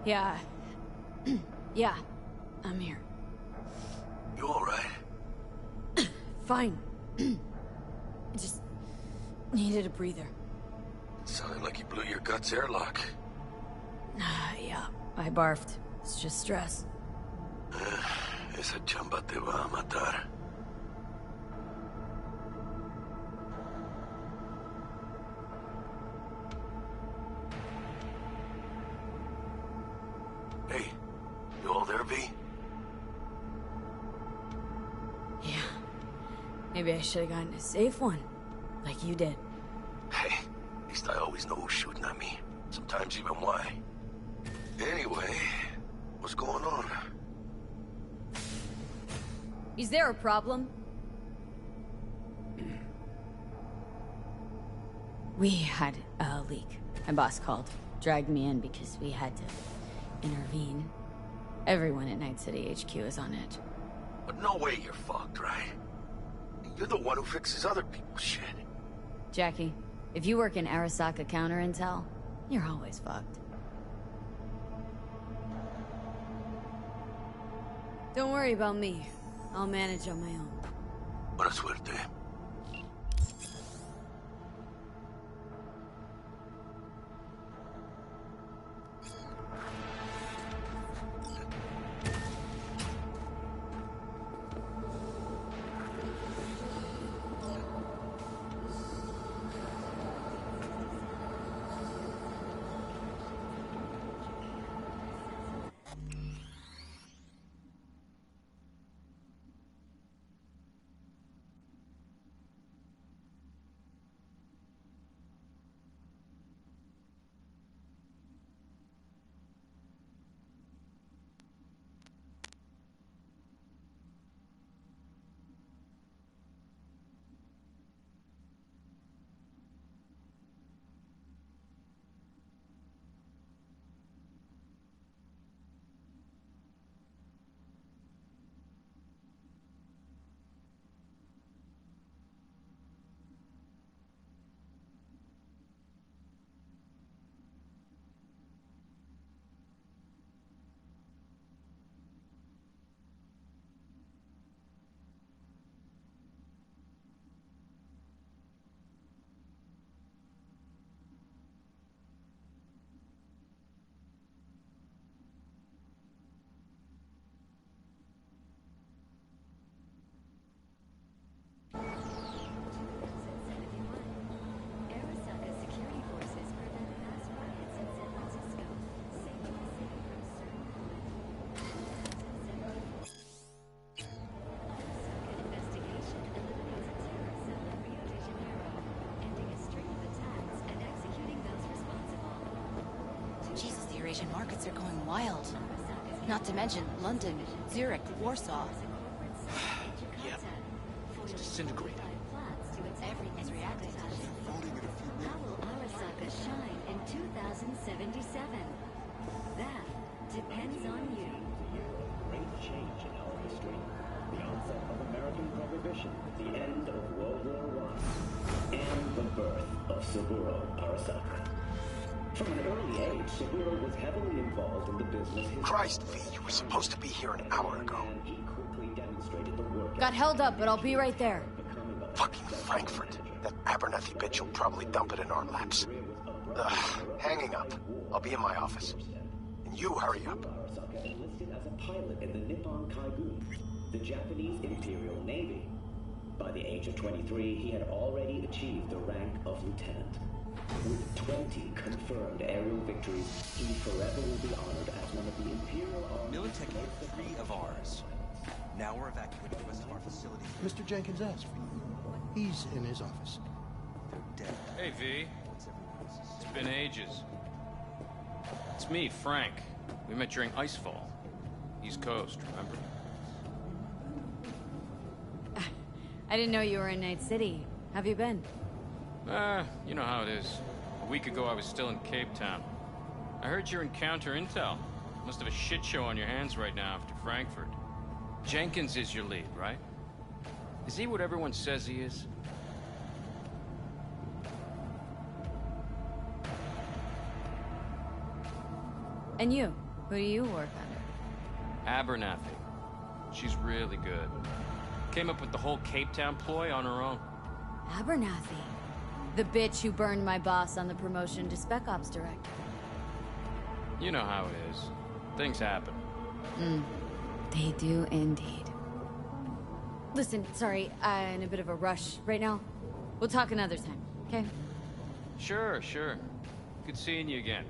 Yeah. Yeah. I'm here. You alright? Fine. I just needed a breather. It sounded like you blew your guts airlock. Yeah, I barfed. It's just stress. Esa chamba te va a matar. Hey, you all there, V? Yeah. Maybe I should have gotten a safe one. Like you did. Hey, at least I always know who's shooting at me. Sometimes even why. Anyway, what's going on? Is there a problem? We had a leak. My boss called. Dragged me in because we had to intervene. Everyone at Night City HQ is on edge. But no way you're fucked, right? You're the one who fixes other people's shit. Jackie, if you work in Arasaka counter intel, you're always fucked. Don't worry about me. I'll manage on my own. Buena suerte. Asian markets are going wild. Not to mention London, Zurich, Warsaw. Yep. It's disintegrating. Everything's reacting to it. How will Arasaka shine in 2077? That depends on you. Great change in our history. The onset of American Prohibition, the end of World War I, and the birth of Saburo Arasaka. From an early age, Saburo was heavily involved in the business. Christ, V, you were supposed to be here an hour ago. He quickly demonstrated the work. Got held up, but I'll be right there. Fucking Frankfurt. That Abernathy bitch will probably dump it in our laps. Hanging up. I'll be in my office. And you hurry up. Arasaka enlisted as a pilot in the Nippon Kaigun, the Japanese Imperial Navy. By the age of 23, he had already achieved the rank of lieutenant. With 20 confirmed aerial victories, he forever will be honored as one of the Imperial Army. Militech hit 3 of ours. Now we're evacuating the rest of our facilities. Mr. Jenkins asked for you. He's in his office. They're dead. Hey, V. What's everyone else's? It's been ages. It's me, Frank. We met during Icefall. East Coast, remember? I didn't know you were in Night City. Have you been? You know how it is. A week ago, I was still in Cape Town. I heard you're in counter intel. Must have a shit show on your hands right now after Frankfurt. Jenkins is your lead, right? Is he what everyone says he is? And you? Who do you work under? Abernathy. She's really good. Came up with the whole Cape Town ploy on her own. Abernathy. The bitch who burned my boss on the promotion to Spec Ops Director. You know how it is. Things happen. They do indeed. Listen, sorry, I'm in a bit of a rush right now. We'll talk another time, okay? Sure. Good seeing you again.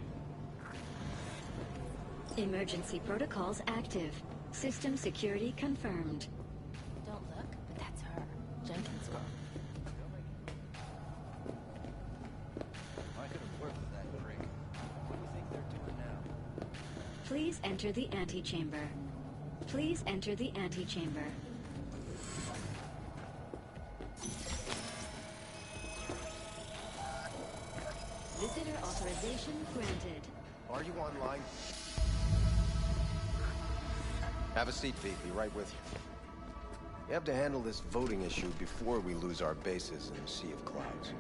Emergency protocols active. System security confirmed. Don't look, but that's her. Jenkins' girl. I could have worked with that prick. What do you think they're doing now? Please enter the antechamber. Please enter the antechamber. Visitor authorization granted. Are you online? Have a seat, V. Be right with you. You have to handle this voting issue before we lose our bases in a sea of clouds.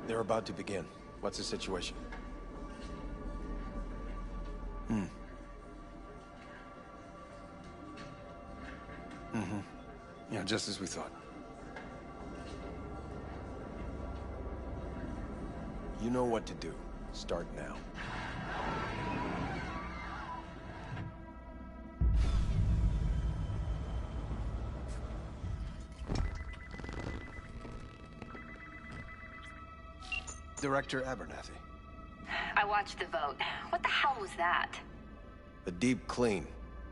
They're about to begin. What's the situation? Yeah, just as we thought. You know what to do. Start now. Director Abernathy. I watched the vote. What the hell was that? A deep clean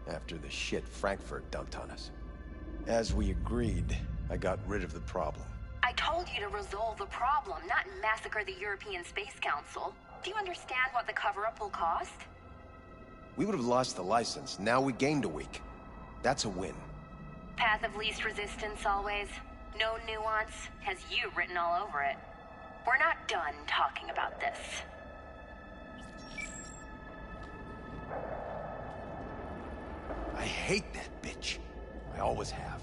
after the shit Frankfurt dumped on us. As we agreed, I got rid of the problem. I told you to resolve the problem, not massacre the European Space Council. Do you understand what the cover-up will cost? We would have lost the license. Now we gained a week. That's a win. Path of least resistance always. No nuance. Has you written all over it. We're not done talking about this. I hate that bitch. I always have.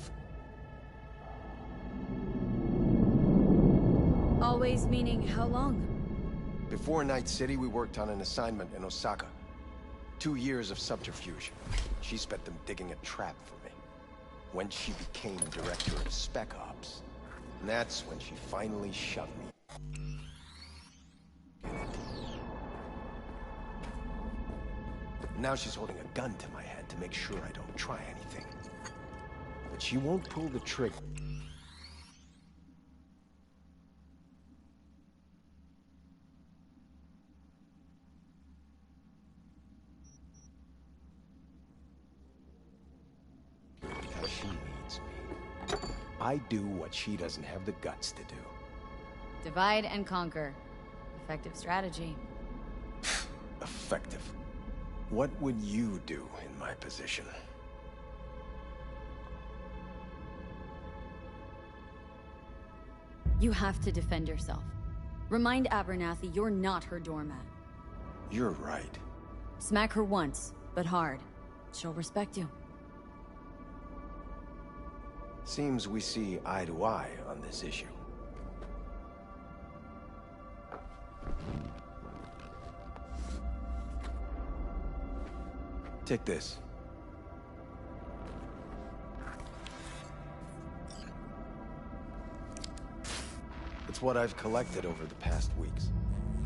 Always meaning how long? Before Night City, we worked on an assignment in Osaka. 2 years of subterfuge. She spent them digging a trap for me. When she became director of Spec Ops, and that's when she finally shoved me. Now she's holding a gun to my head to make sure I don't try anything. But she won't pull the trigger. Because she needs me. I do what she doesn't have the guts to do. Divide and conquer. Effective strategy. Effective. What would you do in my position? You have to defend yourself. Remind Abernathy you're not her doormat. You're right. Smack her once, but hard. She'll respect you. Seems we see eye to eye on this issue. Take this. It's what I've collected over the past weeks.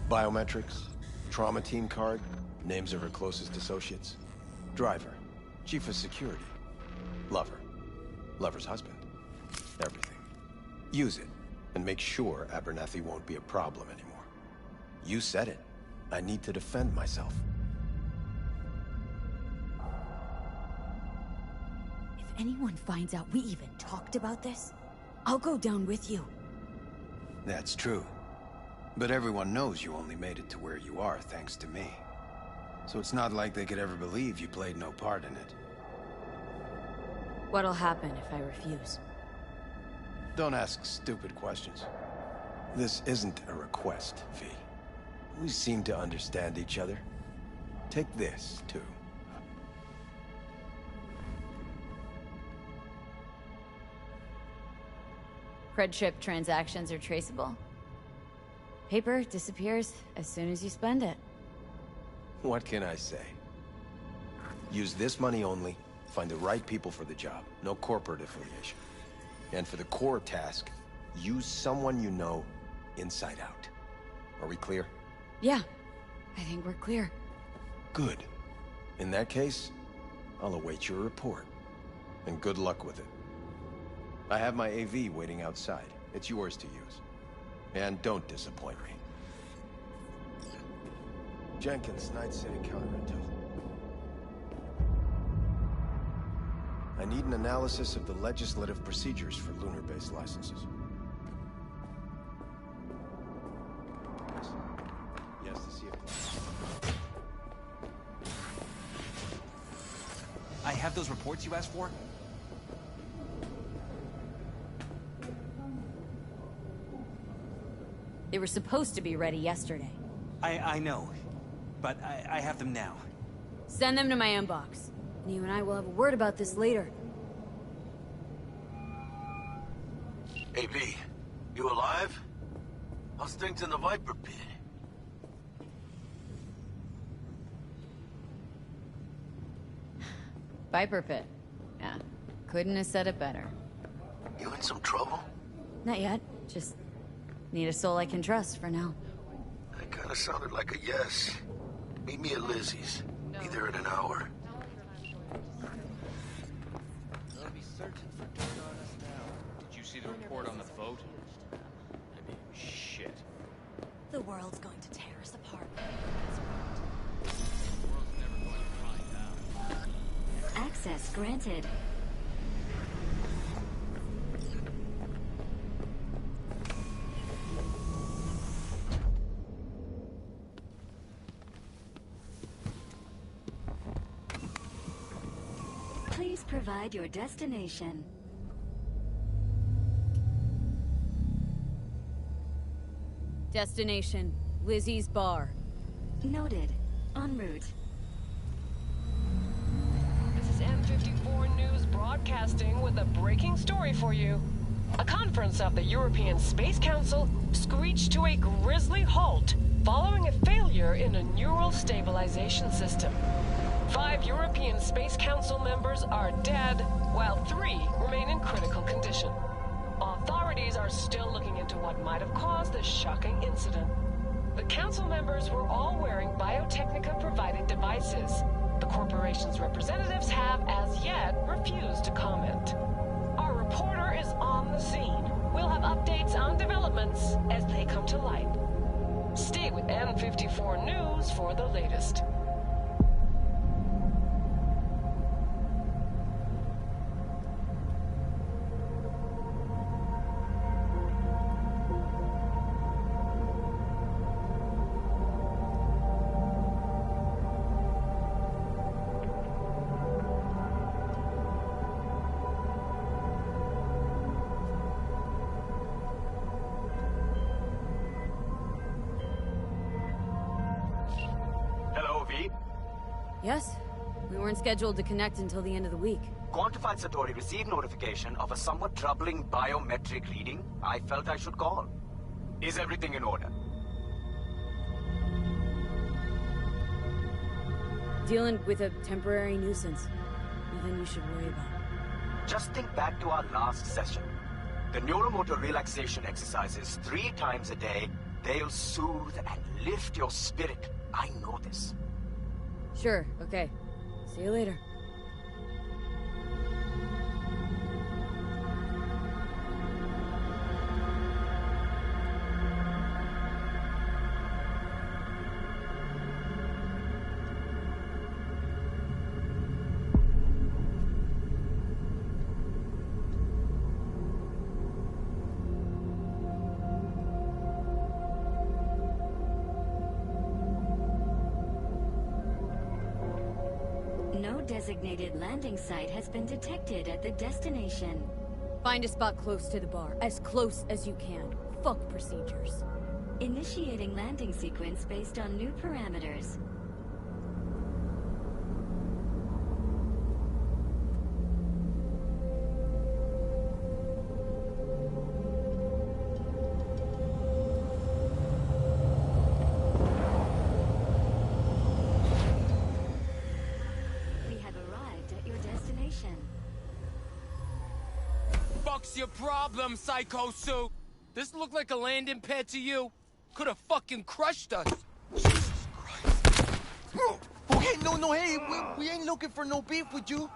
Biometrics, trauma team card, names of her closest associates. Driver, chief of security, lover, lover's husband, everything. Use it, and make sure Abernathy won't be a problem anymore. You said it. I need to defend myself. If anyone finds out we even talked about this, I'll go down with you. That's true. But everyone knows you only made it to where you are thanks to me. So it's not like they could ever believe you played no part in it. What'll happen if I refuse? Don't ask stupid questions. This isn't a request, V. We seem to understand each other. Take this, too. Cred chip transactions are traceable. Paper disappears as soon as you spend it. What can I say? Use this money only, find the right people for the job, no corporate affiliation. And for the core task, use someone you know inside out. Are we clear? Yeah, I think we're clear. Good. In that case, I'll await your report. And good luck with it. I have my AV waiting outside. It's yours to use. And don't disappoint me. Jenkins, Night City Counter-Intel. I need an analysis of the legislative procedures for lunar-based licenses. Yes, to see if... I have those reports you asked for. They were supposed to be ready yesterday. I know, but I have them now. Send them to my inbox. And you and I will have a word about this later. Hey, V, you alive? How's things in the Viper pit? Viper pit. Yeah, couldn't have said it better. You in some trouble? Not yet. Just need a soul I can trust for now. That kinda sounded like a yes. Meet me at Lizzie's. Be there in an hour. They'll be searching for dirt on us now. Did you see the report on the vote? I mean, shit. The world's going to tear us apart. The world's never going to find out. Access granted. Please provide your destination. Destination, Lizzie's bar. Noted. En route. This is M54 News broadcasting with a breaking story for you. A conference of the European Space Council screeched to a grisly halt following a failure in a neural stabilization system. 5 European Space Council members are dead, while 3 remain in critical condition. Authorities are still looking into what might have caused this shocking incident. The council members were all wearing Biotechnica-provided devices. The corporation's representatives have, as yet, refused to comment. Our reporter is on the scene. We'll have updates on developments as they come to light. Stay with M54 News for the latest. Yes? We weren't scheduled to connect until the end of the week. Quantified Satori received notification of a somewhat troubling biometric reading. I felt I should call. Is everything in order? Dealing with a temporary nuisance. Nothing you should worry about. Just think back to our last session. The neuromotor relaxation exercises 3 times a day. They'll soothe and lift your spirit. I know this. Sure, okay. See you later. No designated landing site has been detected at the destination. Find a spot close to the bar. As close as you can. Fuck procedures. Initiating landing sequence based on new parameters. fuck's your problem, Psycho Suit? This look like a landing pad to you? Could have fucking crushed us. Jesus Christ. Okay, no, hey, we ain't looking for no beef with you.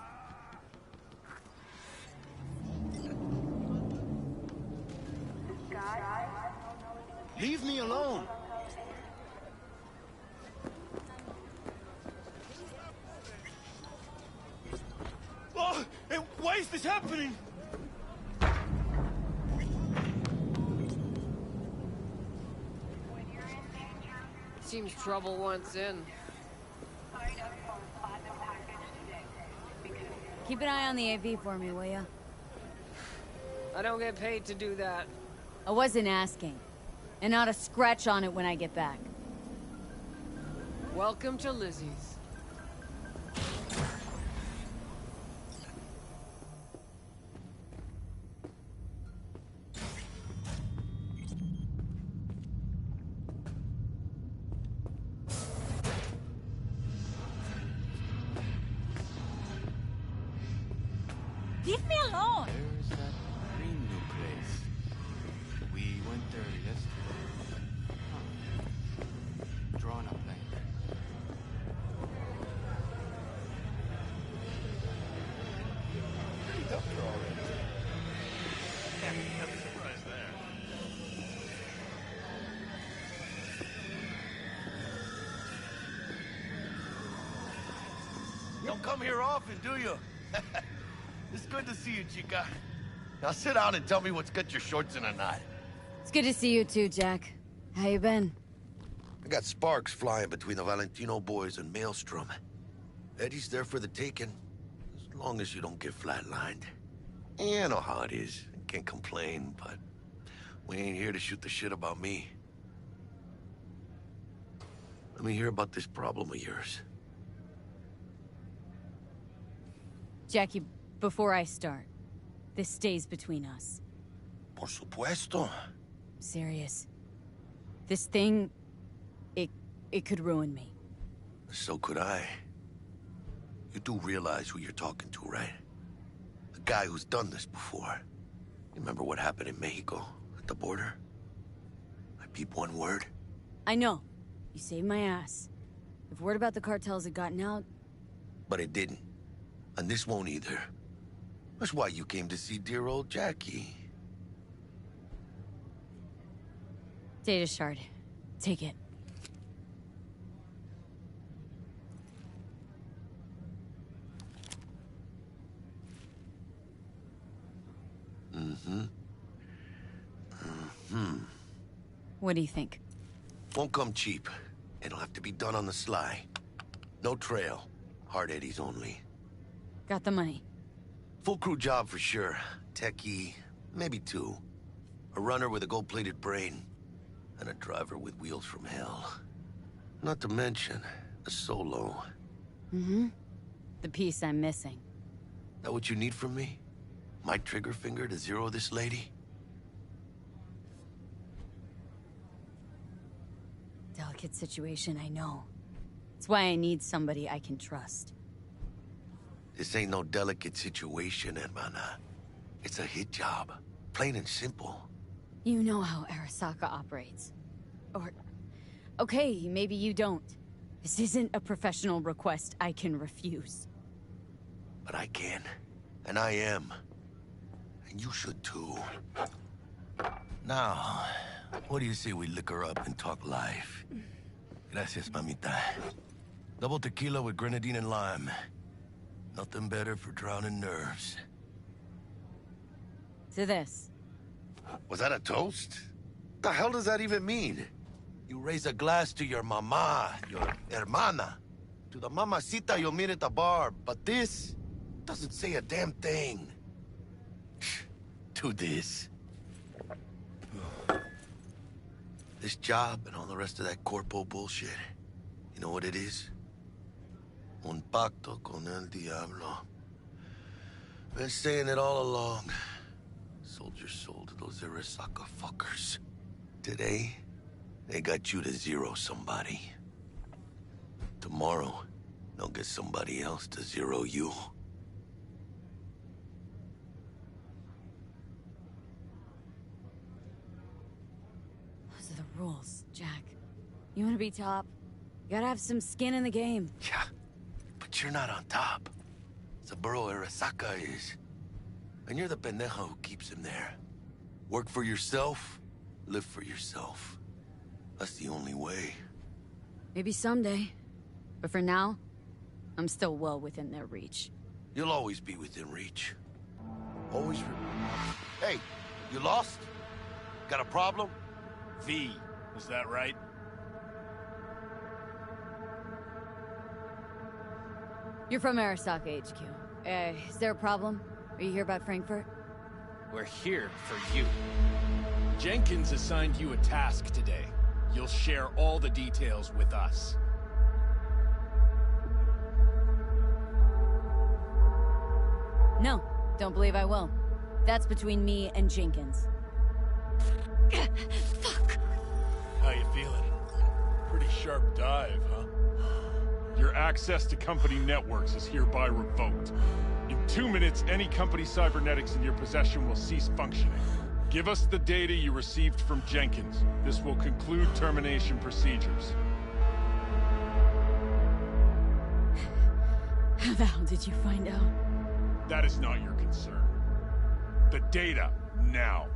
Leave me alone. Oh, hey, why is this happening? Seems trouble wants in. Keep an eye on the AV for me, will ya? I don't get paid to do that. I wasn't asking. And not a scratch on it when I get back. Welcome to Lizzie's. Leave me alone! There's that green new place. We went there yesterday. Huh. Drawing up blank. Pretty up there already. I'm surprised there. You don't come here often, do you? It's good to see you, chica. Now sit down and tell me what's got your shorts in a knot. It's good to see you too, Jack. How you been? I got sparks flying between the Valentino boys and Maelstrom. Eddie's there for the taking, as long as you don't get flatlined. Yeah, I know how it is. I can't complain, but we ain't here to shoot the shit about me. Let me hear about this problem of yours. Jackie, before I start, this stays between us. Por supuesto. Serious. This thing, it could ruin me. So could I. You do realize who you're talking to, right? A guy who's done this before. You remember what happened in Mexico, at the border? I peep one word. I know. You saved my ass. If word about the cartels had gotten out... But it didn't. And this won't either. That's why you came to see dear old Jackie. Data shard. Take it. What do you think? Won't come cheap. It'll have to be done on the sly. No trail. Hard eddies only. Got the money. Full crew job for sure. Techie, maybe two. A runner with a gold-plated brain. And a driver with wheels from hell. Not to mention, a solo. Mm-hmm. The piece I'm missing. That what you need from me? My trigger finger to zero this lady? Delicate situation, I know. It's why I need somebody I can trust. This ain't no delicate situation, hermana. It's a hit job. Plain and simple. You know how Arasaka operates. Or... okay, maybe you don't. This isn't a professional request I can refuse. But I can. And I am. And you should too. Now, what do you say we liquor up and talk life? Gracias, mamita. Double tequila with grenadine and lime. Nothing better for drowning nerves. To this. Was that a toast? The hell does that even mean? You raise a glass to your mama, your hermana. To the mamacita you'll meet at the bar, but this doesn't say a damn thing. To this. This job and all the rest of that corpo bullshit. You know what it is? Un pacto con el diablo. Been saying it all along. Sold your soul to those Arasaka fuckers. Today, they got you to zero somebody. Tomorrow, they'll get somebody else to zero you. rules, Jack. You want to be top? You gotta have some skin in the game. Yeah, but you're not on top. Saburo Arasaka is. And you're the pendejo who keeps him there. Work for yourself, live for yourself. That's the only way. Maybe someday. But for now, I'm still well within their reach. You'll always be within reach. Always Hey, you lost? Got a problem? V, is that right? You're from Arasaka HQ. Is there a problem? Are you here about Frankfurt? We're here for you. Jenkins assigned you a task today. You'll share all the details with us. No, don't believe I will. That's between me and Jenkins. Fuck! How you feeling? Pretty sharp dive, huh? Your access to company networks is hereby revoked. In 2 minutes, any company cybernetics in your possession will cease functioning. Give us the data you received from Jenkins. This will conclude termination procedures. How the hell did you find out? That is not your concern. The data, now.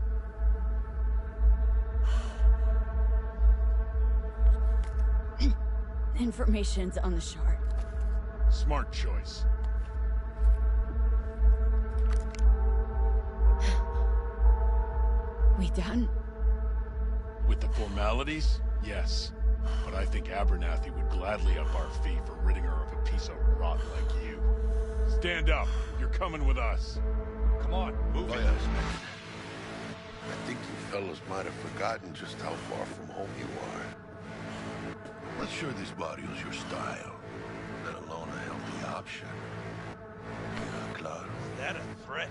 Information's on the shard. Smart choice. We done? With the formalities, yes. But I think Abernathy would gladly up our fee for ridding her of a piece of rot like you. Stand up. You're coming with us. Come on, move it. I think you fellas might have forgotten just how far from home you are. Not sure this barrio's your style, let alone a healthy option. Claro. Is that a threat?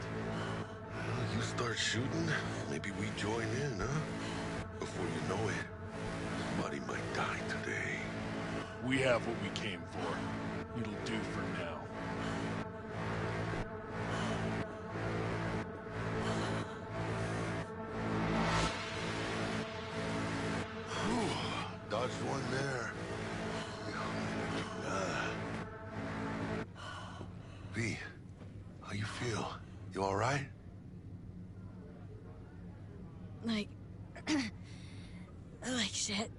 Well, you start shooting, maybe we join in, huh? Before you know it, somebody might die today. We have what we came for. It'll do for now. Dodged one there. V, how you feel? You all right? Like shit.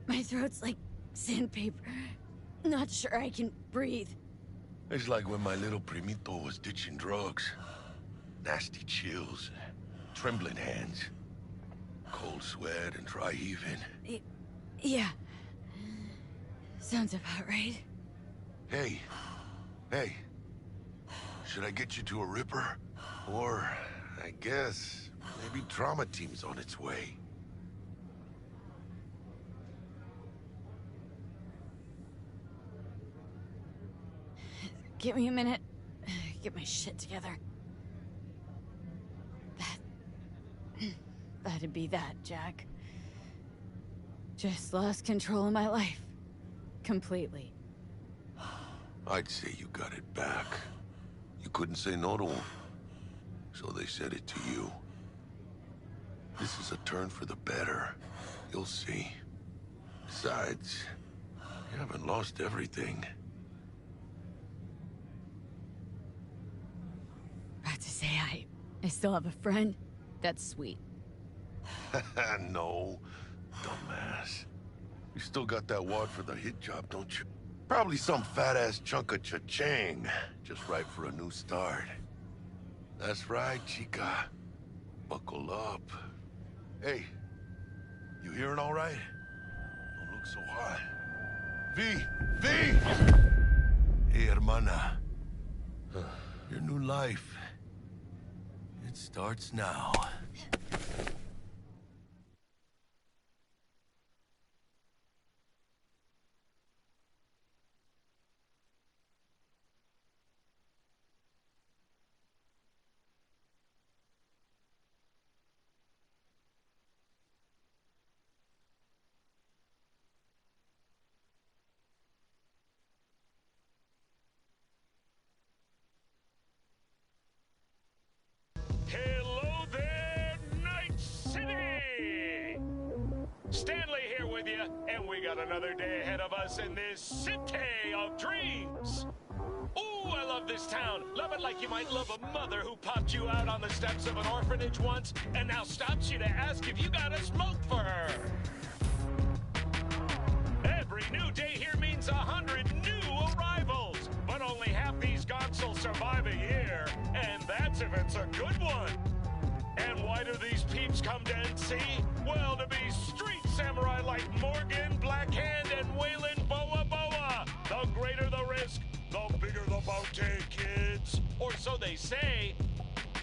My throat's like sandpaper. Not sure I can breathe. It's like when my little primito was ditching drugs. Nasty chills, trembling hands, cold sweat and dry heaving. Yeah. Sounds about right. Hey. Should I get you to a Ripper? Or, I guess, maybe Trauma Team's on its way. Give me a minute. Get my shit together. That'd be that, Jack. Just lost control of my life. Completely. I'd say you got it back. You couldn't say no to him. So they said it to you. This is a turn for the better. You'll see. Besides, you haven't lost everything. About to say I still have a friend. That's sweet. No, dumbass. You still got that wad for the hit job, don't you? Probably some fat-ass chunk of cha-ching. Just right for a new start. That's right, chica. Buckle up. Hey, you hearing all right? Don't look so hot. V! Hey, hermana. Your new life. It starts now. Hello there, Stanley here with you, and we got another day ahead of us in this city of dreams. Ooh, I love this town. Love it like you might love a mother who popped you out on the steps of an orphanage once and now stops you to ask if you got a smoke for her. Every new day here means 100 new arrivals, but only half these gonks will survive a year, and that's if it's a good one. And why do these peeps come to NC? Well, to be street samurai like Morgan, Blackhand, and Waylon Boa Boa. The greater the risk, the bigger the bounty, kids. Or so they say.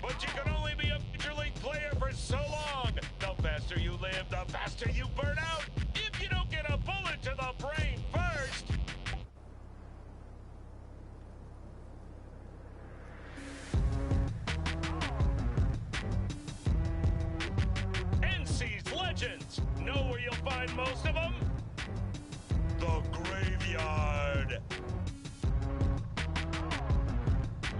But you can only be a Major League player for so long. The faster you live, the faster you burn out. If you don't get a bullet to the brain first. NC's legends. Know where you'll find most of them? The graveyard.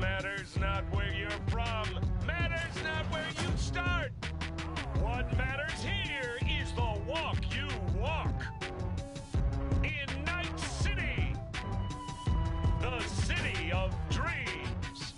Matters not where you're from. Matters not where you start. What matters here is the walk you walk. In Night City. The city of dreams.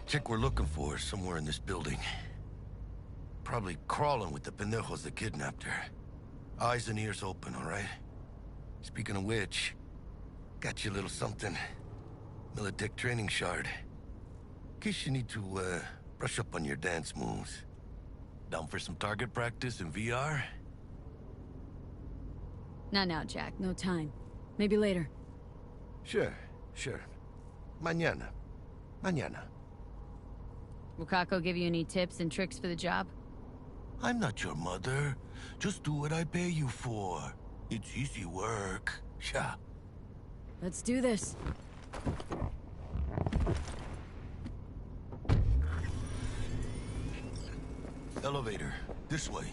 Chick we're looking for is somewhere in this building. Probably crawling with the pendejos that kidnapped her. Eyes and ears open, all right? Speaking of which, got you a little something. Militech training shard. In case you need to, brush up on your dance moves. Down for some target practice in VR? Not now, Jack. No time. Maybe later. Sure. Mañana. Will Kako give you any tips and tricks for the job? I'm not your mother. Just do what I pay you for. It's easy work. Yeah. Let's do this. Elevator. This way.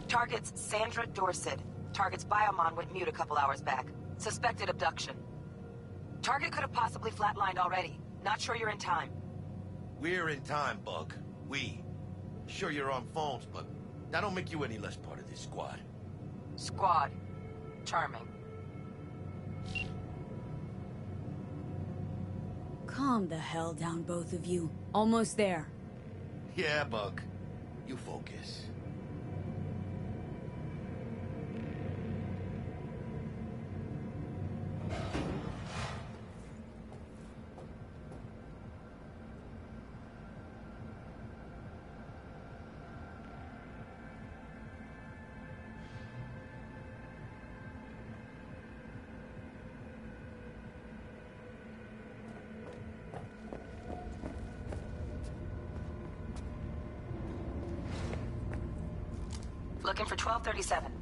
Target's Sandra Dorset. Target's biomon went mute a couple hours back. Suspected abduction. Target could have possibly flatlined already. Not sure you're in time. We're in time, Bug. We. Sure you're on phones, but that don't make you any less part of this squad. Squad. Charming. Calm the hell down, both of you. Almost there. Yeah, Bug. You focus. Looking for 1237.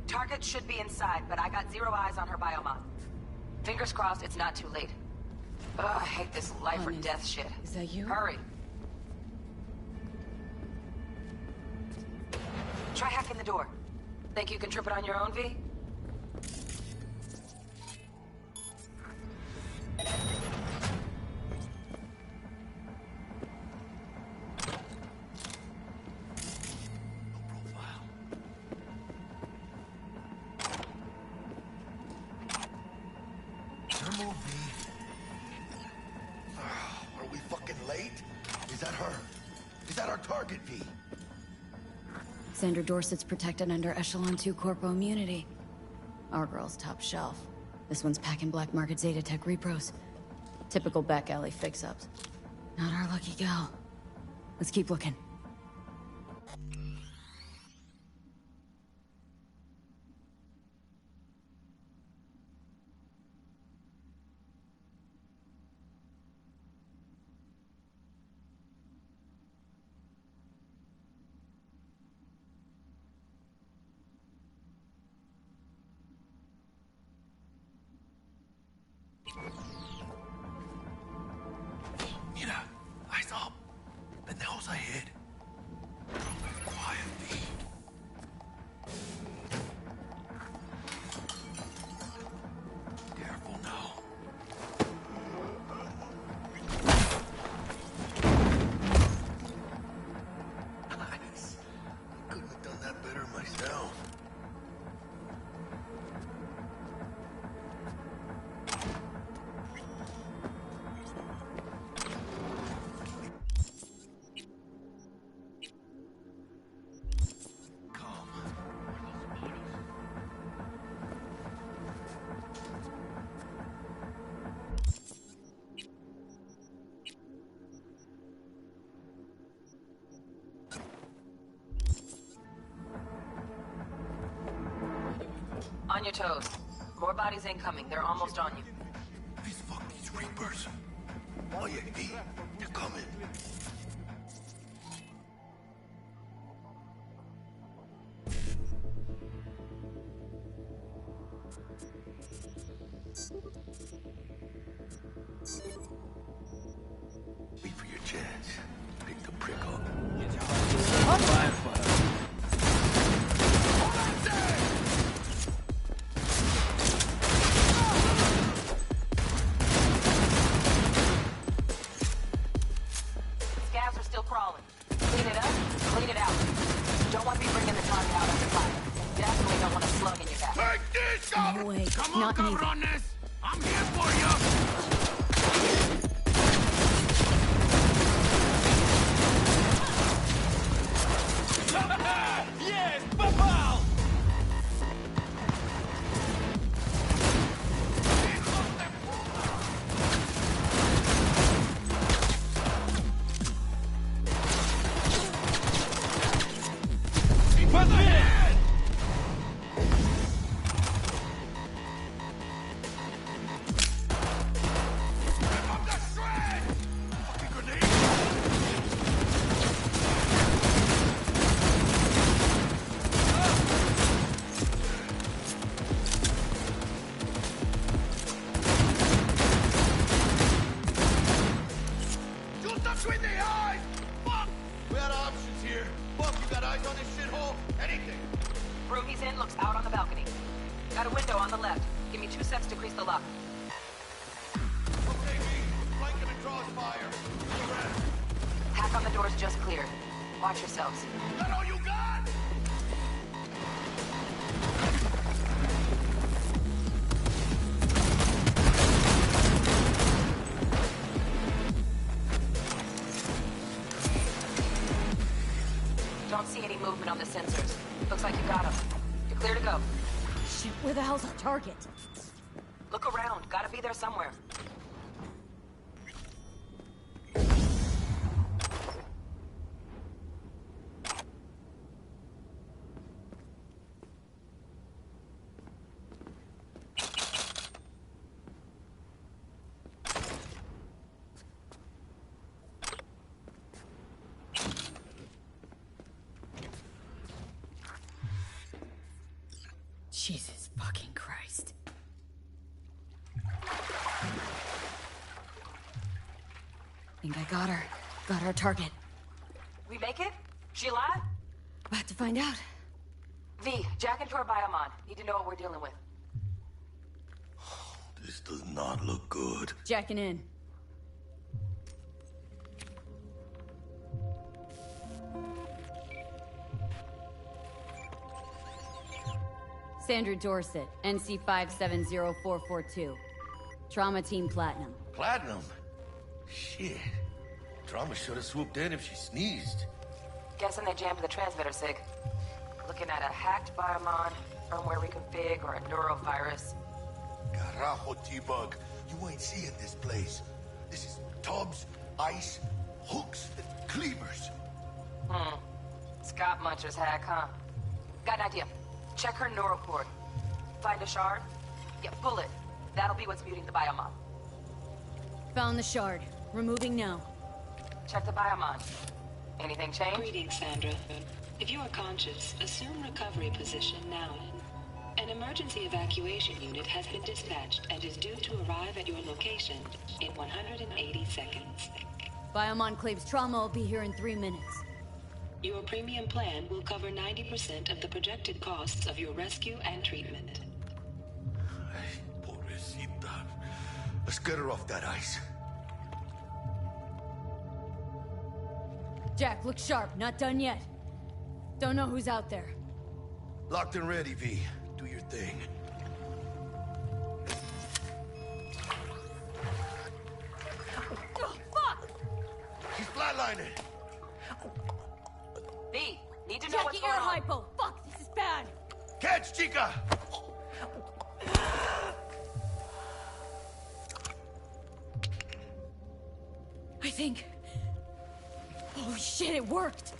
Target should be inside, but I got 0 eyes on her biomon. Fingers crossed it's not too late. Ugh, I hate this life or death shit. Is that you? Hurry. Try hacking the door. Think you can trip it on your own, V? Are we fucking late? Is that her? Is that our target, V? Sandra Dorsett's protected under Echelon 2 corpo immunity. Our girl's top shelf. This one's packing black market Zeta Tech repros. Typical back alley fix-ups. Not our lucky gal. Let's keep looking. Mira, eyes up. Pendejos ahead. Quiet, V. Careful now. Nice. I couldn't have done that better myself. On your toes. More bodies incoming. They're almost on you. These Reapers. Oh yeah, V. They're coming. Wait for your chance. Pick the prick up. Scavs are still crawling. Clean it up, clean it out. Don't want to be bringing the target out under fire. Definitely don't want a slug in your back. Take this, No way. Come on, Not me. cabrones! I'm here for you! Yes, papal! Shoot between the eyes! Fuck! We had options here. Fuck, you got eyes on this shithole? Anything. Room he's in looks out on the balcony. Got a window on the left. Give me 2 seconds to crease the lock. Okay, V. Flanking across fire. Hack on the door's just cleared. Watch yourselves. That all you got? Don't see any movement on the sensors. Looks like you got them. You're clear to go. Shit, where the hell's our target? Look around. Gotta be there somewhere. Jesus fucking Christ. Think I got her. Got our target. We make it? She alive? About to find out. V, jack into our biomon. Need to know what we're dealing with. This does not look good. Jacking in. Sandra Dorset, NC 570442. Trauma Team Platinum. Platinum? Shit. Trauma should have swooped in if she sneezed. Guessing they jammed the transmitter, Sig. Looking at a hacked biomon, firmware reconfig, or a neurovirus. Carajo, T-Bug. You ain't seeing this place. This is tubs, ice, hooks, and cleavers. Scott Muncher's hack, huh? Got an idea. Check her neural cord. Find a shard? Yeah, pull it. That'll be what's muting the biomon. Found the shard. Removing now. Check the biomon. Anything change? Greetings, Sandra. If you are conscious, assume recovery position now. An emergency evacuation unit has been dispatched and is due to arrive at your location in 180 seconds. Biomon claims trauma will be here in 3 minutes. Your premium plan will cover 90% of the projected costs of your rescue and treatment. Pobrecita. Let's get her off that ice. Jack, look sharp. Not done yet. Don't know who's out there. Locked and ready, V. Do your thing. Oh, fuck! She's flatlining. V, need to know what's going on. Jackie, air hypo. Fuck, this is bad. Catch, chica! I think... Oh shit, it worked!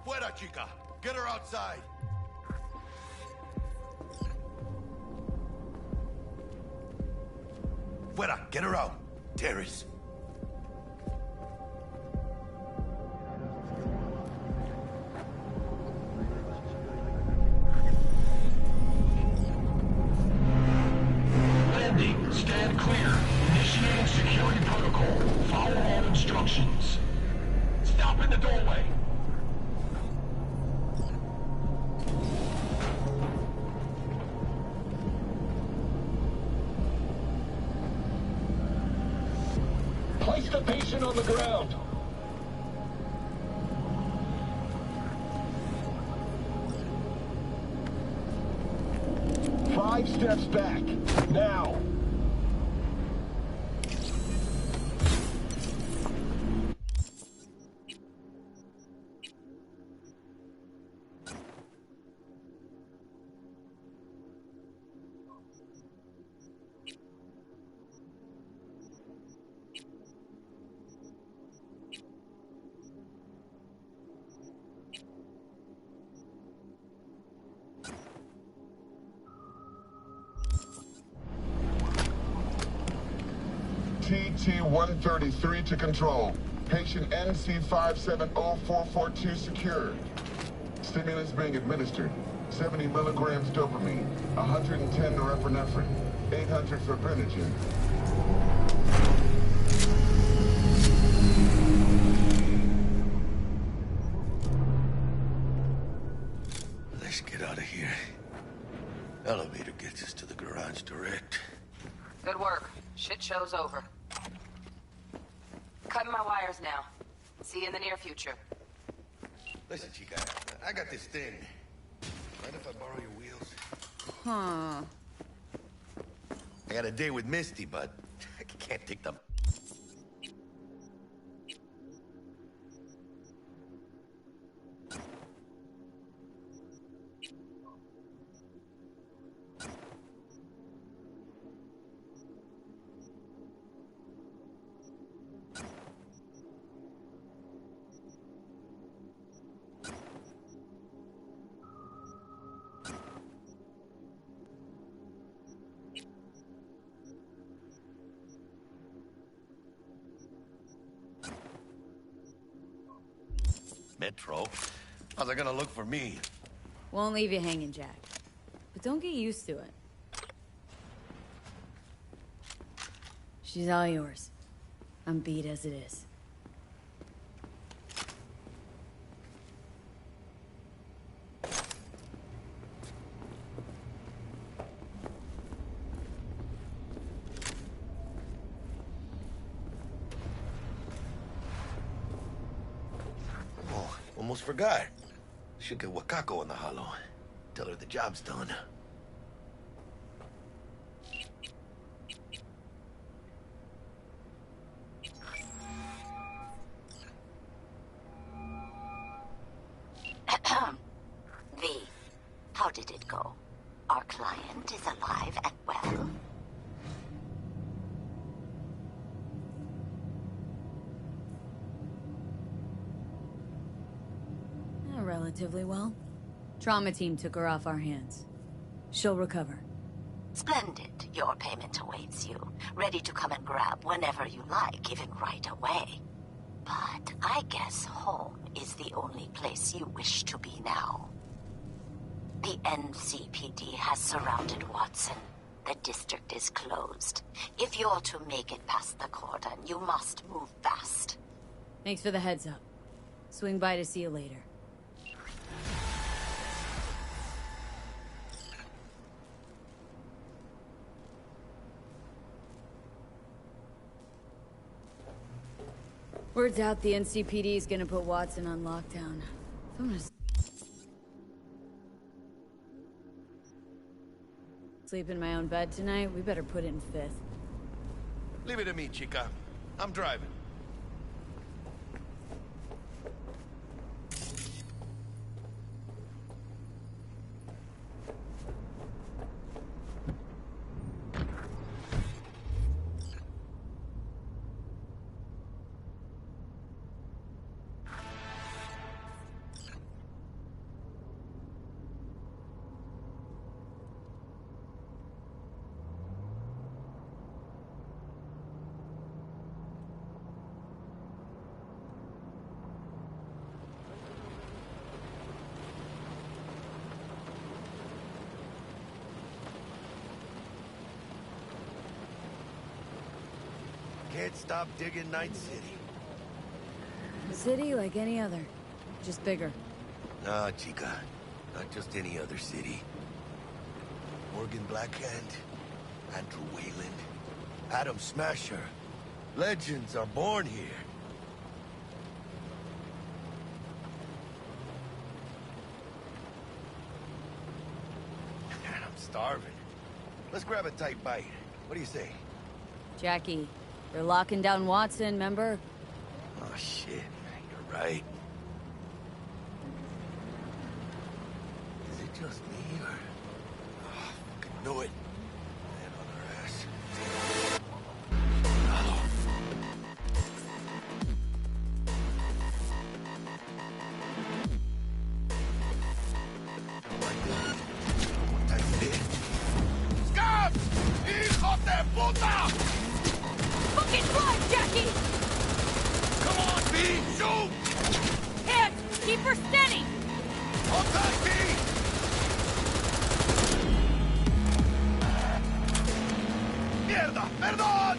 Fuera, chica! Get her outside! Fuera! Get her out! Terrace! Landing. Stand clear. Initiating security protocol. Follow all instructions. Stop in the doorway. Place the patient on the ground. Five steps back. Now. TT-133 to control. Patient NC570442 secured. Stimulants being administered. 70 milligrams dopamine, 110 norepinephrine, 800 fibrinogen. Let's get out of here. Elevator gets us to the garage direct. Good work. Shit show's over. Cutting my wires now. See you in the near future. Listen, chica, I got this thing. Mind if I borrow your wheels? Huh. I got a date with Misty, but I can't take them. Metro? How's it gonna look for me? Won't leave you hanging, Jack. But don't get used to it. She's all yours. I'm beat as it is. almost forgot. Should get Wakako on the holo. Tell her the job's done. V, how did it go? Our client is alive and well? Relatively well. Trauma team took her off our hands. She'll recover. Splendid. Your payment awaits you. Ready to come and grab whenever you like, even right away. But I guess home is the only place you wish to be now. The NCPD has surrounded Watson. The district is closed. If you're to make it past the cordon, you must move fast. Thanks for the heads up. Swing by to see you later. Word's out the NCPD is gonna put Watson on lockdown. If I'm gonna sleep in my own bed tonight, we better put it in fifth. Leave it to me, chica. I'm driving. Can't stop digging Night City. A city like any other, just bigger. Nah, chica. Not just any other city. Morgan Blackhand, Andrew Wayland, Adam Smasher. Legends are born here. I'm starving. Let's grab a tight bite. What do you say? Jackie, they're locking down Watson, remember? Oh, shit. You're right. Is it just me, or... Oh, fucking knew it. Man on our ass. Oh. Scabs! Hijo de puta! Fucking run, Jackie! Come on, B! Shoot! Hands! Keep her steady! Hold tight, B! Mierda! Perdón!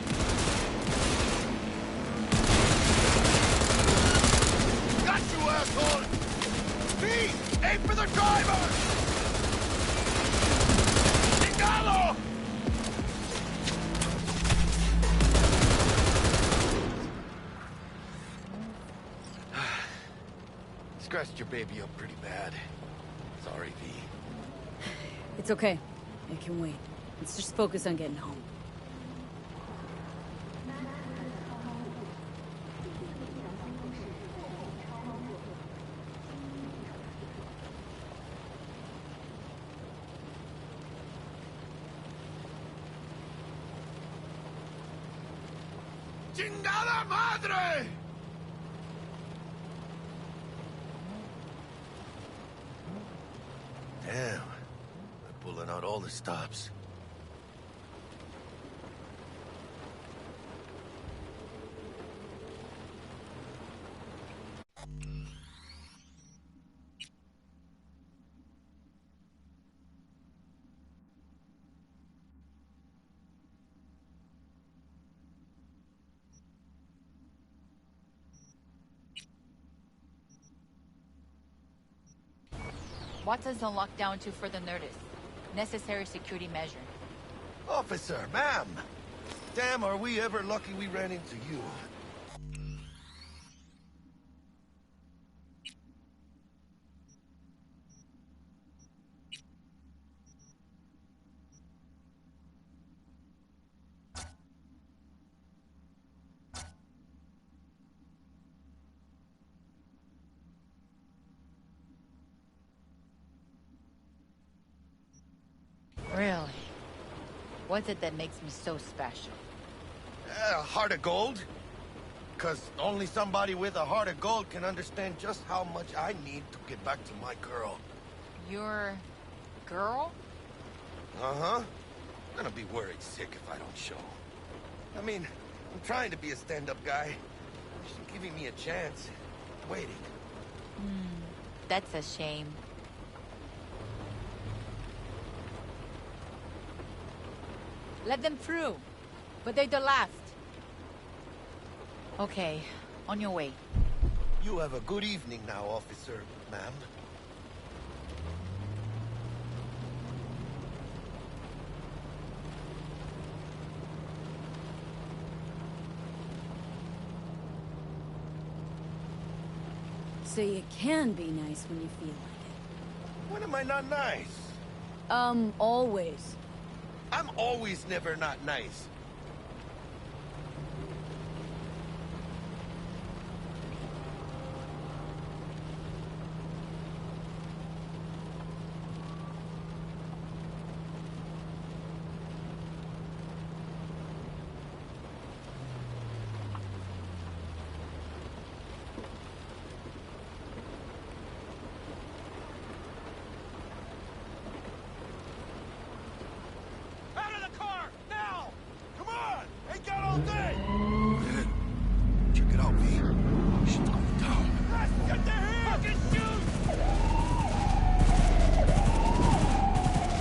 Got you, asshole! B! Aim for the driver! Chingado! Scratched your baby up pretty bad. Sorry, V. It's okay. I can wait. Let's just focus on getting home. ¡Chingada madre! Damn. They're pulling out all the stops. Watson's on lockdown to further notice. Necessary security measure. Officer, ma'am! Damn, are we ever lucky we ran into you. What's it that makes me so special? A heart of gold. Because only somebody with a heart of gold can understand just how much I need to get back to my girl. Your... girl? Uh-huh. I'm gonna be worried sick if I don't show. I mean, I'm trying to be a stand-up guy. She's giving me a chance. Waiting. That's a shame. Let them through. But they're the last. Okay, on your way. You have a good evening now, officer, ma'am. So you can be nice when you feel like When am I not nice? it. Always. I'm always never not nice.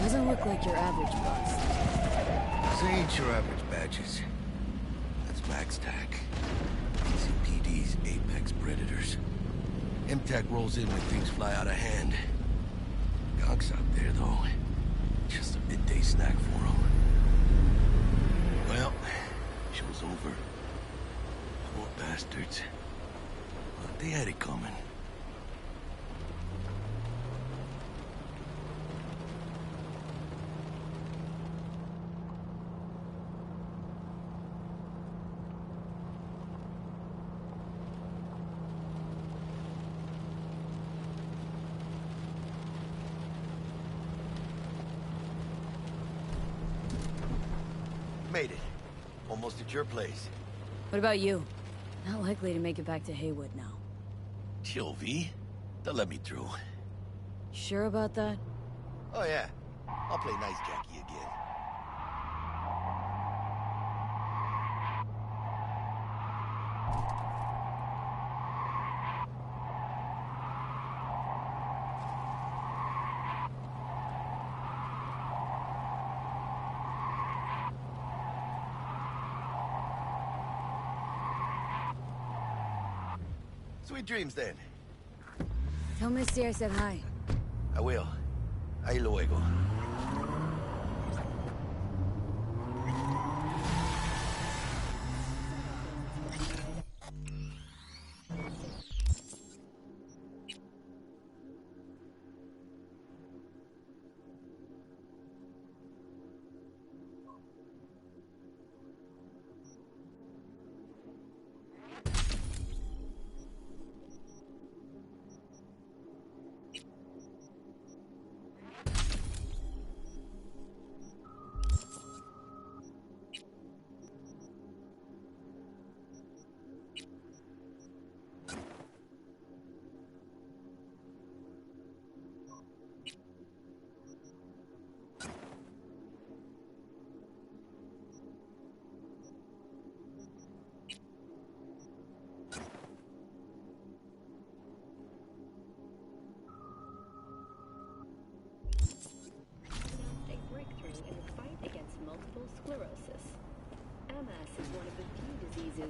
Doesn't look like your average bust. This ain't your average badges. That's MaxTac. CPD's apex predators. MTAC rolls in when things fly out of hand. Gonks out there, though. Just a midday snack for them. Well, show's over. Poor bastards. But they had it coming. Made it. Almost at your place. What about you? Not likely to make it back to Haywood now. Chill, V. They'll let me through. Sure about that? Oh, yeah. I'll play nice Jackie again. Sweet dreams, then. Tell Misty I said hi. I will. Ahí luego.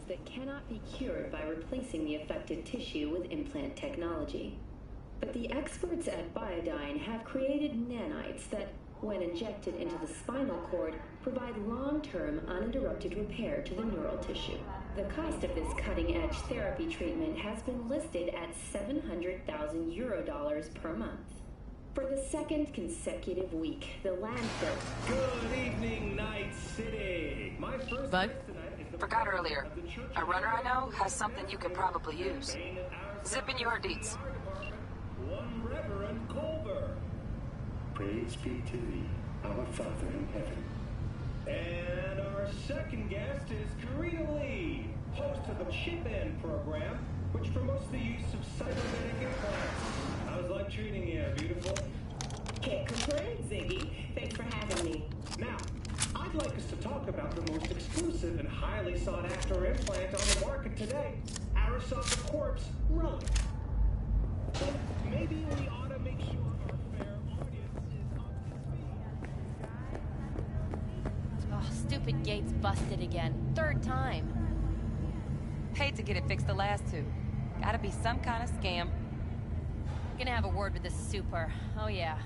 That cannot be cured by replacing the affected tissue with implant technology. But the experts at Biodyne have created nanites that, when injected into the spinal cord, provide long-term uninterrupted repair to the neural tissue. The cost of this cutting-edge therapy treatment has been listed at 700,000 euro per month. For the second consecutive week, the landfill... Good evening, Night City! My first Bug? Forgot earlier. A runner I know has something you could probably use. Zip in your deets. One Reverend Culver. Praise be to thee, our Father in heaven. And our second guest is Karina Lee, host of the Chip-In program, which promotes the use of cybernetic implants. How's life treating you, beautiful? Can't complain, Ziggy. Thanks for having me. Now, I'd like us to talk about the most exclusive and highly sought-after implant on the market today, Aerosol the Corpse Relic. But maybe we ought to make sure our fair audience is up to speed. Oh, stupid gate's busted again. Third time. Paid to get it fixed the last two. Gotta be some kind of scam. Gonna have a word with this super. Oh yeah.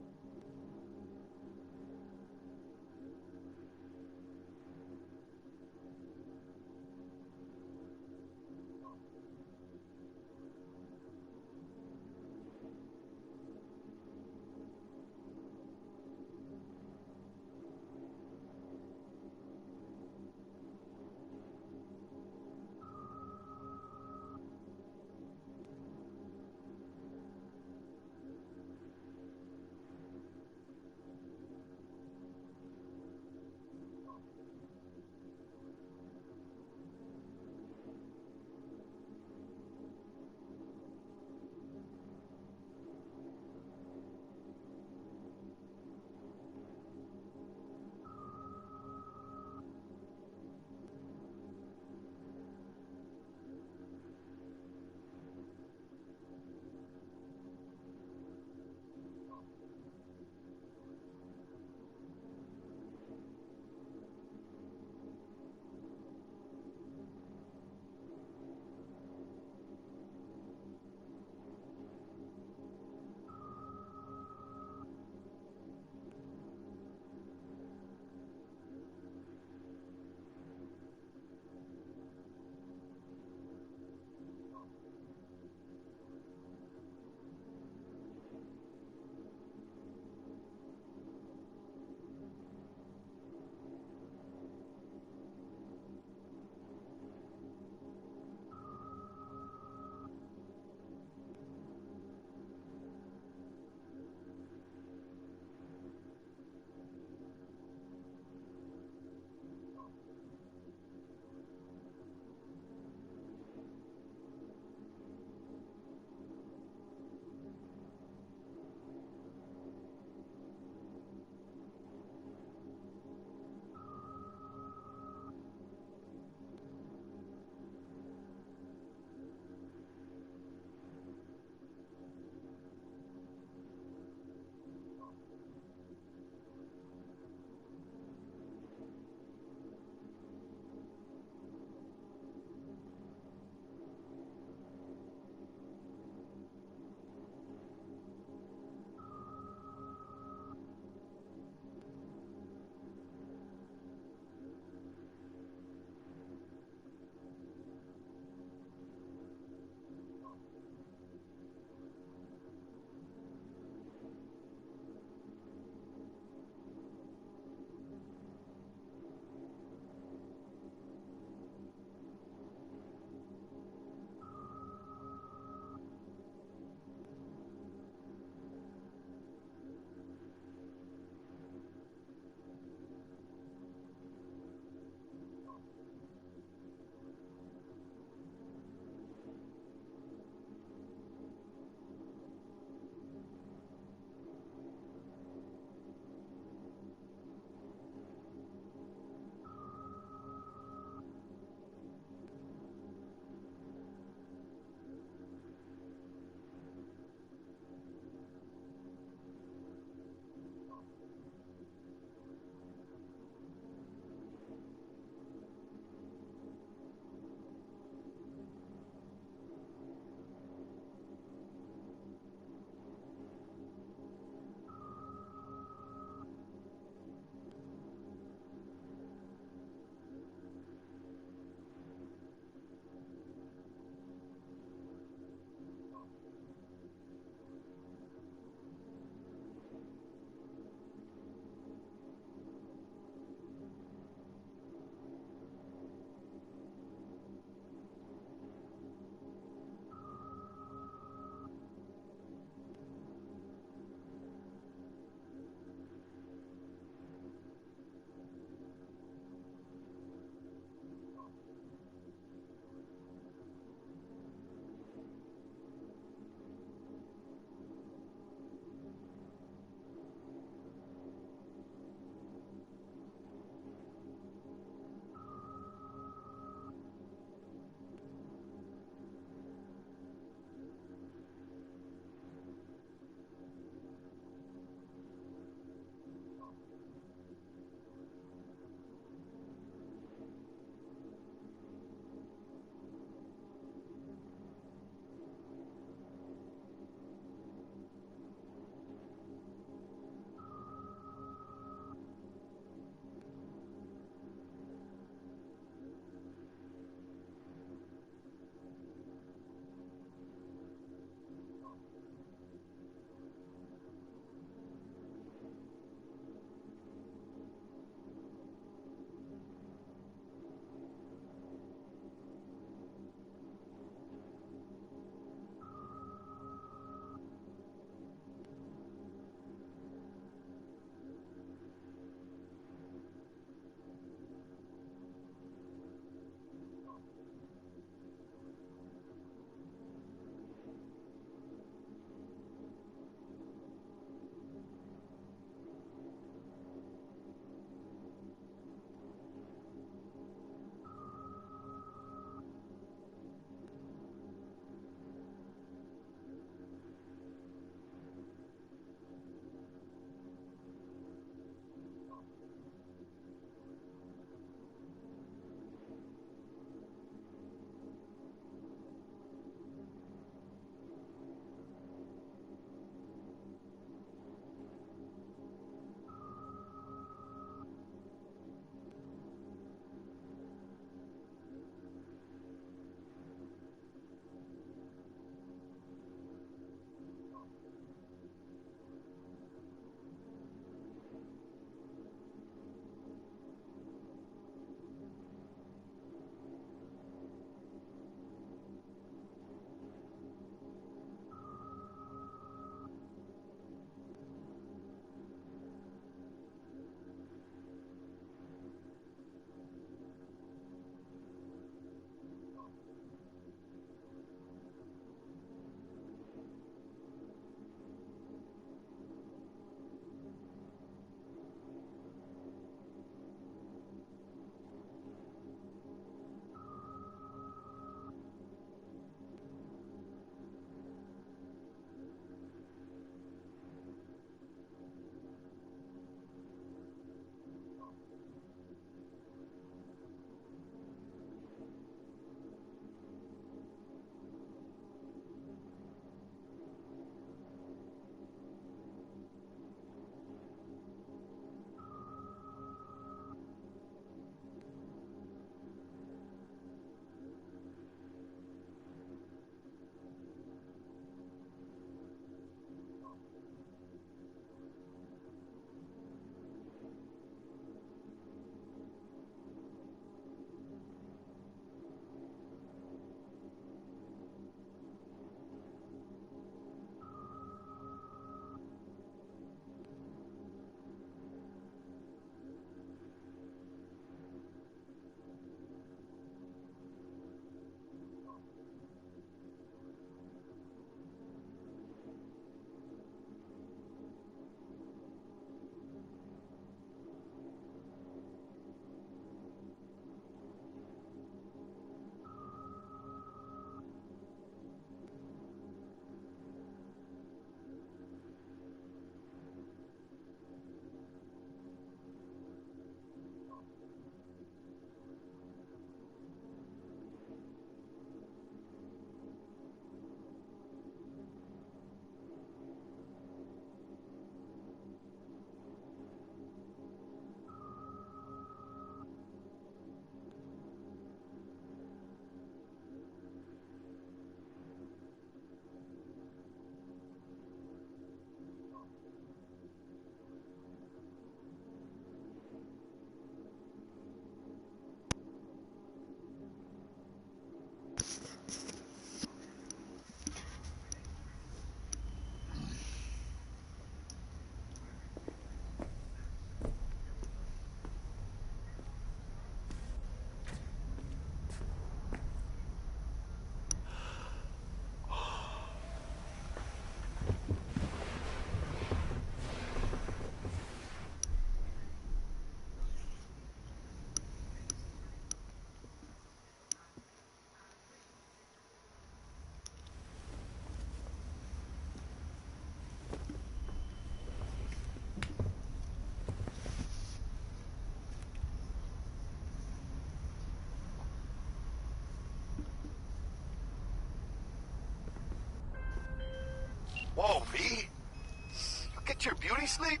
your beauty sleep?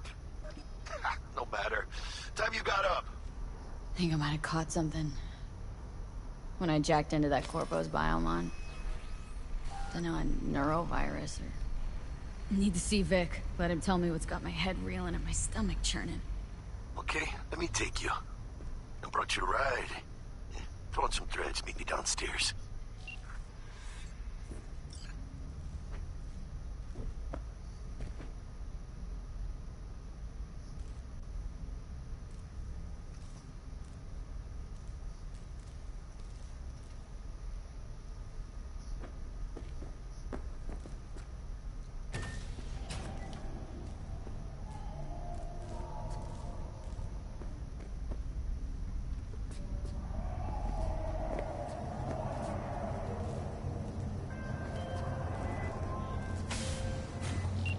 No matter. Time you got up. Think I might have caught something. When I jacked into that corpo's biomon. Dunno, a neurovirus or... Need to see Vic. Let him tell me what's got my head reeling and my stomach churning. Okay, let me take you. I brought you a ride. Throw on some threads, meet me downstairs.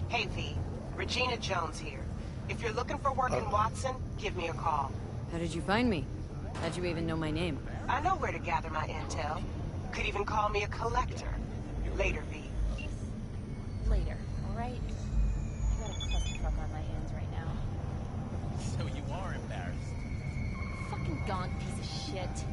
Hey, V. Regina Jones here. If you're looking for work in Watson, give me a call. How did you find me? How'd you even know my name? I know where to gather my intel. Could even call me a collector. Later, V. Later, alright? I got a clusterfuck on my hands right now. So you are embarrassed. Fucking gaunt piece of shit.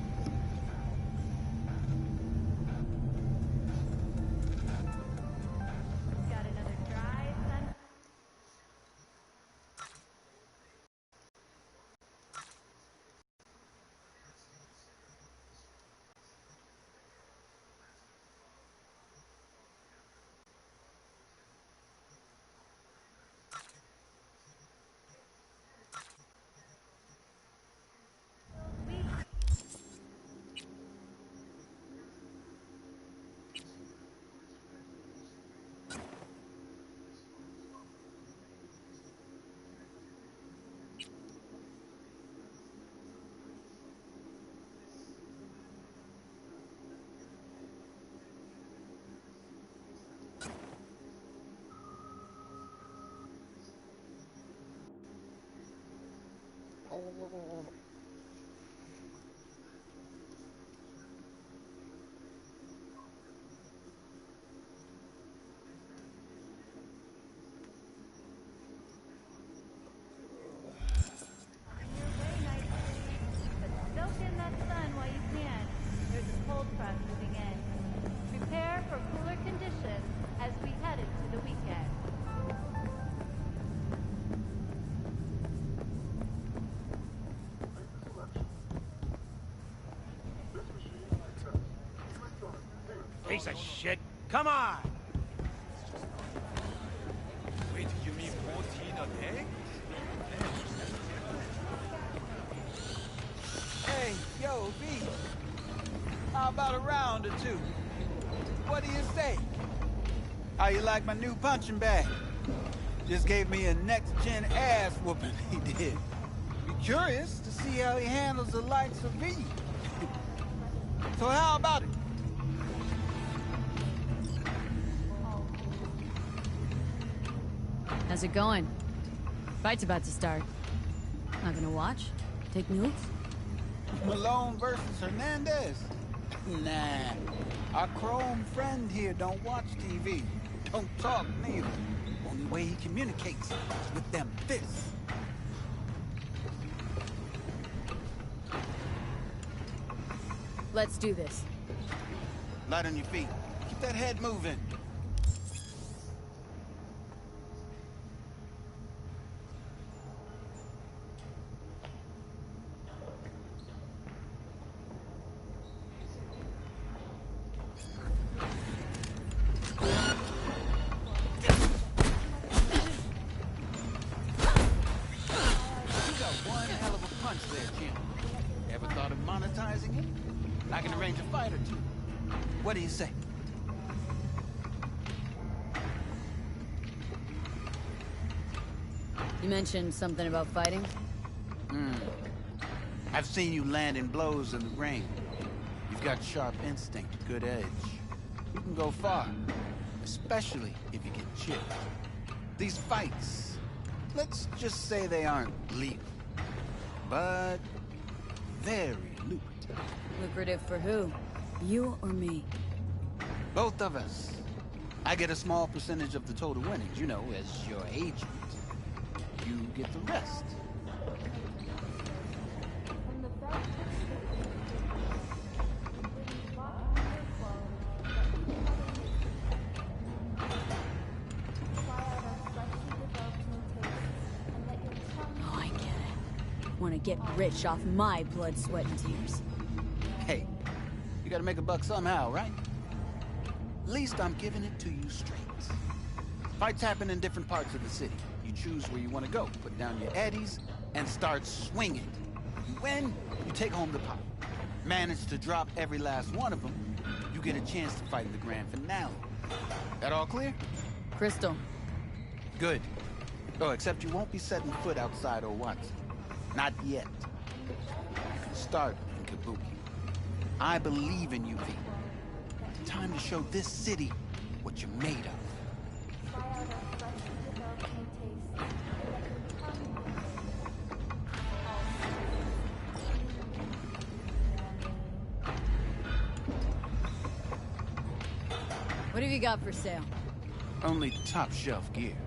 Piece of shit. Come on! Wait, you mean 14 a day? Hey, yo, V. How about a round or two? What do you say? How you like my new punching bag? Just gave me a next-gen ass whooping, he did. Be curious to see how he handles the likes of V. So how about it? How's it going? Fight's about to start. Not gonna watch? Take notes? Malone versus Hernandez? Nah. Our chrome friend here don't watch TV. Don't talk neither. Only way he communicates is with them fists. Let's do this. Light on your feet. Keep that head moving. What do you say? You mentioned something about fighting? I've seen you landing blows in the rain. You've got sharp instinct, good edge. You can go far, especially if you get chipped. These fights, let's just say they aren't lethal, but very lucrative. Lucrative for who? You or me? Both of us. I get a small percentage of the total winnings, you know, as your agent. you get the rest. Oh, I get it. Want to get rich off my blood, sweat, and tears. Hey, you gotta make a buck somehow, right? At least I'm giving it to you straight. Fights happen in different parts of the city. You choose where you want to go, put down your eddies, and start swinging. You win, you take home the pot. Manage to drop every last one of them, you get a chance to fight in the grand finale. That all clear? Crystal. Good. Oh, except you won't be setting foot outside Owatsu. Not yet. You can start in Kabuki. I believe in you, V. Time to show this city what you're made of. What have you got for sale? Only top shelf gear.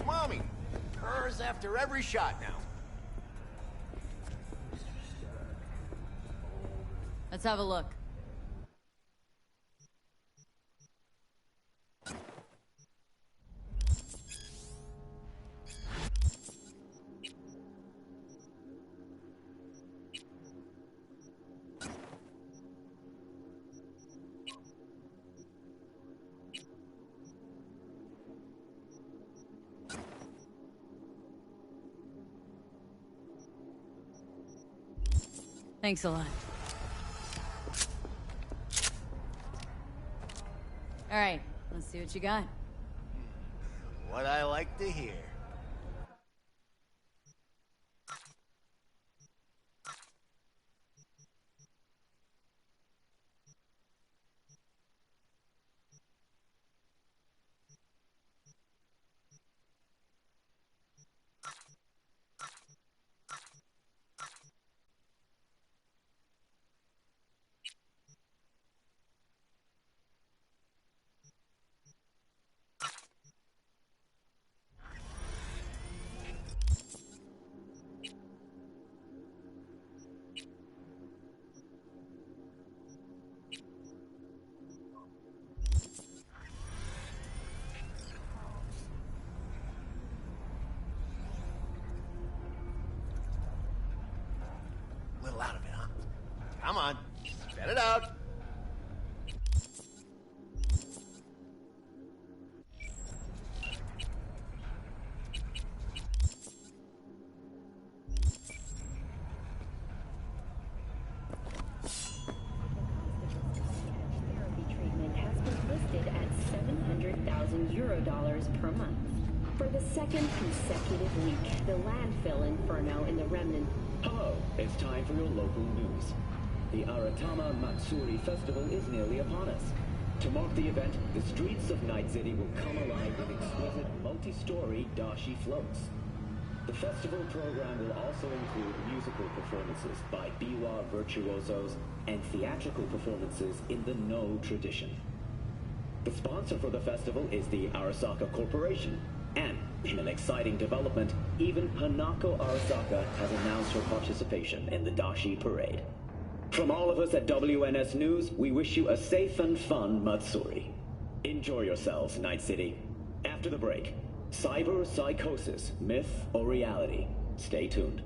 Mommy. Hers after every shot now. Let's have a look. Thanks a lot. All right, let's see what you got. What I like to hear. Little out of it, huh? Come on, spit it out. Treatment has been listed at €700,000 per month. For the second consecutive week, the landfill inferno in the remnant. Hello, it's time for your local news. The Aratama Matsuri Festival is nearly upon us. To mark the event, the streets of Night City will come alive with exquisite multi-story dashi floats. The festival program will also include musical performances by biwa virtuosos and theatrical performances in the No tradition. The sponsor for the festival is the Arasaka Corporation, and in an exciting development, even Hanako Arasaka has announced her participation in the Dashi Parade. From all of us at WNS News, we wish you a safe and fun Matsuri. Enjoy yourselves, Night City. After the break, cyber psychosis, myth or reality? Stay tuned.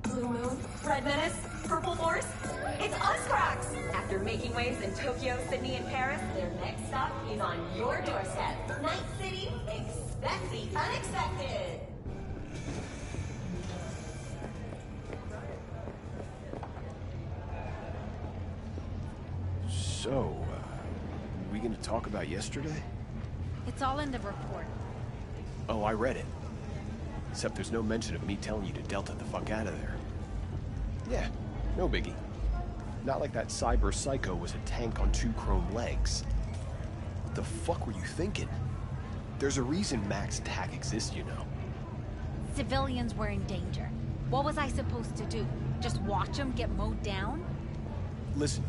Blue Moon, Red Menace, Purple Force. It's us, Cracks! After making waves in Tokyo, Sydney, and Paris, their next stop is on your doorstep. Night City, expect the unexpected! So, we gonna talk about yesterday? It's all in the report. Oh, I read it. Except there's no mention of me telling you to Delta the fuck out of there. Yeah, no biggie. Not like that cyber psycho was a tank on 2 chrome legs. What the fuck were you thinking? There's a reason Max TAC exists, you know. Civilians were in danger. What was I supposed to do? Just watch them get mowed down? Listen,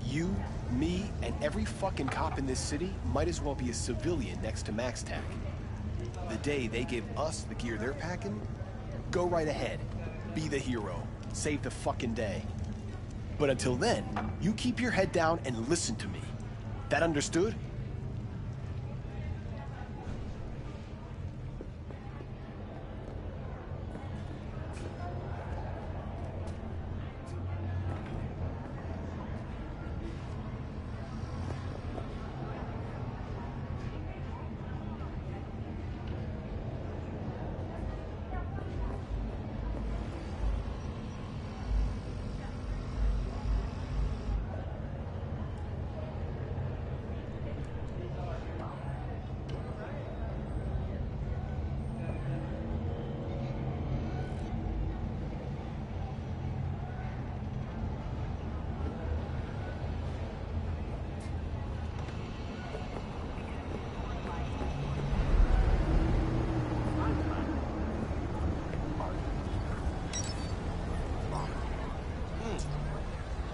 you, me, and every fucking cop in this city might as well be a civilian next to Max TAC. The day they give us the gear they're packing, go right ahead. Be the hero. Save the fucking day. But until then, you keep your head down and listen to me. That understood?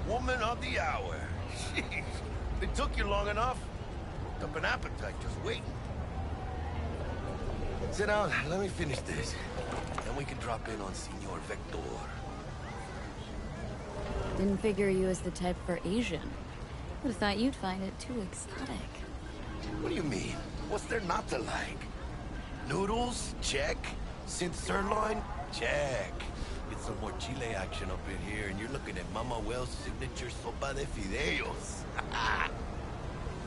Woman of the hour. Jeez, it took you long enough. Up an appetite just waiting. Sit down, let me finish this. Then we can drop in on Senor Vector. Didn't figure you as the type for Asian. Would've thought you'd find it too exotic. What do you mean? What's there not to like? Noodles? Check. Synth sirloin? Check. Get some more chile action up in here, and you're looking at Mama Wells' signature sopa de fideos.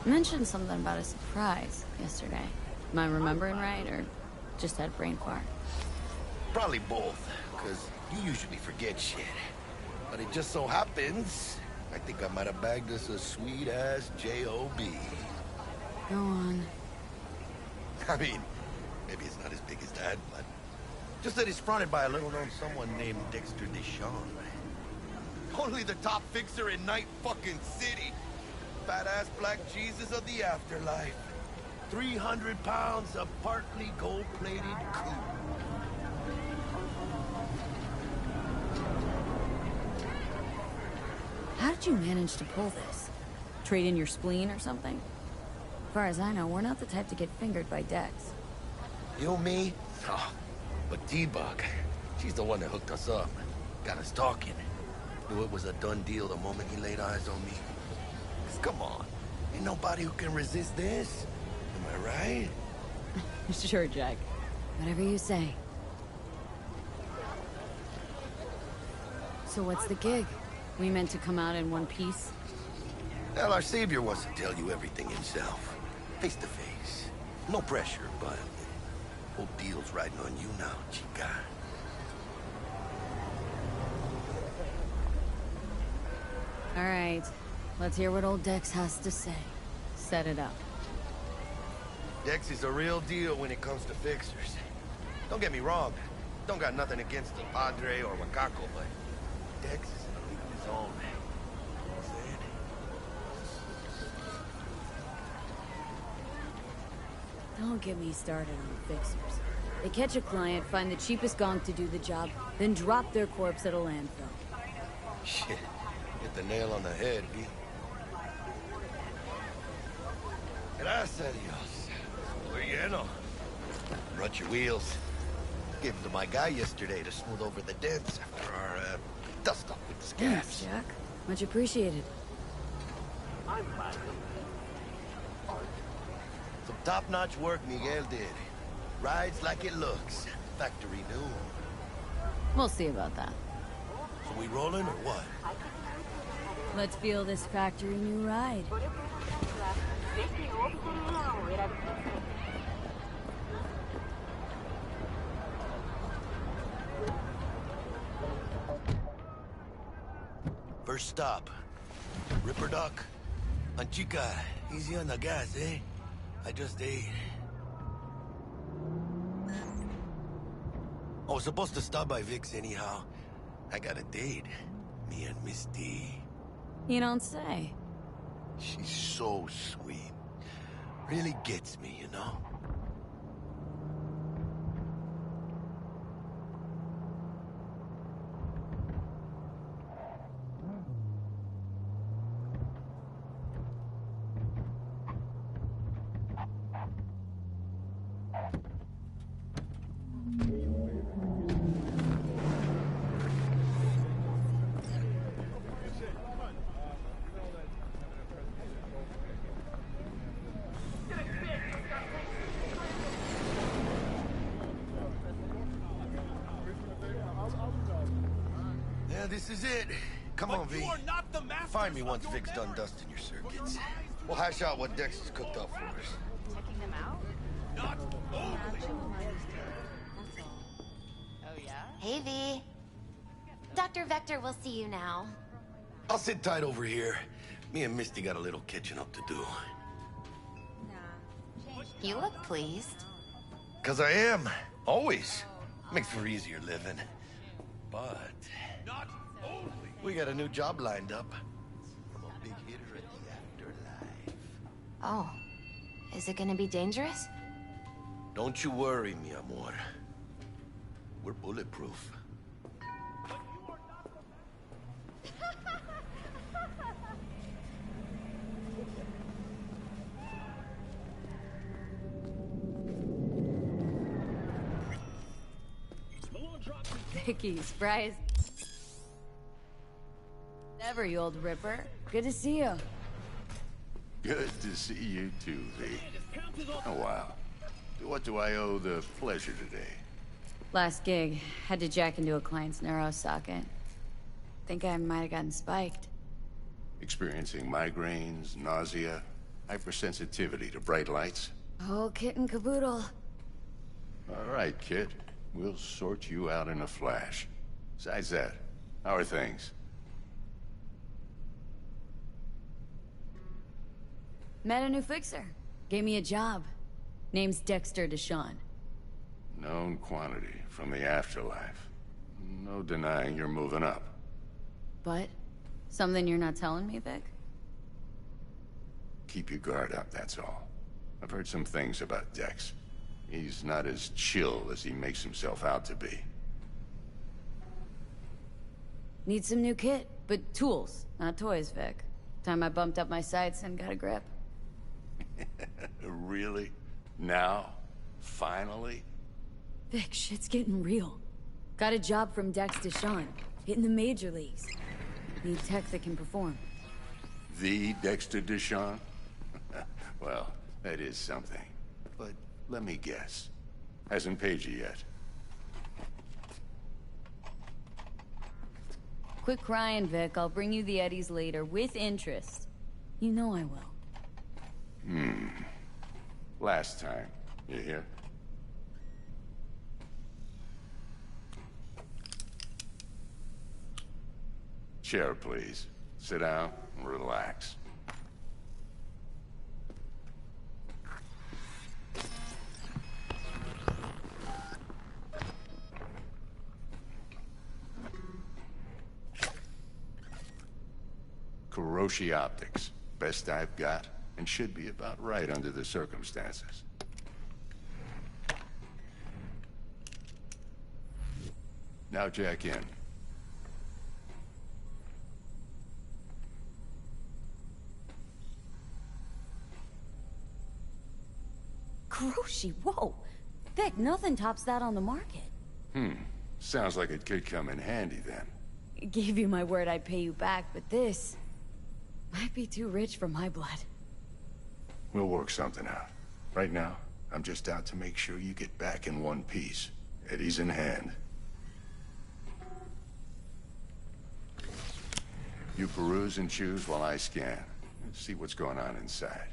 Mentioned something about a surprise yesterday. Am I remembering right, or just had brain fart? Probably both, because you usually forget shit. But it just so happens, I think I might have bagged us a sweet-ass J.O.B. Go on. I mean, maybe it's not as big as that, but just that it's fronted by a little-known someone named Dexter Deshawn. Only the top fixer in Night fucking City. Fat-ass black Jesus of the afterlife. 300 pounds of partly gold-plated coup. How did you manage to pull this? Trade in your spleen or something? As far as I know, we're not the type to get fingered by Dex. You, me? Oh, but T-Bug, she's the one that hooked us up. Got us talking. Knew it was a done deal the moment he laid eyes on me. 'Cause come on, ain't nobody who can resist this. Am I right? Sure, Jack. Whatever you say. So what's the gig? We meant to come out in one piece? Well, our savior wants to tell you everything himself. Face to face. No pressure, but whole deal's riding on you now, chica. All right, let's hear what old Dex has to say. Set it up. Dex is a real deal when it comes to fixers. Don't get me wrong. Don't got nothing against the Padre or Wakako, but Dex is in a league of his own. You know what I'm saying? Don't get me started on fixers. They catch a client, find the cheapest gonk to do the job, then drop their corpse at a landfill. Shit. Hit the nail on the head, B. Gracias a Dios. We're lleno. Brought your wheels. Gave them to my guy yesterday to smooth over the dents after our, dust up with the Thanks, scabs. Jack. Much appreciated. Some top-notch work Miguel did. Rides like it looks. Factory new. We'll see about that. So we rolling or what? Let's feel this factory new ride. First stop. Ripper Dock. And chica, easy on the gas, eh? I just ate. I was supposed to stop by Vic's anyhow. I got a date. Me and Misty. You don't say. She's so sweet. Really gets me, you know? Yeah, this is it. Come on, V. Find me once Vic's done dusting your circuits. We'll hash out what Dex has cooked up for us. Checking them out? Not only. Oh, yeah? Hey, V. Dr. Vector will see you now. I'll sit tight over here. Me and Misty got a little catching up to do. You look pleased. 'Cause I am. Always. Makes for easier living. But we got a new job lined up. From a big hitter at the afterlife. Oh. Is it gonna be dangerous? Don't you worry, mi amor. We're bulletproof. Vicky, surprise. Never, you old ripper. Good to see you. Good to see you too, V. Oh, wow. What do I owe the pleasure today? Last gig. Had to jack into a client's neuro socket. Think I might have gotten spiked. Experiencing migraines, nausea, hypersensitivity to bright lights? Oh, kit and caboodle. All right, kid. We'll sort you out in a flash. Besides that, how are things? Met a new fixer. Gave me a job. Name's Dexter Deshawn. Known quantity from the afterlife. No denying you're moving up. But? Something you're not telling me, Vic? Keep your guard up, that's all. I've heard some things about Dex. He's not as chill as he makes himself out to be. Need some new kit, but tools, not toys, Vic. Time I bumped up my sights and got a grip. Really? Now? Finally? Vic, shit's getting real. Got a job from Dex Deshawn, hitting the major leagues. Need tech that can perform. The Dexter Deshawn? Well, that is something. But let me guess. Hasn't paid you yet. Quit crying, Vic. I'll bring you the Eddies later, with interest. You know I will. Last time. You hear? Chair, please. Sit down and relax. Kuroshi Optics. Best I've got, and should be about right under the circumstances. Now jack in. Kuroshi, whoa! Vic, nothing tops that on the market. Sounds like it could come in handy then. Gave you my word I'd pay you back, but this might be too rich for my blood. We'll work something out. Right now, I'm just out to make sure you get back in one piece. Eddie's in hand. You peruse and choose while I scan. See what's going on inside.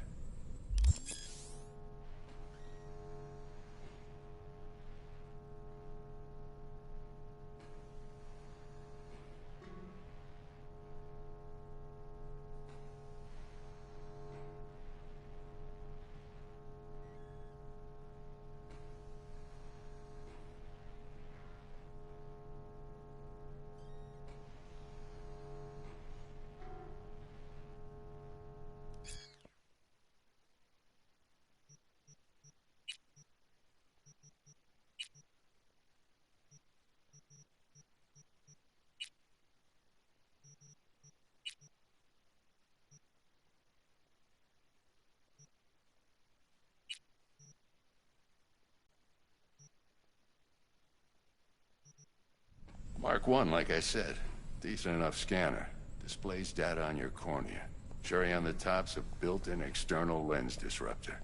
Mark 1, like I said. Decent enough scanner. Displays data on your cornea. Cherry on the top's a built-in external lens disruptor.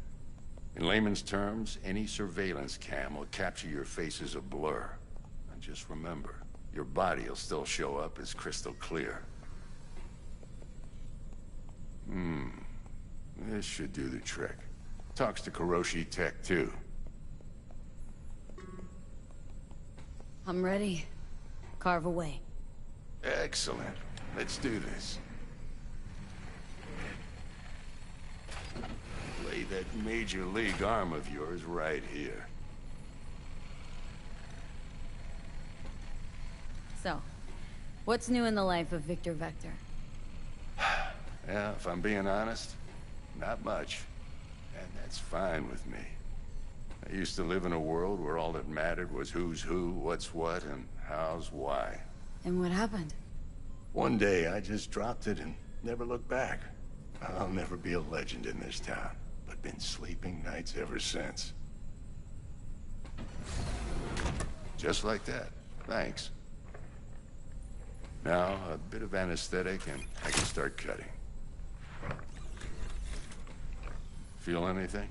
In layman's terms, any surveillance cam will capture your face as a blur. And just remember, your body will still show up as crystal clear. This should do the trick. Talks to Kuroshi Tech, too. I'm ready. Carve away. Excellent. Let's do this. Lay that major league arm of yours right here. So, what's new in the life of Victor Vector? Yeah, if I'm being honest, not much. And that's fine with me. I used to live in a world where all that mattered was who's who, what's what, and how's why. And what happened? One day, I just dropped it and never looked back. I'll never be a legend in this town, but been sleeping nights ever since. Just like that. Thanks. Now, a bit of anesthetic and I can start cutting. Feel anything?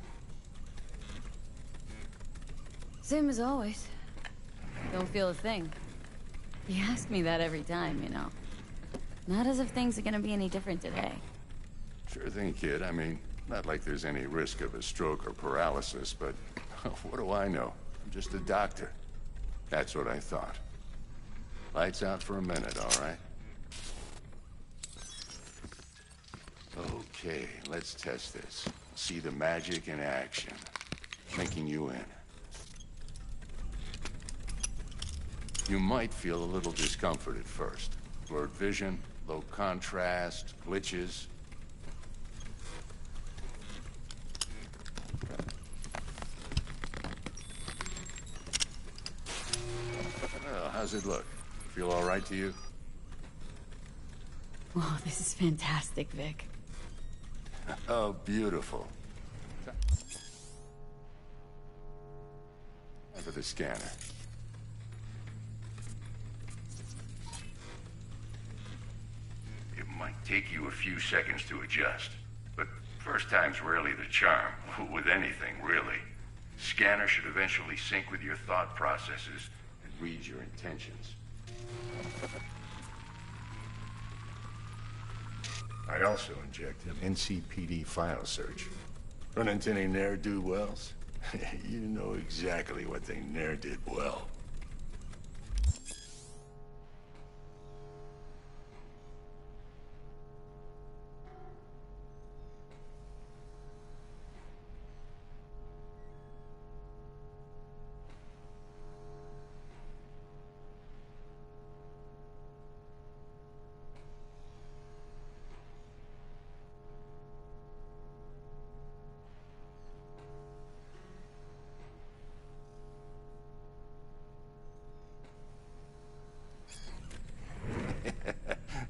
Same as always. Don't feel a thing. You ask me that every time, you know. Not as if things are gonna be any different today. Sure thing, kid. I mean, not like there's any risk of a stroke or paralysis, but what do I know? I'm just a doctor. That's what I thought. Lights out for a minute, all right? Okay, let's test this. See the magic in action. Linking you in. You might feel a little discomfort at first. Blurred vision, low contrast, glitches. Well, how's it look? Feel all right to you? Oh, this is fantastic, Vic. Oh, beautiful. Time for the scanner. It might take you a few seconds to adjust, but first time's rarely the charm, with anything, really. Scanner should eventually sync with your thought processes and read your intentions. I also inject an NCPD file search. Run into any ne'er-do-wells? You know exactly what they ne'er did well.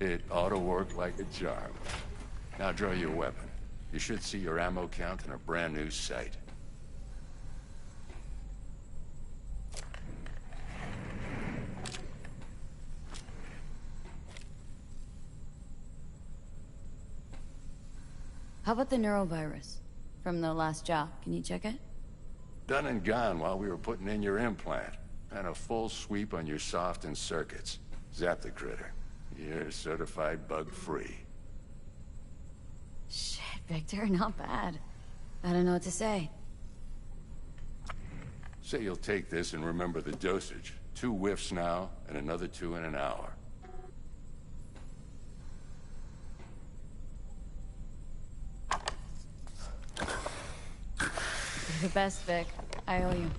It ought to work like a charm. Now draw your weapon. You should see your ammo count in a brand new sight. How about the neurovirus? From the last job, can you check it? Done and gone while we were putting in your implant. And a full sweep on your soft and circuits. Zap the critter. You're certified bug-free. Shit, Victor, not bad. I don't know what to say. Say you'll take this and remember the dosage. 2 whiffs now, and another 2 in an hour. You're the best, Vic. I owe you.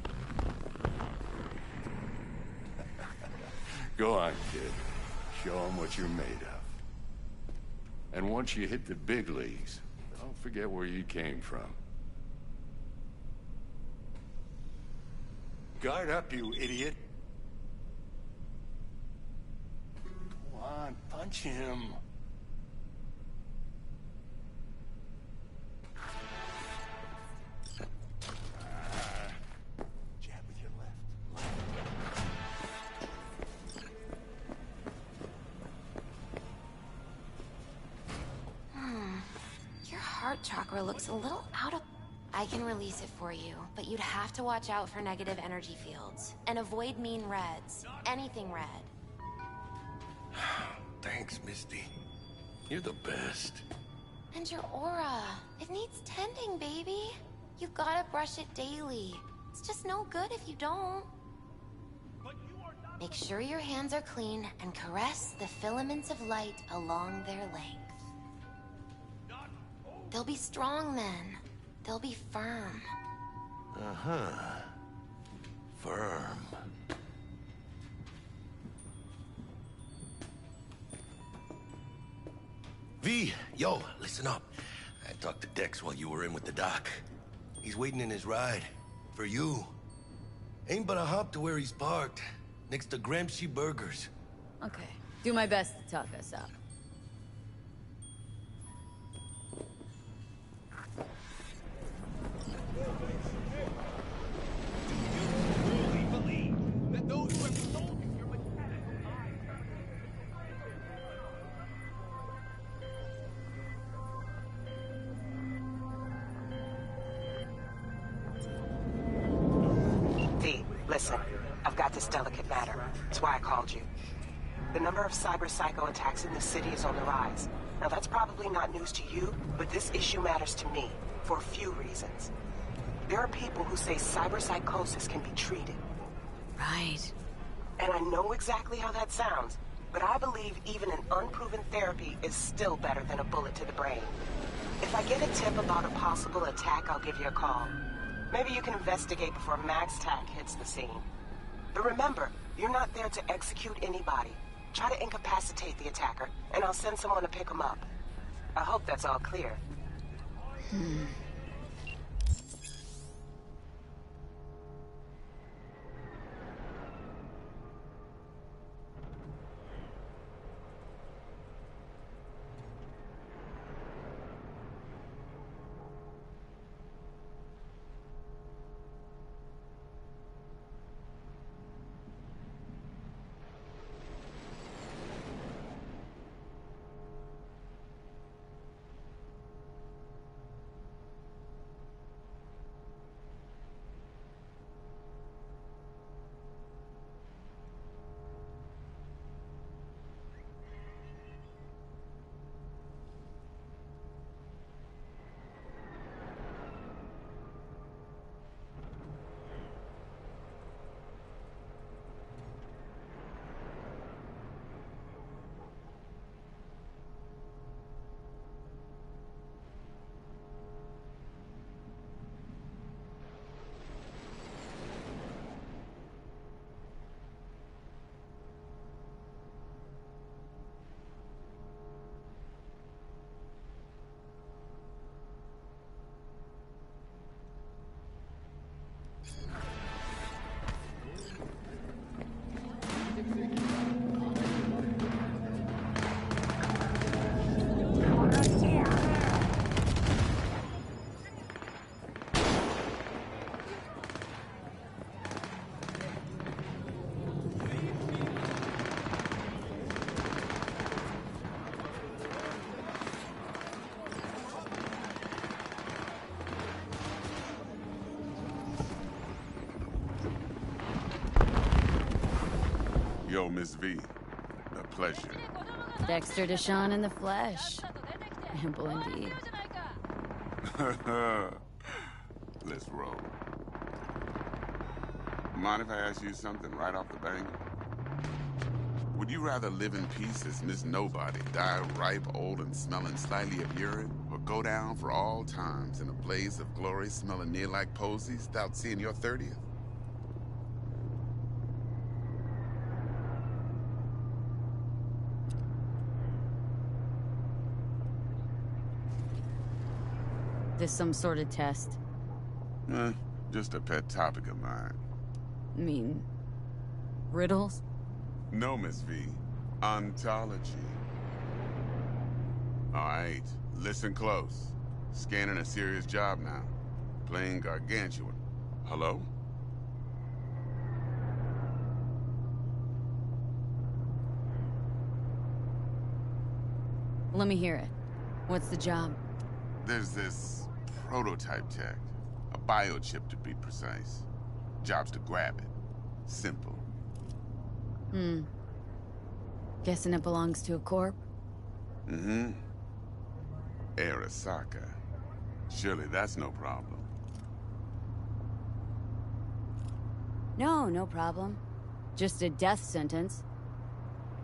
Go on, kid. Show them what you're made of. And once you hit the big leagues, don't forget where you came from. Guard up, you idiot. Go on, punch him. Jab with your left. Your heart chakra looks a little out of... I can release it for you, but you'd have to watch out for negative energy fields. And avoid mean reds. Anything red. Thanks, Misty. You're the best. And your aura. It needs tending, baby. You gotta brush it daily. It's just no good if you don't. Make sure your hands are clean and caress the filaments of light along their length. They'll be strong then. They'll be firm. Uh-huh. Firm. V, yo, listen up. I talked to Dex while you were in with the doc. He's waiting in his ride. For you. Ain't but a hop to where he's parked. Next to Gramsci Burgers. Okay. Do my best to talk us up. Listen, I've got this delicate matter. That's why I called you. The number of cyber-psycho attacks in the city is on the rise. Now that's probably not news to you, but this issue matters to me, for a few reasons. There are people who say cyberpsychosis can be treated. Right. And I know exactly how that sounds, but I believe even an unproven therapy is still better than a bullet to the brain. If I get a tip about a possible attack, I'll give you a call. Maybe you can investigate before MaxTac hits the scene. But remember, you're not there to execute anybody. Try to incapacitate the attacker, and I'll send someone to pick him up. I hope that's all clear. Yo, Miss V. A pleasure. Dexter Deshawn in the flesh. Ample indeed. Let's roll. Mind if I ask you something right off the bank? Would you rather live in peace as Miss Nobody, die ripe, old, and smelling slightly of urine, or go down for all times in a blaze of glory smelling near like posies without seeing your 30th? This some sort of test? Just a pet topic of mine. I mean, riddles? No, Miss V. Ontology. All right, listen close. Scanning a serious job now. Playing gargantuan. Hello? Let me hear it. What's the job? There's this prototype tech. A biochip, to be precise. Job's to grab it. Simple. Guessing it belongs to a corp? Mm-hmm. Arasaka. Surely that's no problem. No problem. Just a death sentence.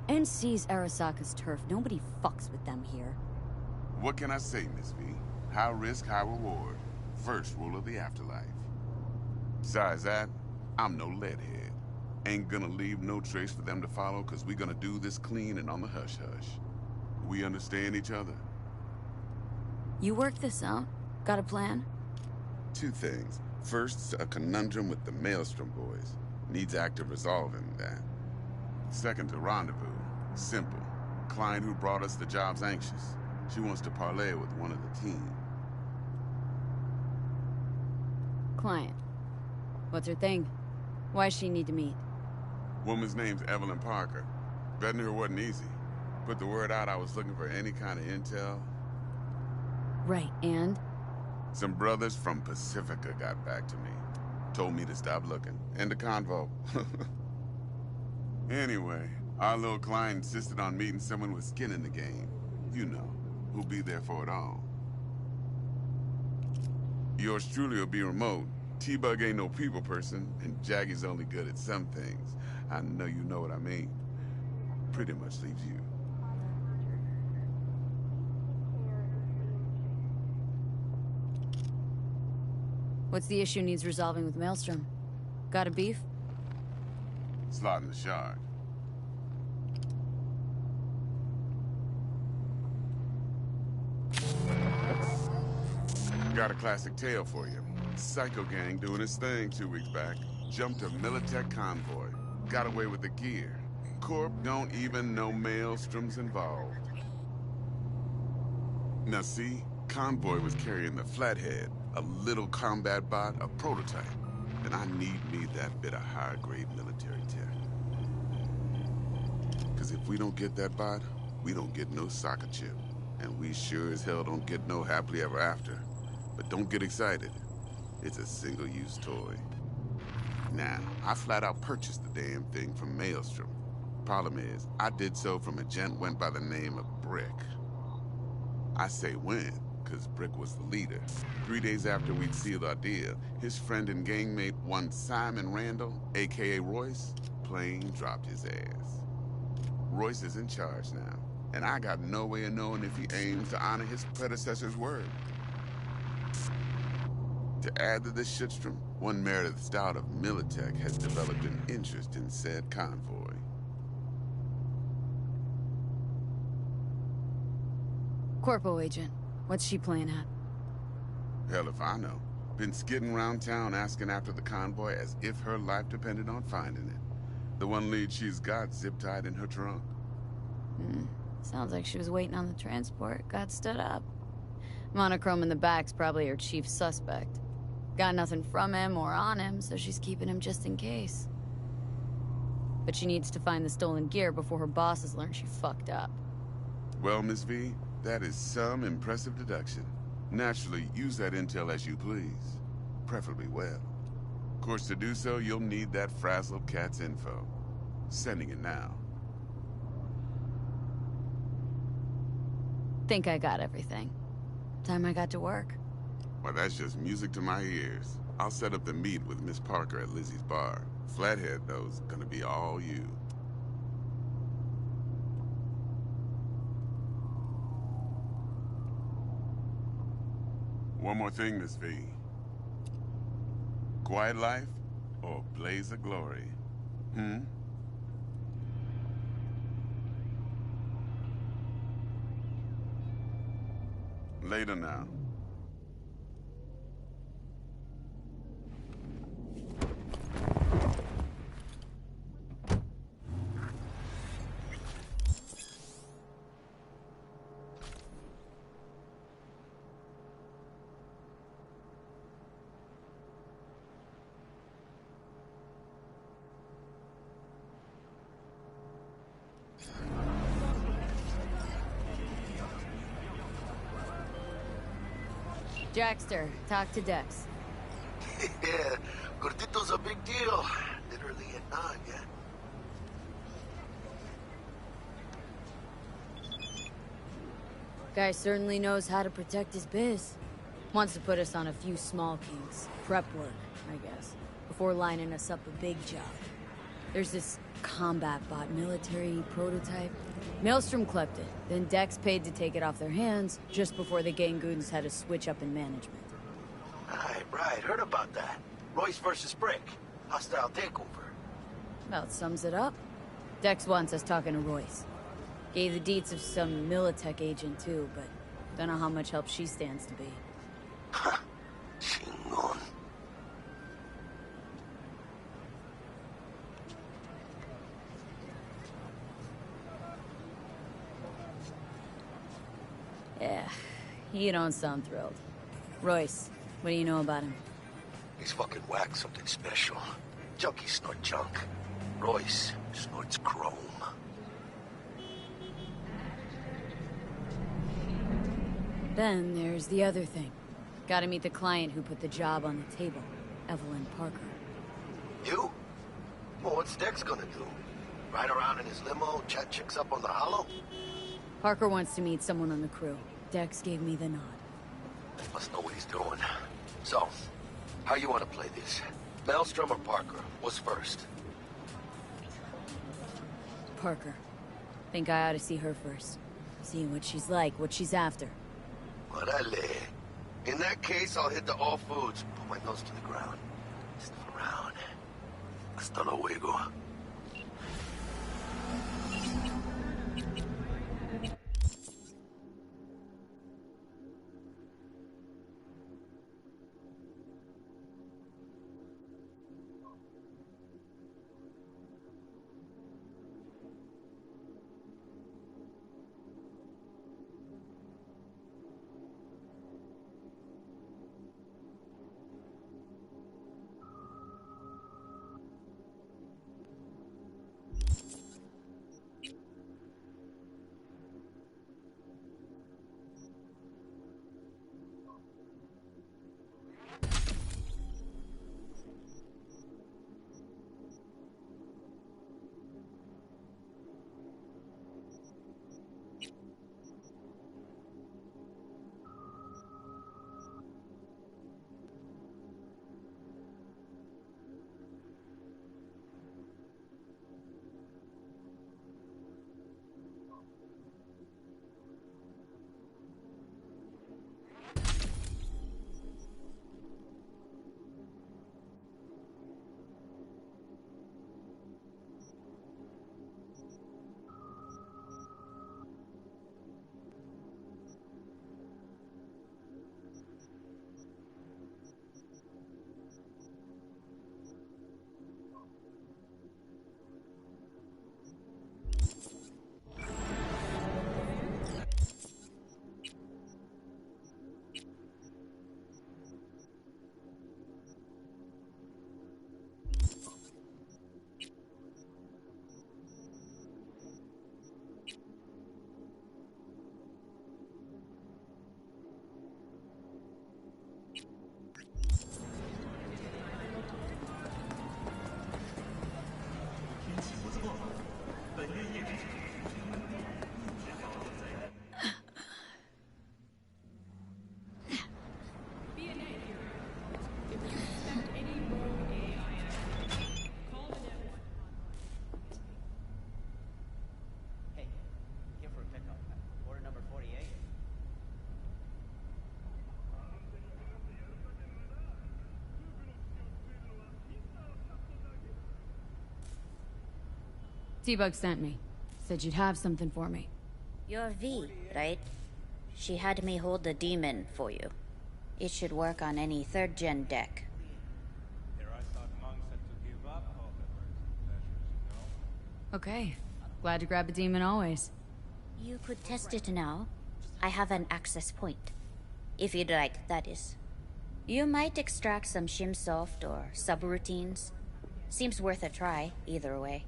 NC's Arasaka's turf. Nobody fucks with them here. What can I say, Miss V? High risk, high reward. First rule of the afterlife. Besides that, I'm no leadhead. Ain't gonna leave no trace for them to follow, cause we gonna do this clean and on the hush-hush. We understand each other? You worked this out? Got a plan? Two things. First, a conundrum with the Maelstrom boys. Needs active resolving that. Second, a rendezvous. Simple. Client who brought us the job's anxious. She wants to parlay with one of the team. Client. What's her thing? Why she need to meet? Woman's name's Evelyn Parker. Vetting her wasn't easy. Put the word out I was looking for any kind of intel. Right, and? Some brothers from Pacifica got back to me. Told me to stop looking. End of convo. Anyway, our little client insisted on meeting someone with skin in the game. You know, who'll be there for it all. Yours truly will be remote. T-Bug ain't no people person, and Jaggy's only good at some things. I know you know what I mean. Pretty much leaves you. What's the issue needs resolving with Maelstrom? Got a beef? Slotting the shard. Got a classic tale for you. Psycho gang doing his thing 2 weeks back. Jumped a Militech convoy. Got away with the gear. Corp don't even know Maelstrom's involved. Now see, convoy was carrying the Flathead, a little combat bot, a prototype. And I need me that bit of high-grade military tech. Because if we don't get that bot, we don't get no soccer chip. And we sure as hell don't get no happily ever after. But don't get excited. It's a single-use toy. Now, I flat out purchased the damn thing from Maelstrom. Problem is, I did so from a gent went by the name of Brick. I say when, because Brick was the leader. 3 days after we'd sealed our deal, his friend and gangmate, one Simon Randall, a.k.a. Royce, plain dropped his ass. Royce is in charge now, and I got no way of knowing if he aims to honor his predecessor's word. To add to this shitstrom, one Meredith Stout of Militech has developed an interest in said convoy. Corpo agent. What's she playing at? Hell if I know. Been skidding around town asking after the convoy as if her life depended on finding it. The one lead she's got zip-tied in her trunk. Sounds like she was waiting on the transport. Got stood up. Monochrome in the back's probably her chief suspect. Got nothing from him or on him, so she's keeping him just in case. But she needs to find the stolen gear before her bosses learn she fucked up. Well, Miss V, that is some impressive deduction. Naturally, use that intel as you please. Preferably well. Of course, to do so, you'll need that frazzled cat's info. Sending it now. Think I got everything. Time I got to work. Well, that's just music to my ears. I'll set up the meet with Miss Parker at Lizzie's bar. Flathead, though, is gonna be all you. One more thing, Miss V. Quiet life or blaze of glory? Hmm? Later now. Jackster, talk to Dex. Yeah, Gordito's a big deal. Literally a nod, yeah? Guy certainly knows how to protect his biz. Wants to put us on a few small kinks. Prep work, I guess. Before lining us up a big job. There's this combat bot military prototype. Maelstrom clept it, then Dex paid to take it off their hands just before the Gangoons had a switch up in management. Right, heard about that. Royce versus Brick. Hostile takeover. About sums it up. Dex wants us talking to Royce. Gave the deets of some Militech agent too, but don't know how much help she stands to be. Chingon. Yeah, you don't sound thrilled. Royce, what do you know about him? He's fucking whack, something special. Junkies snort junk. Royce snorts chrome. Then there's the other thing. Gotta meet the client who put the job on the table, Evelyn Parker. You? Well, what's Dex gonna do? Ride around in his limo, chat chicks up on the hollow? Parker wants to meet someone on the crew. Dex gave me the nod. Must know what he's doing. So, how you want to play this? Maelstrom or Parker? What's first? Parker. Think I ought to see her first. See what she's like, what she's after. Orale. In that case, I'll hit the all foods. Put my nose to the ground. Sniff around. Hasta luego. T-Bug sent me. Said you'd have something for me. You're V, right? She had me hold the demon for you. It should work on any 3rd-gen deck. Okay. Glad to grab a demon always. You could test it now. I have an access point. If you'd like, that is. You might extract some shimsoft or subroutines. Seems worth a try, either way.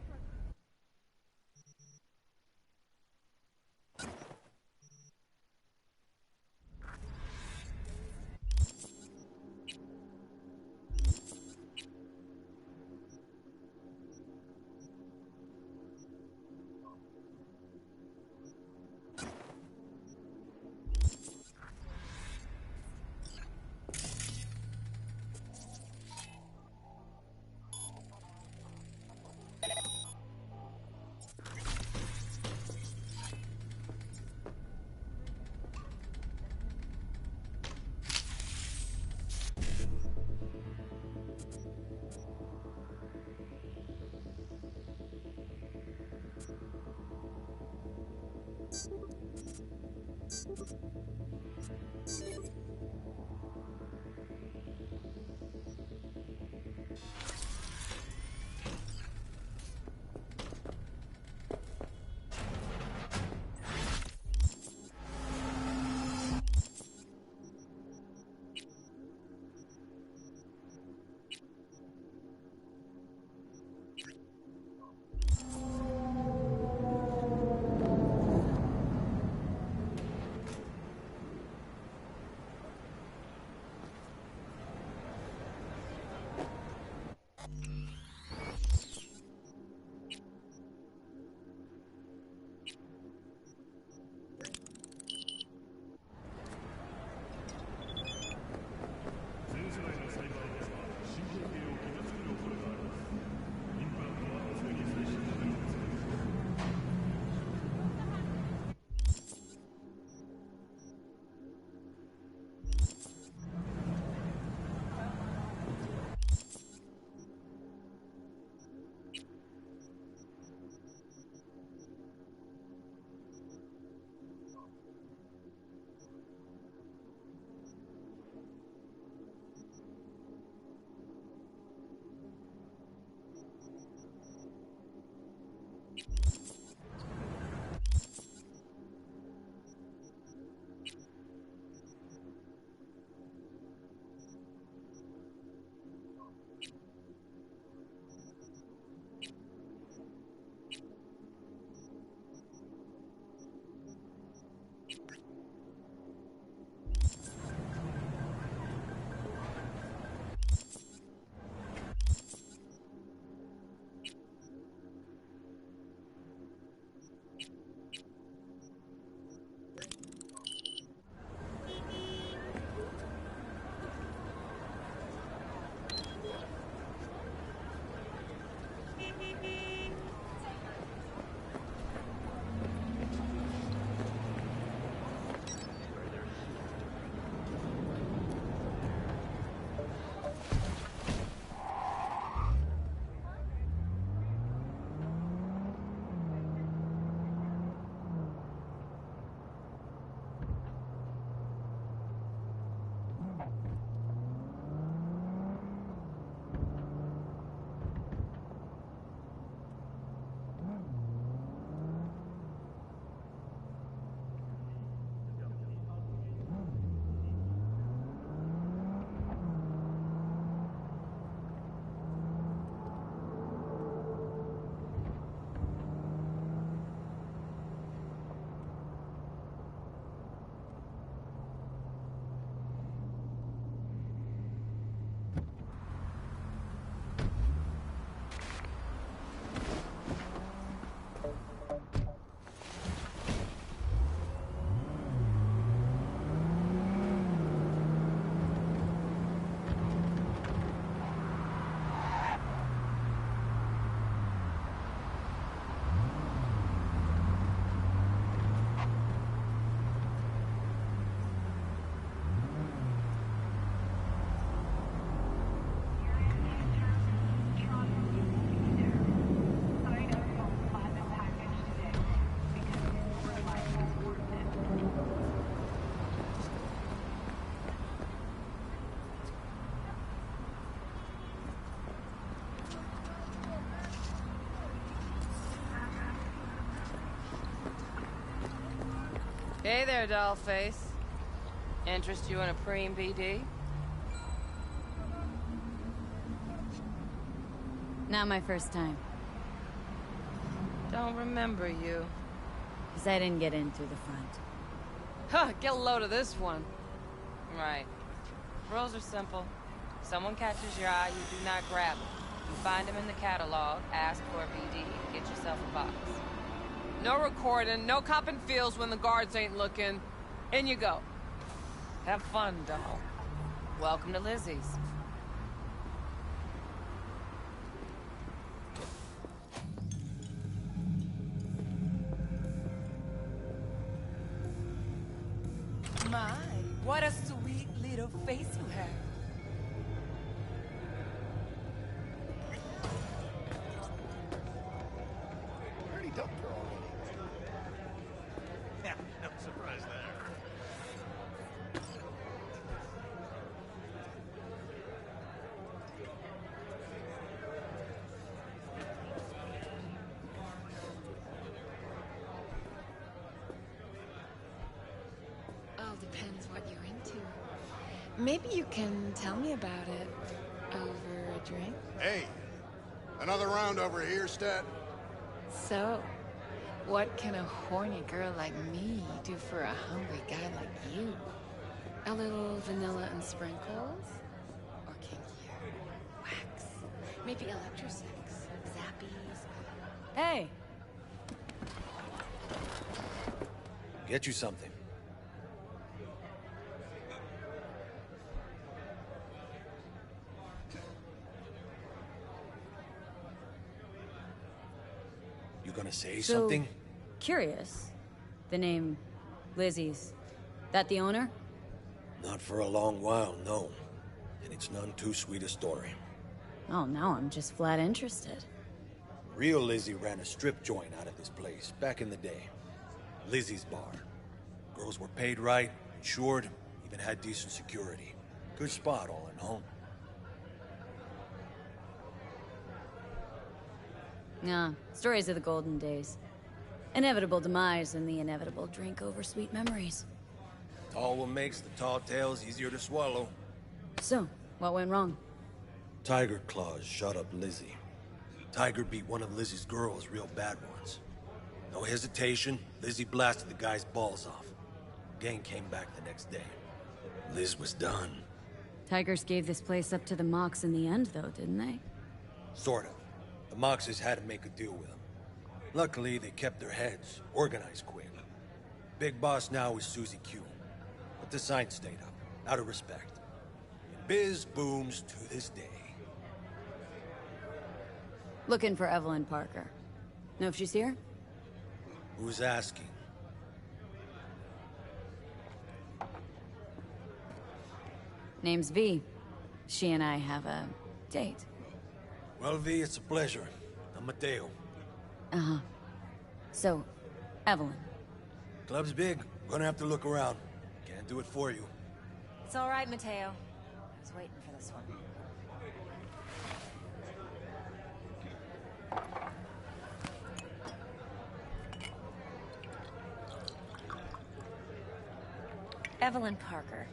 Hey there, dollface. Interest you in a preem BD? Not my first time. Don't remember you. Because I didn't get in through the front. Huh, get a load of this one. Right. Rules are simple. Someone catches your eye, you do not grab it. You find him in the catalog, ask for a BD, get yourself a box. No recording, no copping feels when the guards ain't looking. In you go. Have fun, doll. Welcome to Lizzie's. My, what a sweet little face you have. Already dumped her already. Yeah, no surprise there. All depends what you're into. Maybe you can tell me about it over a drink. Hey, another round over here, Stat. So, what can a horny girl like me do for a hungry guy like you? A little vanilla and sprinkles? Or kinkier? Wax? Maybe electrosex? Zappies? Hey! Get you something. You gonna say something? Curious. The name Lizzie's. That the owner? Not for a long while, no. And it's none too sweet a story. Oh, now I'm just flat interested. Real Lizzie ran a strip joint out of this place back in the day. Lizzie's Bar. Girls were paid right, insured, even had decent security. Good spot, all in all. Nah, stories of the golden days. Inevitable demise and the inevitable drink over sweet memories. All what makes the tall tales easier to swallow. So, what went wrong? Tiger Claws shot up Lizzie. Tiger beat one of Lizzie's girls real bad once. No hesitation, Lizzie blasted the guy's balls off. Gang came back the next day. Liz was done. Tigers gave this place up to the Mox in the end, though, didn't they? Sort of. The Moxes had to make a deal with them. Luckily, they kept their heads, organized quick. Big boss now is Susie Q. But the sign stayed up, out of respect. And biz booms to this day. Looking for Evelyn Parker. Know if she's here? Who's asking? Name's V. She and I have a date. Well, V, it's a pleasure. I'm Mateo. Uh-huh. So, Evelyn. Club's big. Gonna have to look around. Can't do it for you. It's all right, Mateo. I was waiting for this one. Evelyn Parker.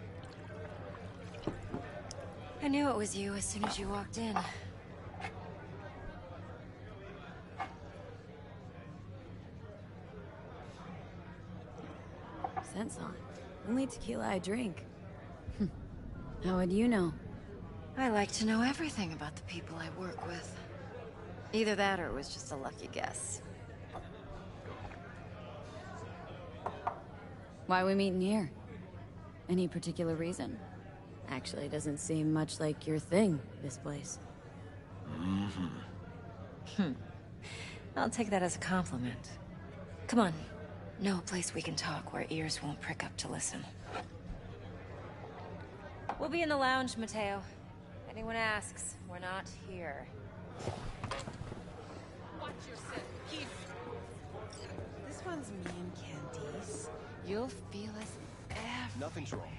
I knew it was you as soon as you walked in. Scent's on. Only tequila I drink. How would you know? I like to know everything about the people I work with. Either that or it was just a lucky guess. Why we meeting here? Any particular reason? Actually, doesn't seem much like your thing, this place. I'll take that as a compliment. Come on. Know a place we can talk where ears won't prick up to listen. We'll be in the lounge, Mateo. Anyone asks, we're not here. Watch yourself. Keep. This one's me and Candice. You'll feel us everywhere. Nothing's wrong.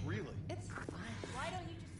Really? It's fine. Why don't you just...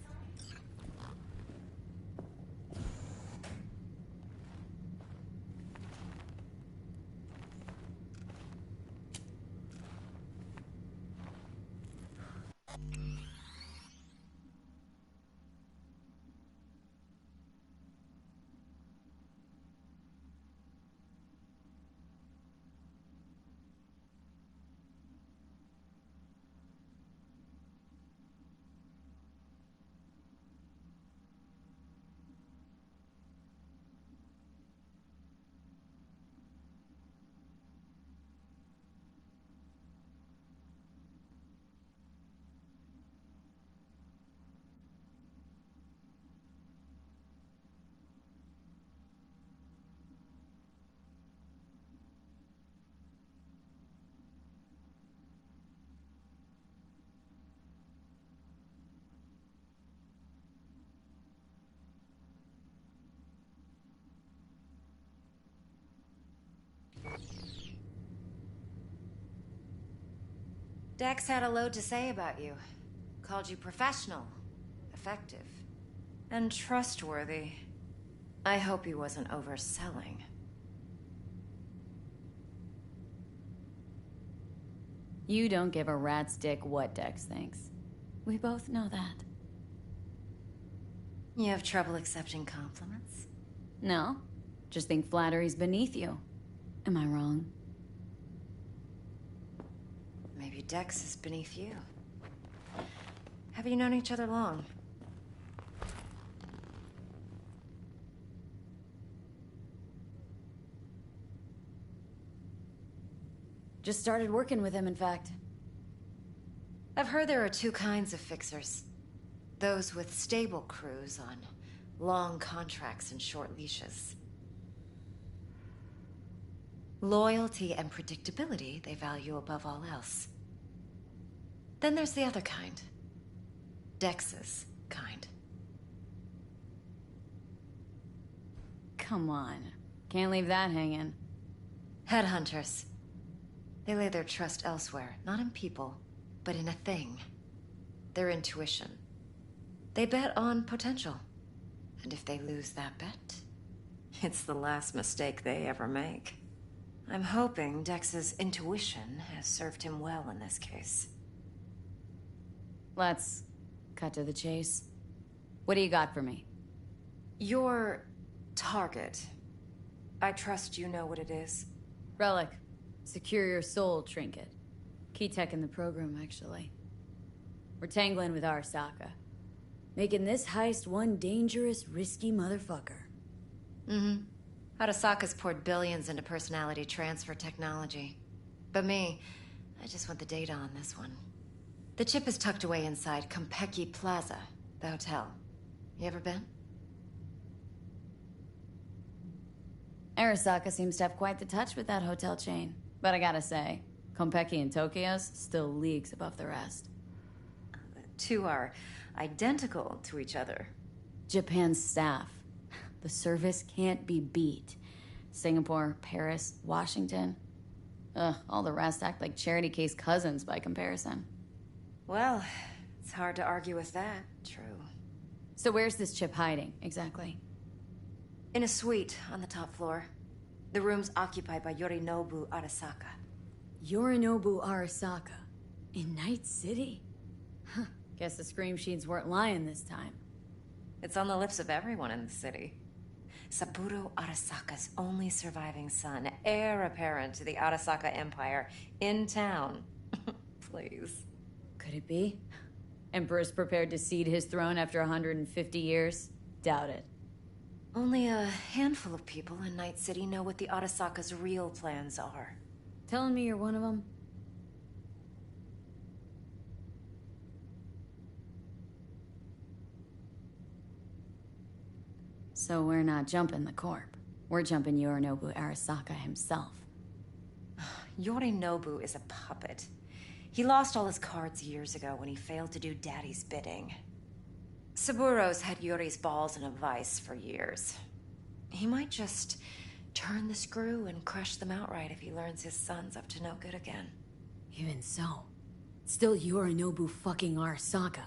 Dex had a load to say about you. Called you professional, effective, and trustworthy. I hope he wasn't overselling. You don't give a rat's dick what Dex thinks. We both know that. You have trouble accepting compliments? No, just think flattery's beneath you. Am I wrong? Maybe Dex is beneath you. Have you known each other long? Just started working with him, in fact. I've heard there are two kinds of fixers. Those with stable crews on long contracts and short leashes. Loyalty and predictability they value above all else. Then there's the other kind. Dex's kind. Come on. Can't leave that hanging. Headhunters. They lay their trust elsewhere, not in people, but in a thing. Their intuition. They bet on potential. And if they lose that bet, it's the last mistake they ever make. I'm hoping Dex's intuition has served him well in this case. Let's cut to the chase. What do you got for me? Your target. I trust you know what it is. Relic. Secure your soul trinket. Key tech in the program, actually. We're tangling with Arasaka. Making this heist one dangerous, risky motherfucker. Mm-hmm. Arasaka's poured billions into personality transfer technology. But me, I just want the data on this one. The chip is tucked away inside Konpeki Plaza, the hotel. You ever been? Arasaka seems to have quite the touch with that hotel chain. But I gotta say, Konpeki and Tokyo's still leagues above the rest. The two are identical to each other. Japan's staff. The service can't be beat. Singapore, Paris, Washington. Ugh, all the rest act like charity case cousins by comparison. Well, it's hard to argue with that. True. So where's this chip hiding, exactly? In a suite on the top floor. The room's occupied by Yorinobu Arasaka. Yorinobu Arasaka? In Night City? Huh. Guess the scream sheets weren't lying this time. It's on the lips of everyone in the city. Saburo Arasaka's only surviving son, heir apparent to the Arasaka Empire, in town. Please. Could it be? Emperor's prepared to cede his throne after 150 years? Doubt it. Only a handful of people in Night City know what the Arasaka's real plans are. Telling me you're one of them? So we're not jumping the corp. We're jumping Yorinobu Arasaka himself. Yorinobu is a puppet. He lost all his cards years ago when he failed to do Daddy's bidding. Saburo's had Yuri's balls in a vice for years. He might just turn the screw and crush them outright if he learns his son's up to no good again. Even so, still Yorinobu fucking Arasaka.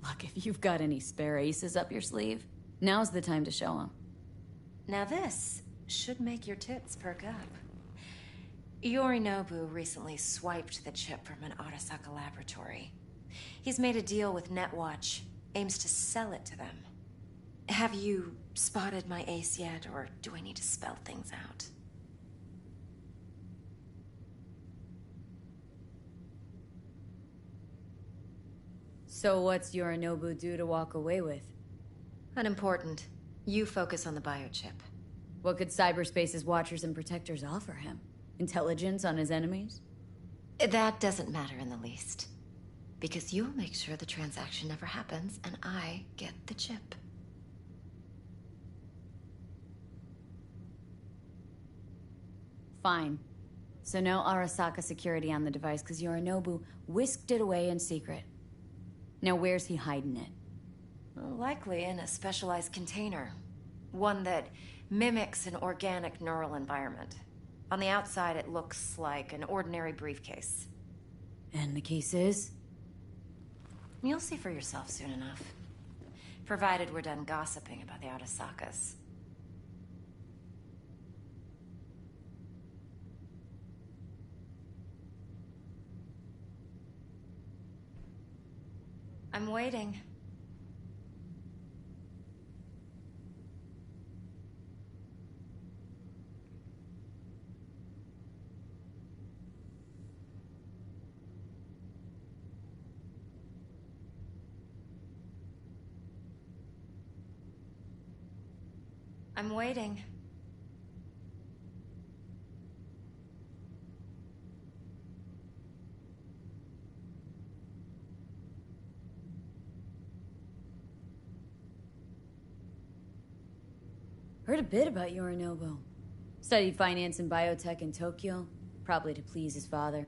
Look, if you've got any spare aces up your sleeve, now's the time to show them. Now this should make your tits perk up. Yorinobu recently swiped the chip from an Arasaka laboratory. He's made a deal with Netwatch, aims to sell it to them. Have you spotted my ace yet, or do I need to spell things out? So what's Yorinobu due to walk away with? Unimportant. You focus on the biochip. What could cyberspace's watchers and protectors offer him? Intelligence on his enemies? That doesn't matter in the least. Because you'll make sure the transaction never happens, and I get the chip. Fine. So no Arasaka security on the device, because Yorinobu whisked it away in secret. Now where's he hiding it? Likely in a specialized container. One that mimics an organic neural environment. On the outside, it looks like an ordinary briefcase. And the case is? You'll see for yourself soon enough. Provided we're done gossiping about the Arasakas. I'm waiting. I'm waiting. Heard a bit about Yorinobu. Studied finance and biotech in Tokyo, probably to please his father.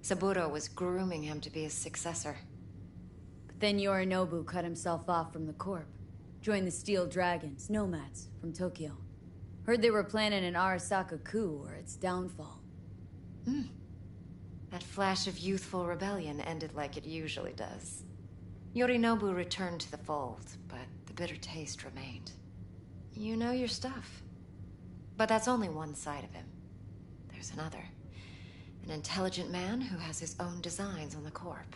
Saburo was grooming him to be his successor. But then Yorinobu cut himself off from the Corp. Joined the Steel Dragons, nomads, from Tokyo. Heard they were planning an Arasaka coup or its downfall. That flash of youthful rebellion ended like it usually does. Yorinobu returned to the fold, but the bitter taste remained. You know your stuff. But that's only one side of him. There's another. An intelligent man who has his own designs on the Corp.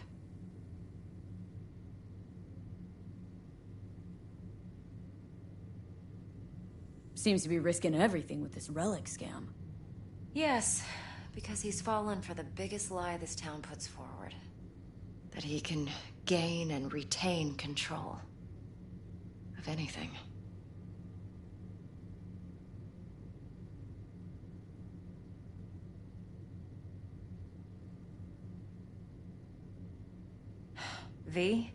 Seems to be risking everything with this relic scam. Yes, because he's fallen for the biggest lie this town puts forward. That he can gain and retain control of anything. V?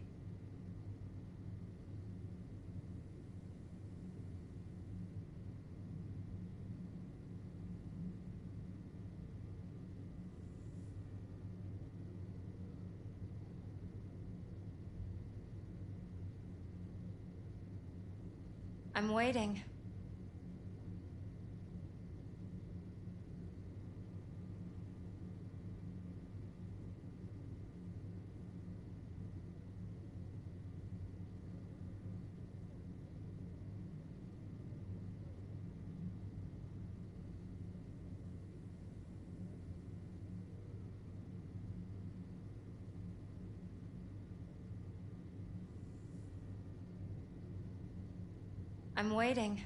I'm waiting. I'm waiting.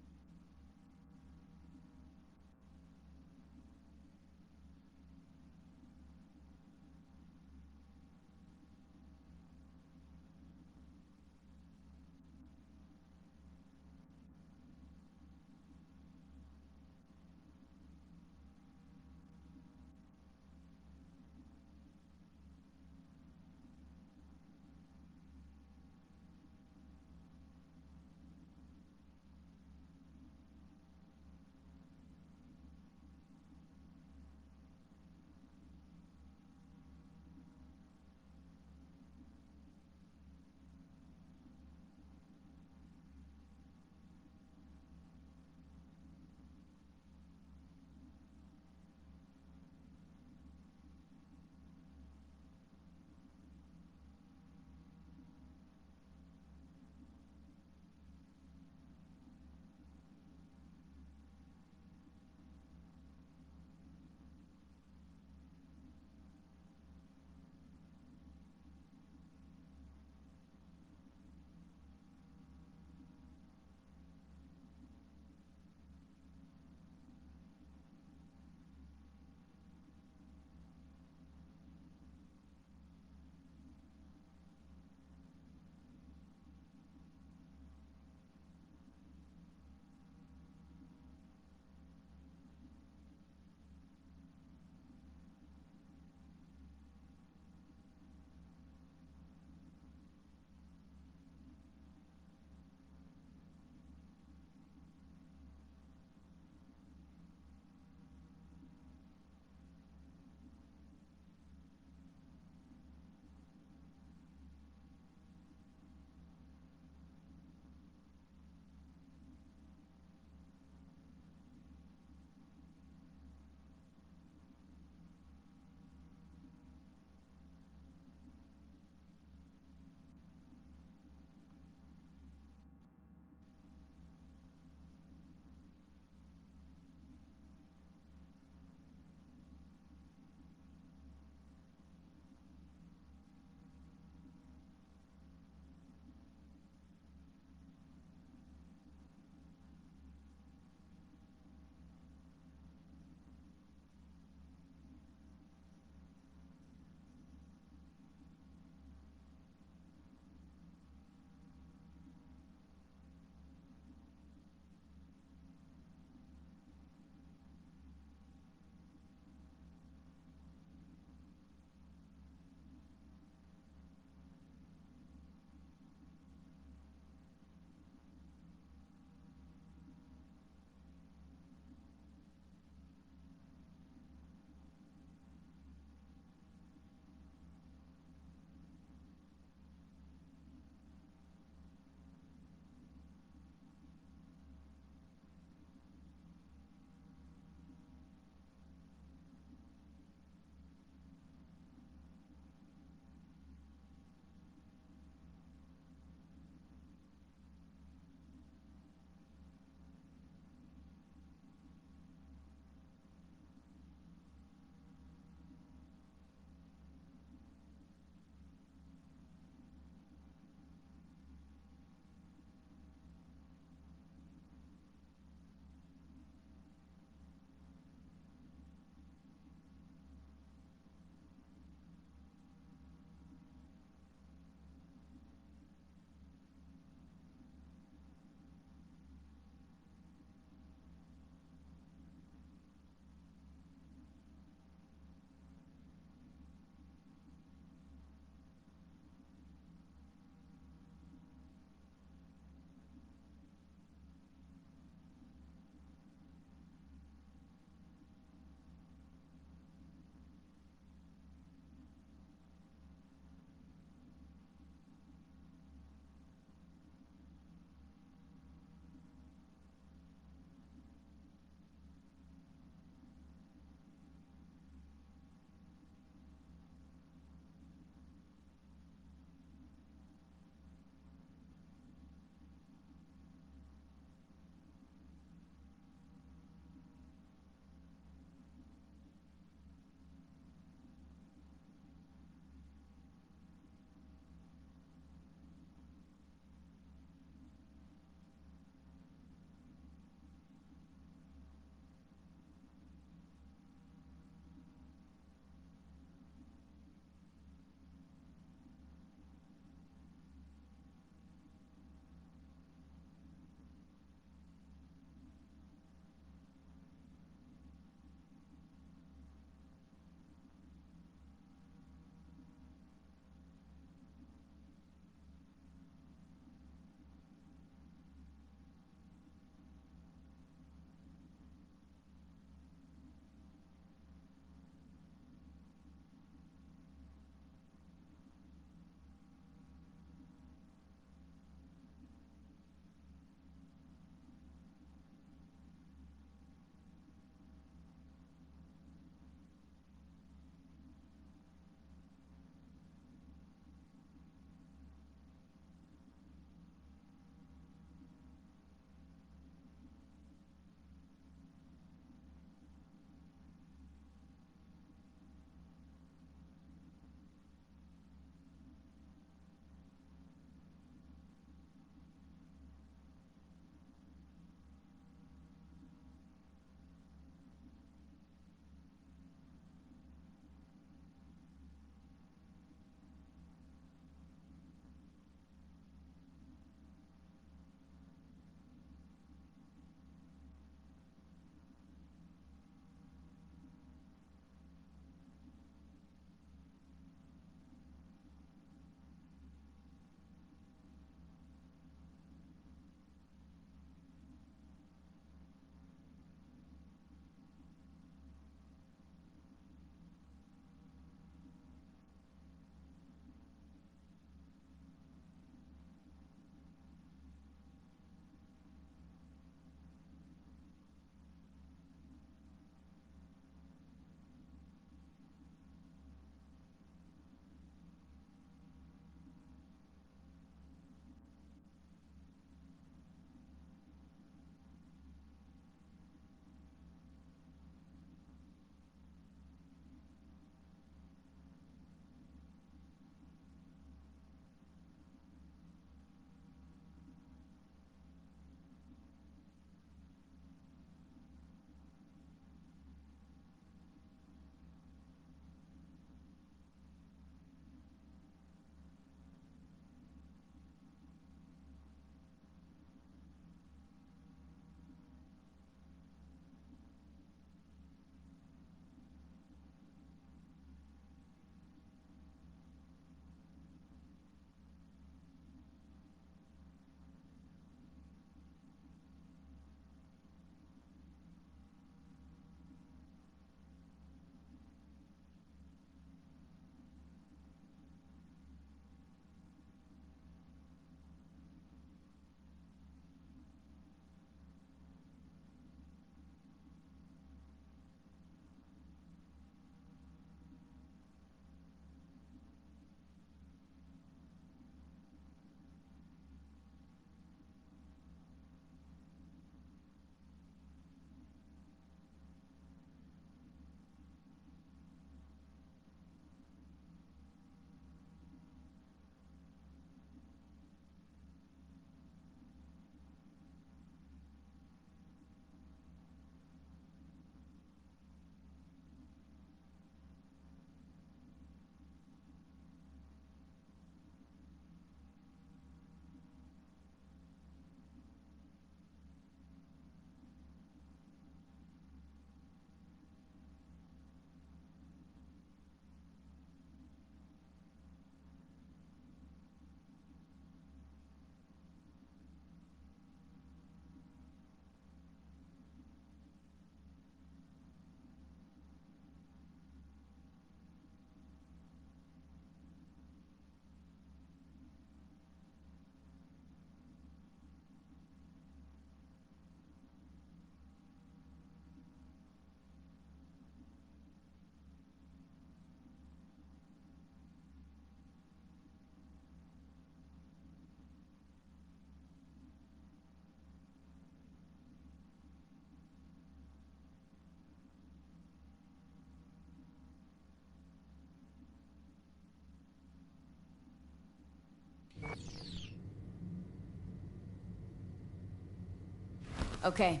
Okay,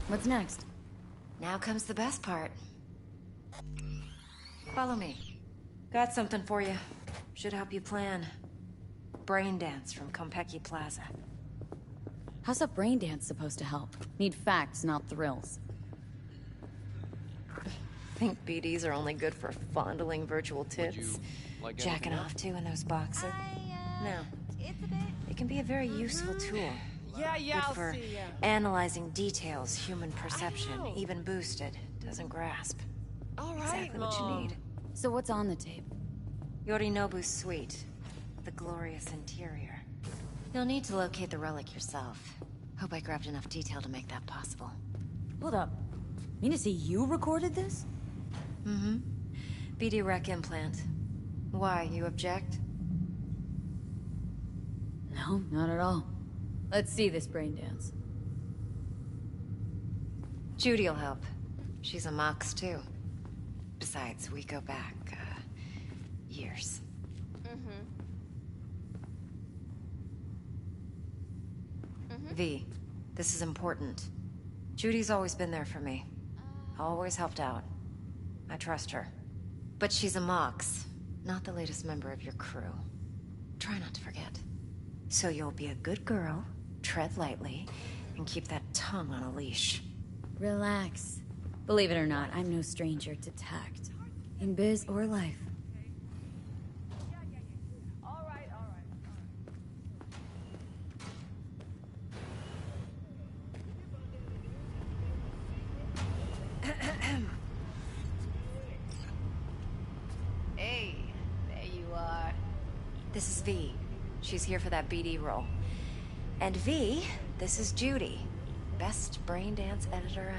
what's next? Now comes the best part. Follow me. Got something for you. Should help you plan. Brain dance from Konpeki Plaza. How's a brain dance supposed to help? Need facts, not thrills. Think BDs are only good for fondling virtual tits? Like Jacking off too in those boxes? No. It can be a very useful tool. Yeah, Good I'll for see ya. analyzing details human perception, even boosted, doesn't grasp. All right, Exactly what you Mom. need. So what's on the tape? Yorinobu's suite. The glorious interior. You'll need to locate the relic yourself. Hope I grabbed enough detail to make that possible. Hold up. Mean to say you recorded this? Mm-hmm. BD rec implant. Why, you object? No, not at all. Let's see this brain dance. Judy'll help. She's a Mox, too. Besides, we go back, years. V, this is important. Judy's always been there for me. Always helped out. I trust her. But she's a Mox, not the latest member of your crew. Try not to forget. So you'll be a good girl, tread lightly, and keep that tongue on a leash. Relax. Believe it or not, I'm no stranger to tact. In biz or life. Hey, there you are. This is V. She's here for that BD role. And V, this is Judy. Best brain dance editor.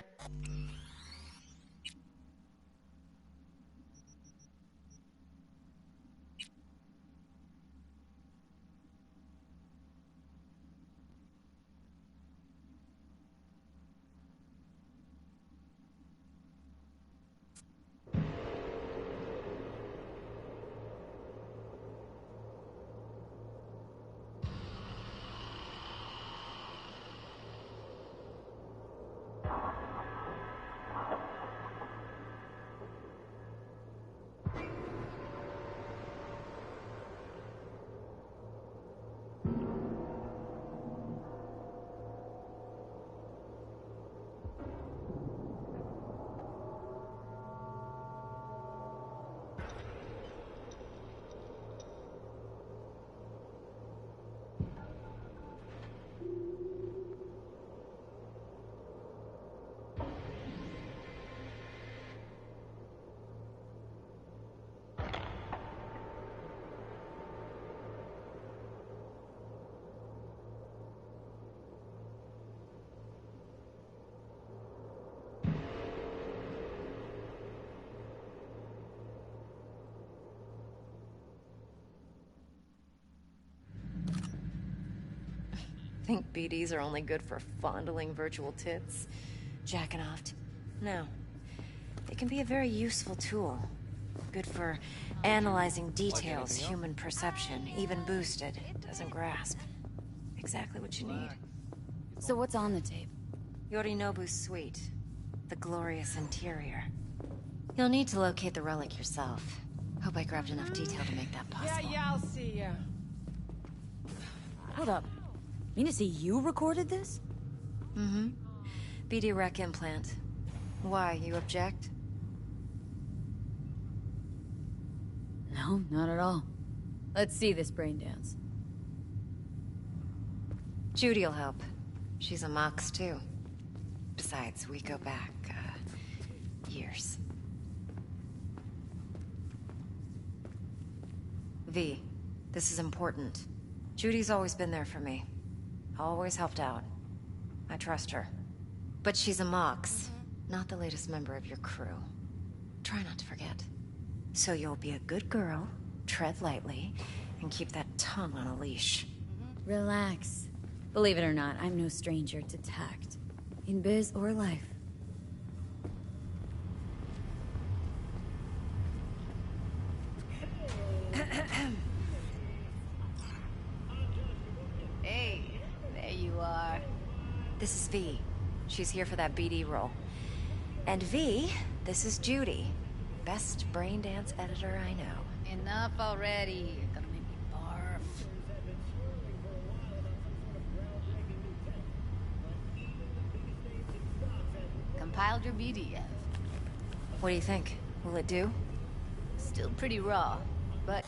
Think BDs are only good for fondling virtual tits? Jacking off? No. They can be a very useful tool. Good for analyzing details human perception, even boosted, doesn't grasp. Exactly what you need. So what's on the tape? Yorinobu's suite. The glorious interior. You'll need to locate the relic yourself. Hope I grabbed enough detail to make that possible. Yeah, I'll see ya. Hold up. Mean to say you recorded this? Mm-hmm. BD rec implant. Why, you object? No, not at all. Let's see this brain dance. Judy'll help. She's a Mox, too. Besides, we go back, years. V, this is important. Judy's always been there for me. Always helped out. I trust her. But she's a Mox, not the latest member of your crew. Try not to forget. So you'll be a good girl, tread lightly, and keep that tongue on a leash. Relax. Believe it or not, I'm no stranger to tact. In biz or life. Hey, there you are. This is V. She's here for that BD role. And V, this is Judy. Best braindance editor I know. Enough already. You're gonna make me barf. Compiled your BDF. What do you think? Will it do? Still pretty raw, but...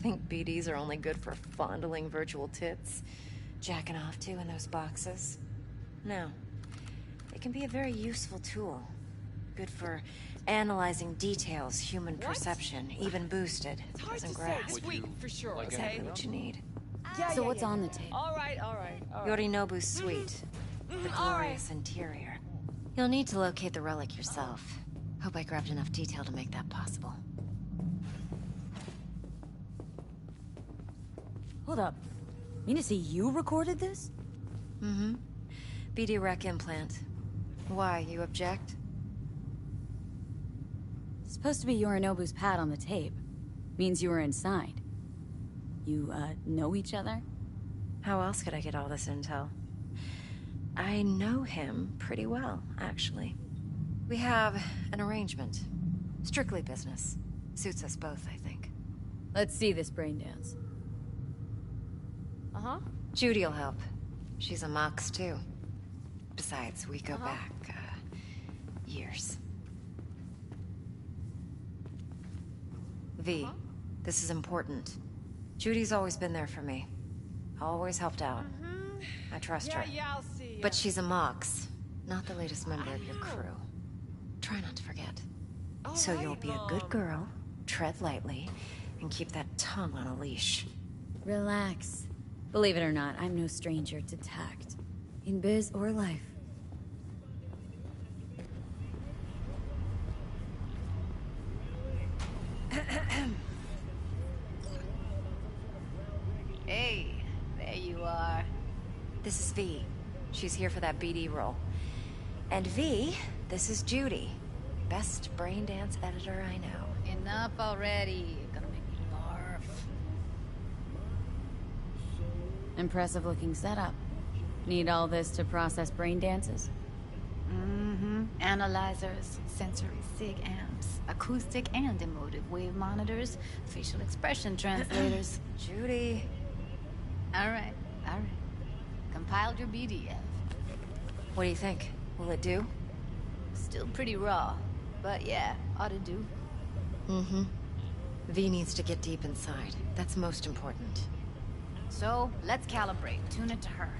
Think BDs are only good for fondling virtual tits? Jacking off to in those boxes? No. They can be a very useful tool. Good for analyzing details, human perception, even boosted. Doesn't grasp. Sweet, for sure, Exactly what you need. So what's on the tape? All right, all right. Yorinobu's suite. The glorious interior. You'll need to locate the relic yourself. Hope I grabbed enough detail to make that possible. Hold up. Mean to say you recorded this? Mm-hmm. BD rec implant. Why, you object? It's supposed to be Yorinobu's pad on the tape. Means you were inside. You, know each other? How else could I get all this intel? I know him pretty well, actually. We have an arrangement. Strictly business. Suits us both, I think. Let's see this brain dance. Uh-huh. Judy'll help. She's a Mox, too. Besides, we go back, years. V, this is important. Judy's always been there for me. Always helped out. I trust her. Yeah, I'll see. But she's a Mox, not the latest member of your crew. Try not to forget. So you'll be a good girl, tread lightly, and keep that tongue on a leash. Relax. Believe it or not, I'm no stranger to tact. In biz or life. Hey, there you are. This is V. She's here for that BD role. And V, this is Judy. Best braindance editor I know. Enough already. You're gonna make me barf. Impressive looking setup. Need all this to process brain dances? Mm-hmm. Analyzers, sensory sig amps, acoustic and emotive wave monitors, facial expression translators. Judy. All right. Compiled your BDF. What do you think? Will it do? Still pretty raw, but yeah, ought to do. Mm-hmm. V needs to get deep inside. That's most important. So, let's calibrate. Tune it to her.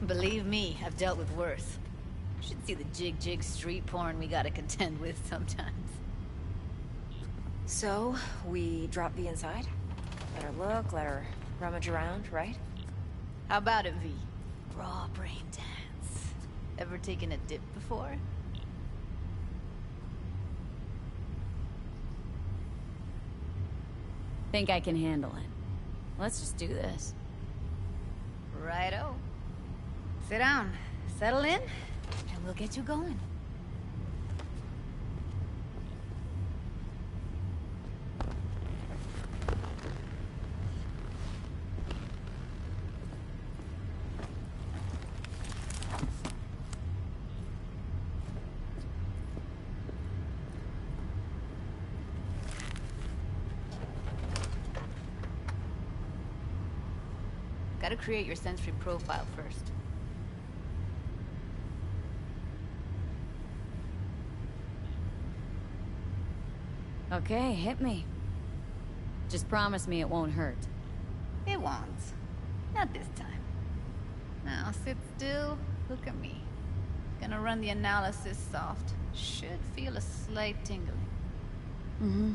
Believe me, I've dealt with worse. You should see the jig street porn we gotta contend with sometimes. So, we drop V inside? Let her look, let her rummage around, right? How about it, V? Raw brain dance. Ever taken a dip before? Think I can handle it. Let's just do this. Righto. Sit down, settle in, and we'll get you going. Gotta create your sensory profile first. Okay, hit me. Just promise me it won't hurt. It won't. Not this time. Now, sit still, look at me. Gonna run the analysis soft. Should feel a slight tingling. Mm-hmm.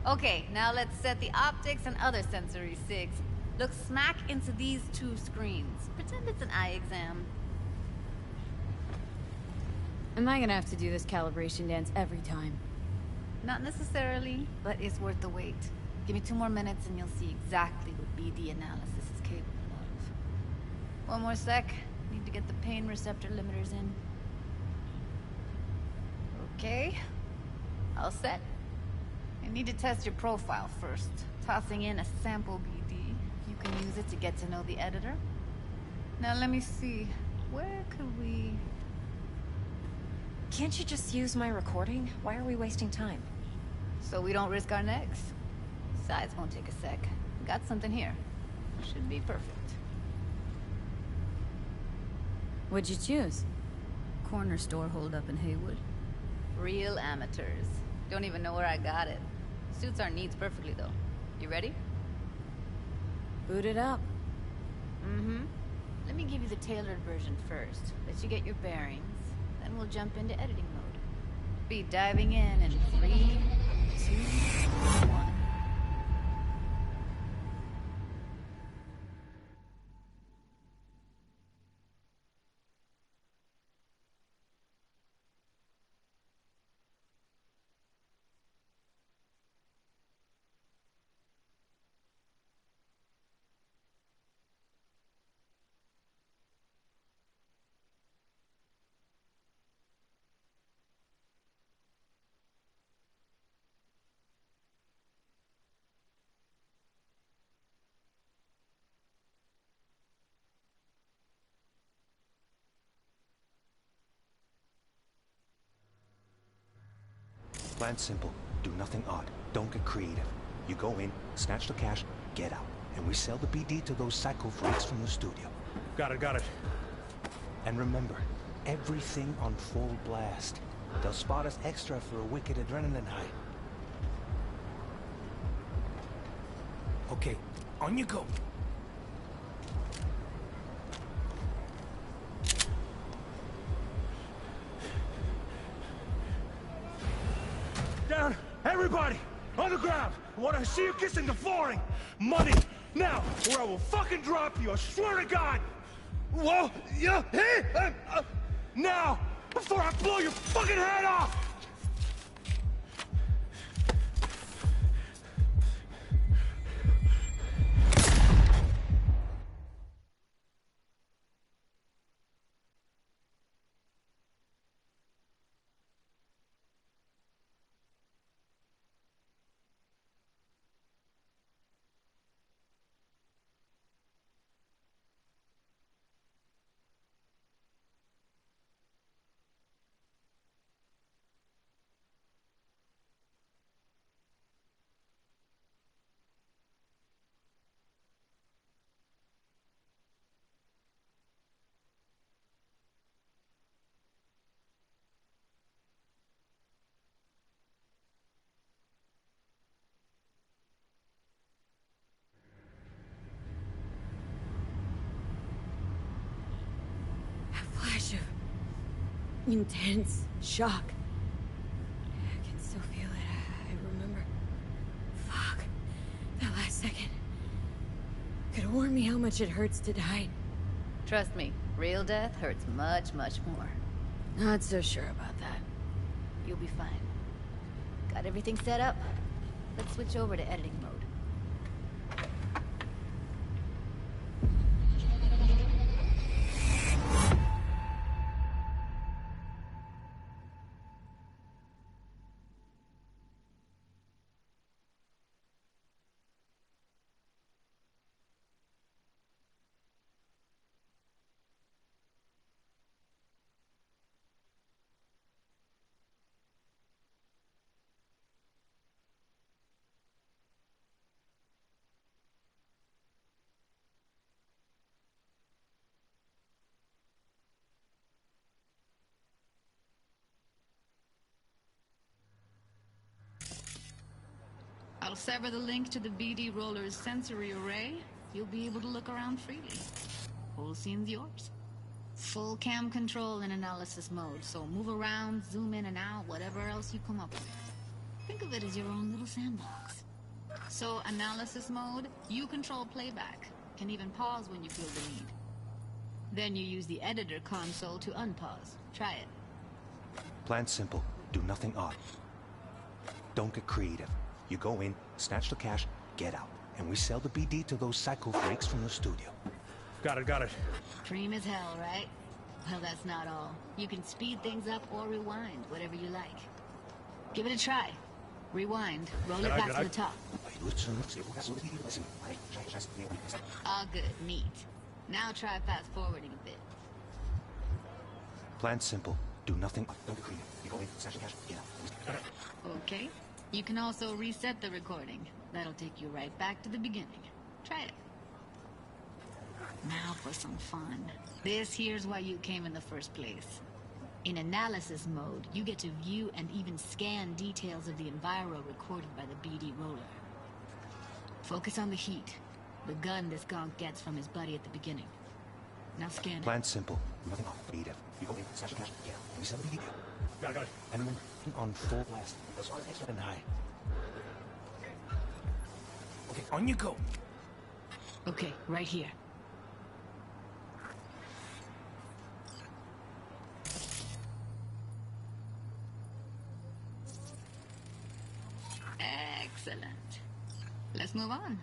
Okay, now let's set the optics and other sensory sigs. Look smack into these two screens. Pretend it's an eye exam. Am I gonna have to do this calibration dance every time? Not necessarily, but it's worth the wait. Give me 2 more minutes and you'll see exactly what BD analysis is capable of. 1 more sec. Need to get the pain receptor limiters in. Okay. All set. I need to test your profile first. Tossing in a sample BD. You can use it to get to know the editor. Now let me see. Where could we... Can't you just use my recording? Why are we wasting time? So we don't risk our necks. Besides, won't take a sec. Got something here. Should be perfect. What'd you choose? Corner store holdup in Haywood. Real amateurs. Don't even know where I got it. Suits our needs perfectly, though. You ready? Boot it up. Mm-hmm. Let me give you the tailored version first. Let you get your bearings. Then we'll jump into editing mode. Be diving in 3, 2, 1. Plan's simple. Do nothing odd. Don't get creative. You go in, snatch the cash, get out. And we sell the BD to those psycho freaks from the studio. Got it. And remember, everything on full blast. They'll spot us extra for a wicked adrenaline high. Okay, on you go. Down! Everybody! On the ground! I want to see you kissing the flooring! Money! Now! Or I will fucking drop you, I swear to God! Whoa! Yeah! Hey! Now! Before I blow your fucking head off! intense shock. I can still feel it. I remember. Fuck. That last second. Could warn me how much it hurts to die. Trust me, real death hurts much, much more. Not so sure about that. You'll be fine. Got everything set up? Let's switch over to editing mode. I'll sever the link to the BD Roller's sensory array. You'll be able to look around freely. Whole scene's yours. Full cam control in analysis mode, so move around, zoom in and out, whatever else you come up with. Think of it as your own little sandbox. So, analysis mode, you control playback. Can even pause when you feel the need. Then you use the editor console to unpause. Try it. Plan simple. Do nothing odd. Don't get creative. You go in, snatch the cash, get out. And we sell the BD to those psycho freaks from the studio. Got it. Cream as hell, right? Well, that's not all. You can speed things up or rewind, whatever you like. Give it a try. Rewind. Roll it back to the top. All good. Neat. Now try fast forwarding a bit. Plan simple. Do nothing. Don't get creative. You go in, snatch the cash, get out. Okay. You can also reset the recording. That'll take you right back to the beginning. Try it. Now for some fun. This here's why you came in the first place. In analysis mode, you get to view and even scan details of the enviro recorded by the BD roller. Focus on the heat. The gun this gonk gets from his buddy at the beginning. Now scan it. Plan simple. Nothing off. Creative. You go in, snatch the cash, get out. We sell the BD. Got it. And then on full blast. That's all extra and high. Okay, on you go. Okay, right here. Excellent. Let's move on.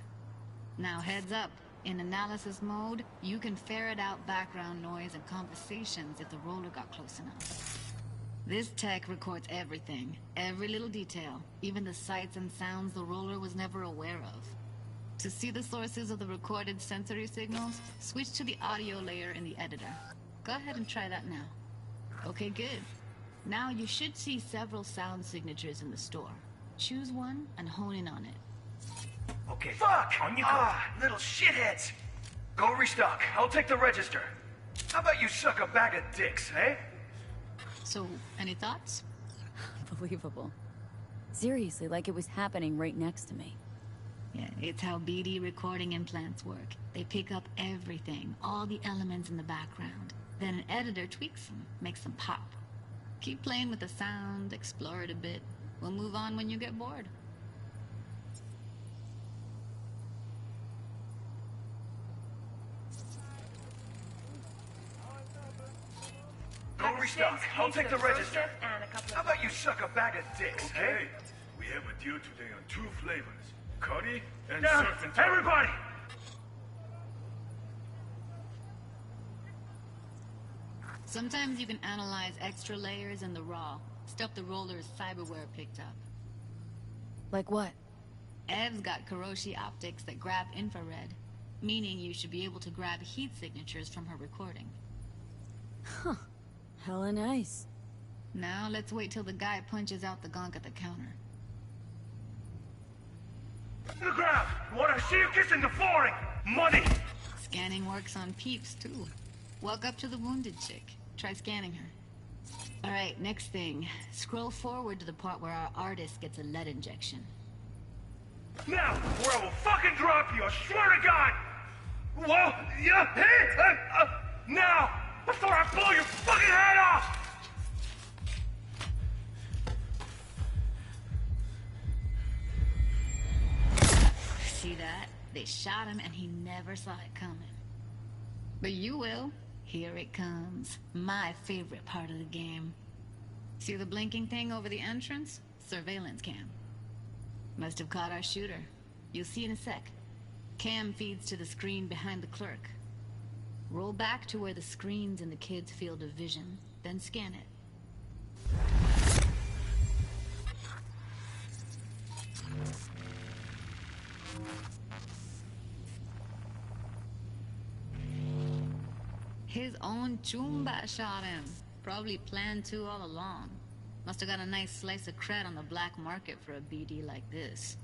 Now heads up. In analysis mode, you can ferret out background noise and conversations if the roller got close enough. This tech records everything, every little detail, even the sights and sounds the roller was never aware of. To see the sources of the recorded sensory signals, switch to the audio layer in the editor. Go ahead and try that now. Okay, good. Now you should see several sound signatures in the store. Choose one and hone in on it. Okay. Fuck! On you go. Little shitheads! Go restock. I'll take the register. How about you suck a bag of dicks, eh? So, any thoughts? Unbelievable. Seriously, like it was happening right next to me. Yeah, it's how BD recording implants work. They pick up everything, all the elements in the background. Then an editor tweaks them, makes them pop. Keep playing with the sound, explore it a bit. We'll move on when you get bored. Go restock. I'll take the register. How about you suck a bag of dicks, Okay. eh? We have a deal today on 2 flavors. Curry and Down! surf and turf. Everybody! Sometimes you can analyze extra layers in the raw, stuff the roller's cyberware picked up. Like what? Ev's got Kiroshi optics that grab infrared, meaning you should be able to grab heat signatures from her recording. Huh. Hella nice. Now let's wait till the guy punches out the gonk at the counter. The ground! Want to see you kissing the flooring! Money! Scanning works on peeps, too. Walk up to the wounded chick. Try scanning her. Alright, next thing. Scroll forward to the part where our artist gets a lead injection. Now, or I will fucking drop you, I swear to God! Whoa! Yeah! Hey! Now! Before I blow your fucking head off! See that? They shot him and he never saw it coming. But you will. Here it comes. My favorite part of the game. See the blinking thing over the entrance? Surveillance cam. Must have caught our shooter. You'll see in a sec. Cam feeds to the screen behind the clerk. Roll back to where the screen's in the kid's field of vision, then scan it. His own Chumba shot him. Probably planned to all along. Must have got a nice slice of cred on the black market for a BD like this.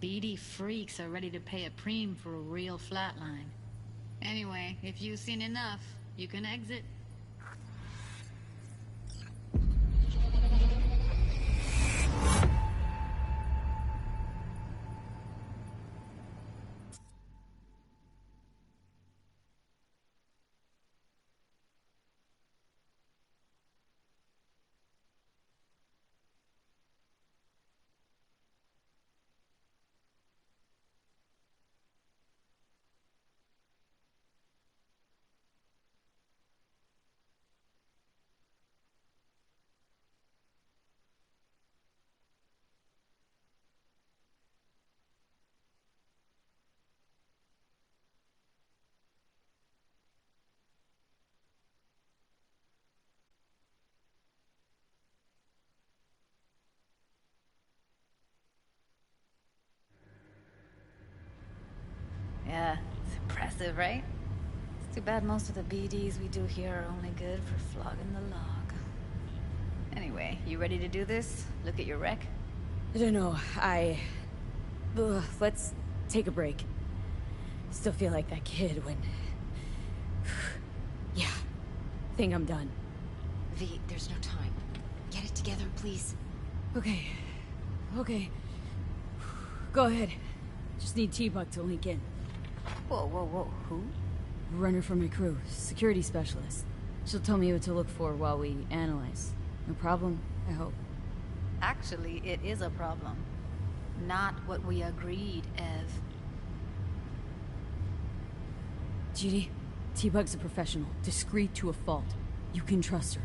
BD freaks are ready to pay a preem for a real flatline. Anyway, if you've seen enough, you can exit. Yeah, it's impressive, right? It's too bad most of the BDs we do here are only good for flogging the log. Anyway, you ready to do this? Look at your wreck? I don't know, let's take a break. Still feel like that kid when... Yeah, think I'm done. V, there's no time. Get it together, please. Okay. Go ahead. Just need T-Bug to link in. Whoa, who? Runner from my crew, security specialist. She'll tell me what to look for while we analyze. No problem, I hope. Actually, it is a problem. Not what we agreed, Ev. Judy, T-Bug's a professional, discreet to a fault. You can trust her.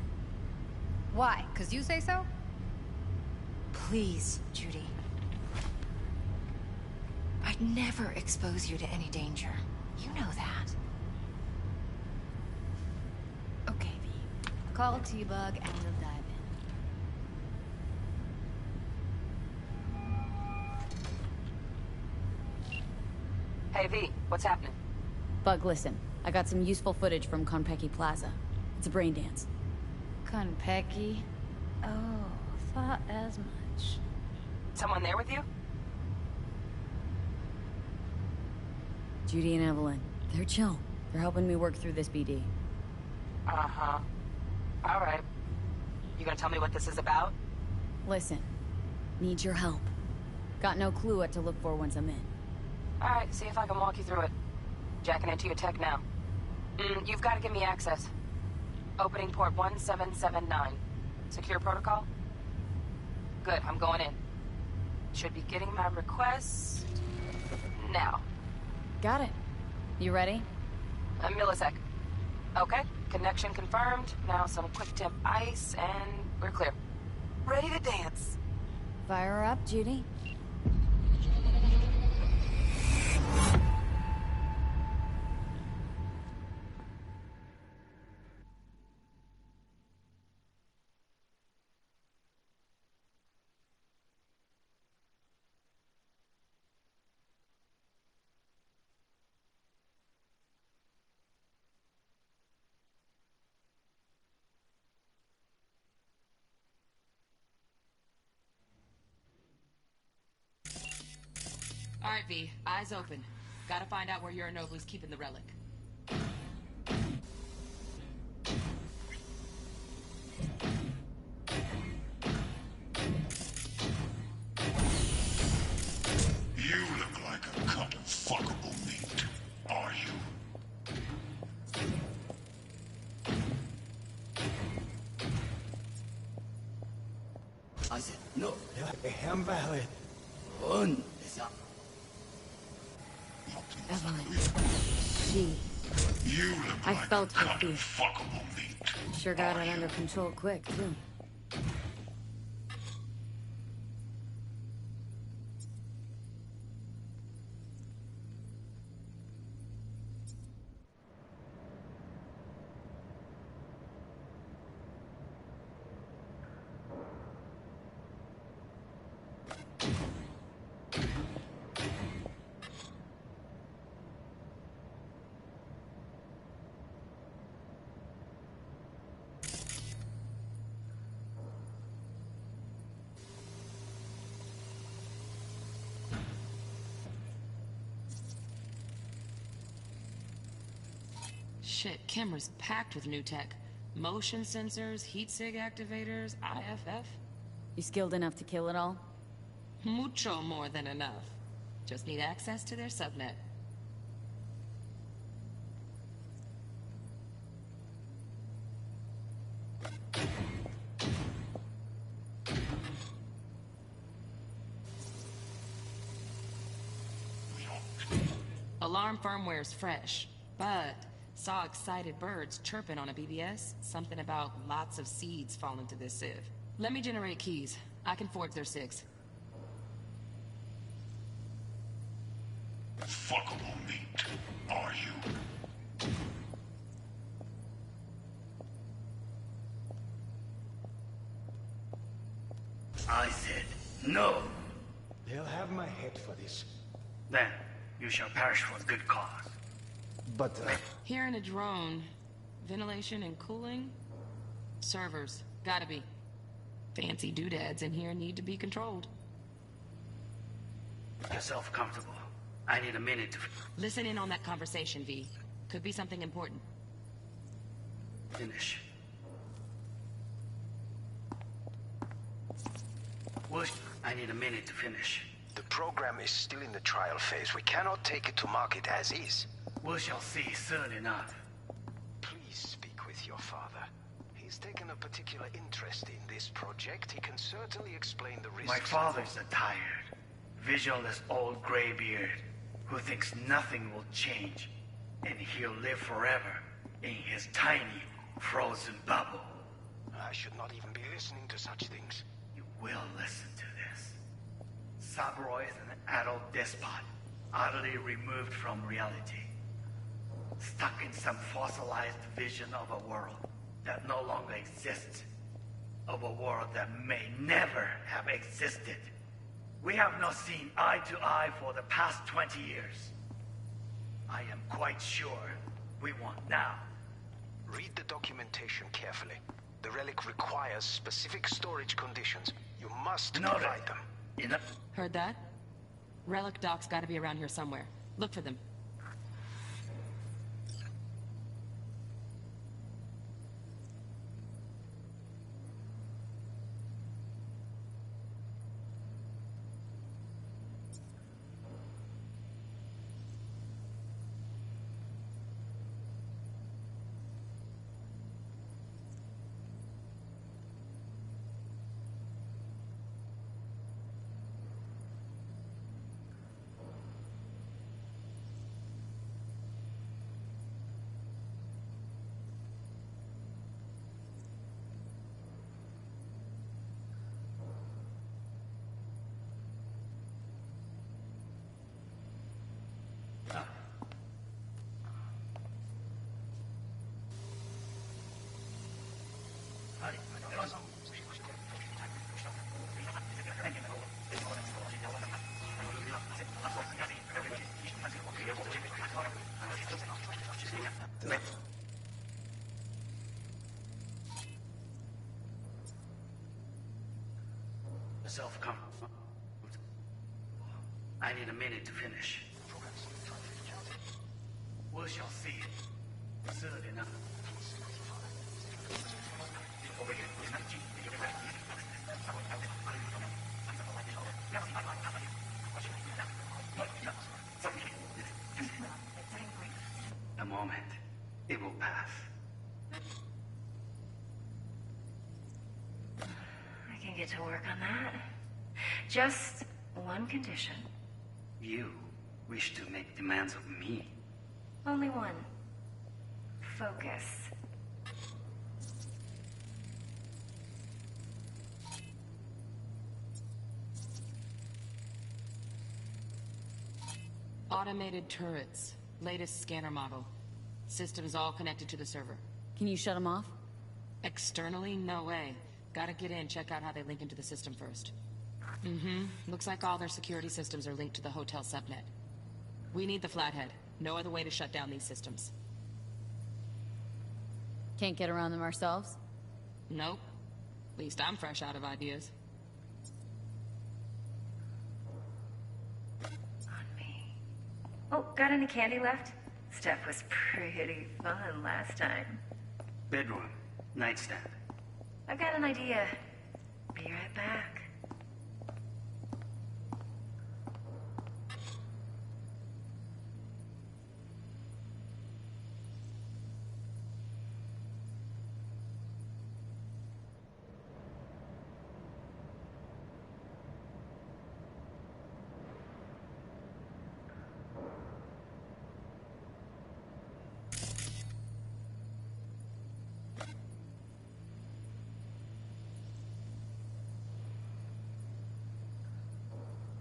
Why? 'Cause you say so? Please, Judy. I'd never expose you to any danger. You know that. Okay, V. Call T-Bug and we'll dive in. Hey, V, what's happening? Bug, listen. I got some useful footage from Konpeki Plaza. It's a brain dance. Konpeki? Oh, thought as much. Someone there with you? Judy and Evelyn. They're chill. They're helping me work through this BD. Uh-huh. All right. You gonna tell me what this is about? Listen. Need your help. Got no clue what to look for once I'm in. All right, see if I can walk you through it. Jacking into your tech now. You've got to give me access. Opening port 1779. Secure protocol? Good, I'm going in. Should be getting my request... now. Got it. You ready? A millisec. Okay, connection confirmed. Now some quick temp ice, and we're clear. Ready to dance. Fire her up, Judy. All right, V. Eyes open. Gotta find out where Uranoglu's keeping the relic. You look like a cup of fuckable meat. Are you? I said, no. ¿Dónde está? Evelyn. She. You look I like felt a her cut of fear. fuckable meat. Sure got it under control quick, too. Shit, camera's packed with new tech. Motion sensors, heat sig activators, IFF. You skilled enough to kill it all? Mucho more than enough. Just need access to their subnet. Alarm firmware's fresh, but saw excited birds chirping on a BBS. Something about lots of seeds falling to this sieve. Let me generate keys. I can forge their SIGs. Fuckable meat, are you? I said no. They'll have my head for this. Then you shall perish for a good cause. But, Here in a drone, ventilation and cooling? Servers, gotta be. Fancy doodads in here need to be controlled. Get yourself comfortable. I need a minute to Listen in on that conversation, V. Could be something important. finish. Well, I need a minute to finish. The program is still in the trial phase. We cannot take it to market as is. We shall see soon enough. Please speak with your father. He's taken a particular interest in this project. He can certainly explain the risks. My father's a tired, visionless old graybeard who thinks nothing will change, and he'll live forever in his tiny, frozen bubble. I should not even be listening to such things. You will listen to this. Saburo is an adult despot, utterly removed from reality. Stuck in some fossilized vision of a world that no longer exists. Of a world that may never have existed. We have not seen eye to eye for the past 20 years. I am quite sure we want now. Read the documentation carefully. The relic requires specific storage conditions. You must provide them. Heard that? Relic docs gotta be around here somewhere. Look for them. Self-comfort. I need a minute to finish. We shall see soon enough. A moment. It will pass. I can get to work on that. Just one condition. You wish to make demands of me. Only one. Focus. Automated turrets. Latest scanner model. Systems all connected to the server. Can you shut them off? Externally? No way. Gotta get in, check out how they link into the system first. Looks like all their security systems are linked to the hotel subnet. We need the Flathead. No other way to shut down these systems. Can't get around them ourselves? Nope. At least I'm fresh out of ideas. Oh, got any candy left? Stuff was pretty fun last time. Bedroom, nightstand. I've got an idea. Be right back.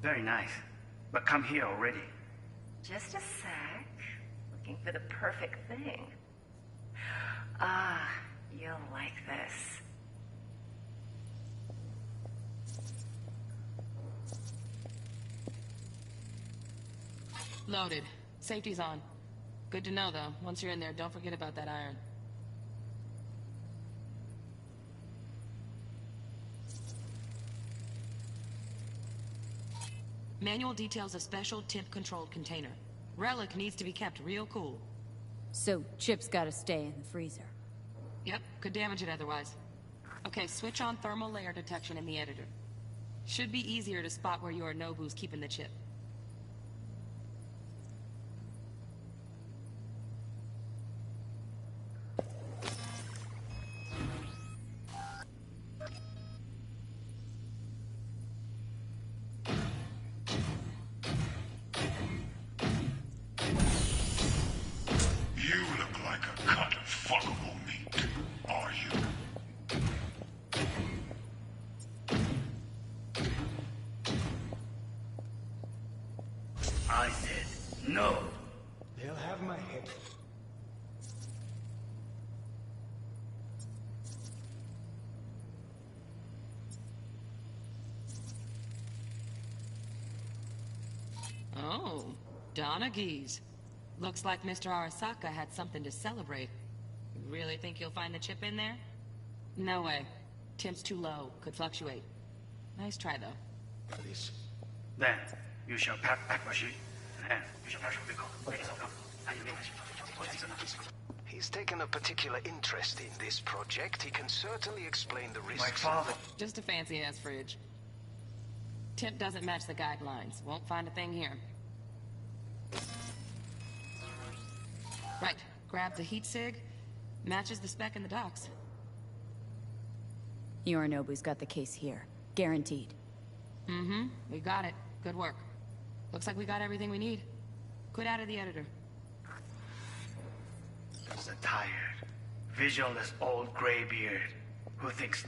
Very nice. But come here already. Just a sec. Looking for the perfect thing. Ah, you'll like this. Loaded. Safety's on. Good to know, though. Once you're in there, don't forget about that iron. Manual details a special temp-controlled container. Relic needs to be kept real cool. So, Chip's gotta stay in the freezer. Yep, could damage it otherwise. Okay, switch on thermal layer detection in the editor. Should be easier to spot where Yorinobu's keeping the chip. I said no. They'll have my head. Oh, Donaghys. Looks like Mr. Arasaka had something to celebrate. Really think you'll find the chip in there? No way. Temp's too low. Could fluctuate. Nice try, though. Please. Then, you shall pack machine, and you shall pass vehicle. He's taken a particular interest in this project. He can certainly explain the risks. My father. Just a fancy-ass fridge. Temp doesn't match the guidelines. Won't find a thing here. Right. Grab the heat sig. Matches the spec in the docks. Yorinobu's got the case here. Guaranteed. We got it. Good work. Looks like we got everything we need. Quit out of the editor. It's a tired, visionless old graybeard who thinks...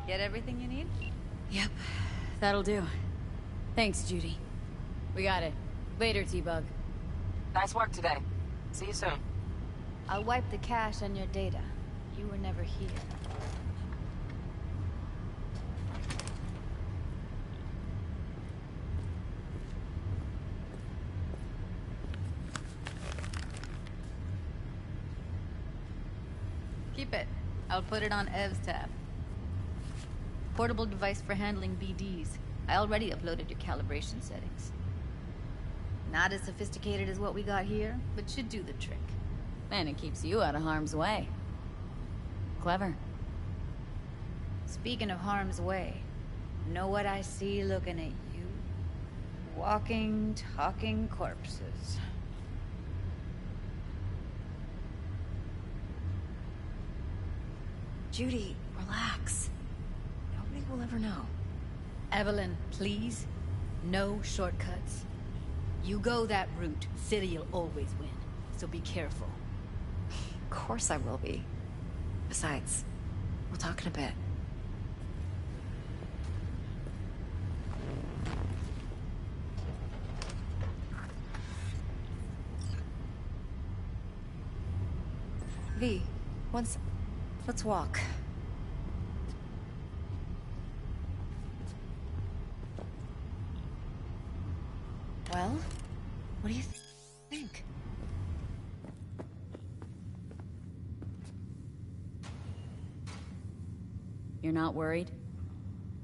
Get everything you need? Yep, that'll do. Thanks, Judy. We got it. Later, T-Bug. Nice work today. See you soon. I'll wipe the cache on your data. You were never here. Keep it. I'll put it on Ev's tab. Portable device for handling BDs. I already uploaded your calibration settings. Not as sophisticated as what we got here, but should do the trick. And it keeps you out of harm's way. Clever. Speaking of harm's way, know what I see looking at you? Walking, talking corpses. Judy, relax. Nobody will ever know. Evelyn, please. No shortcuts. You go that route, City'll always win. So be careful. Of course I will be. Besides, we'll talk in a bit. V, let's walk. Well, what do you think? You're not worried?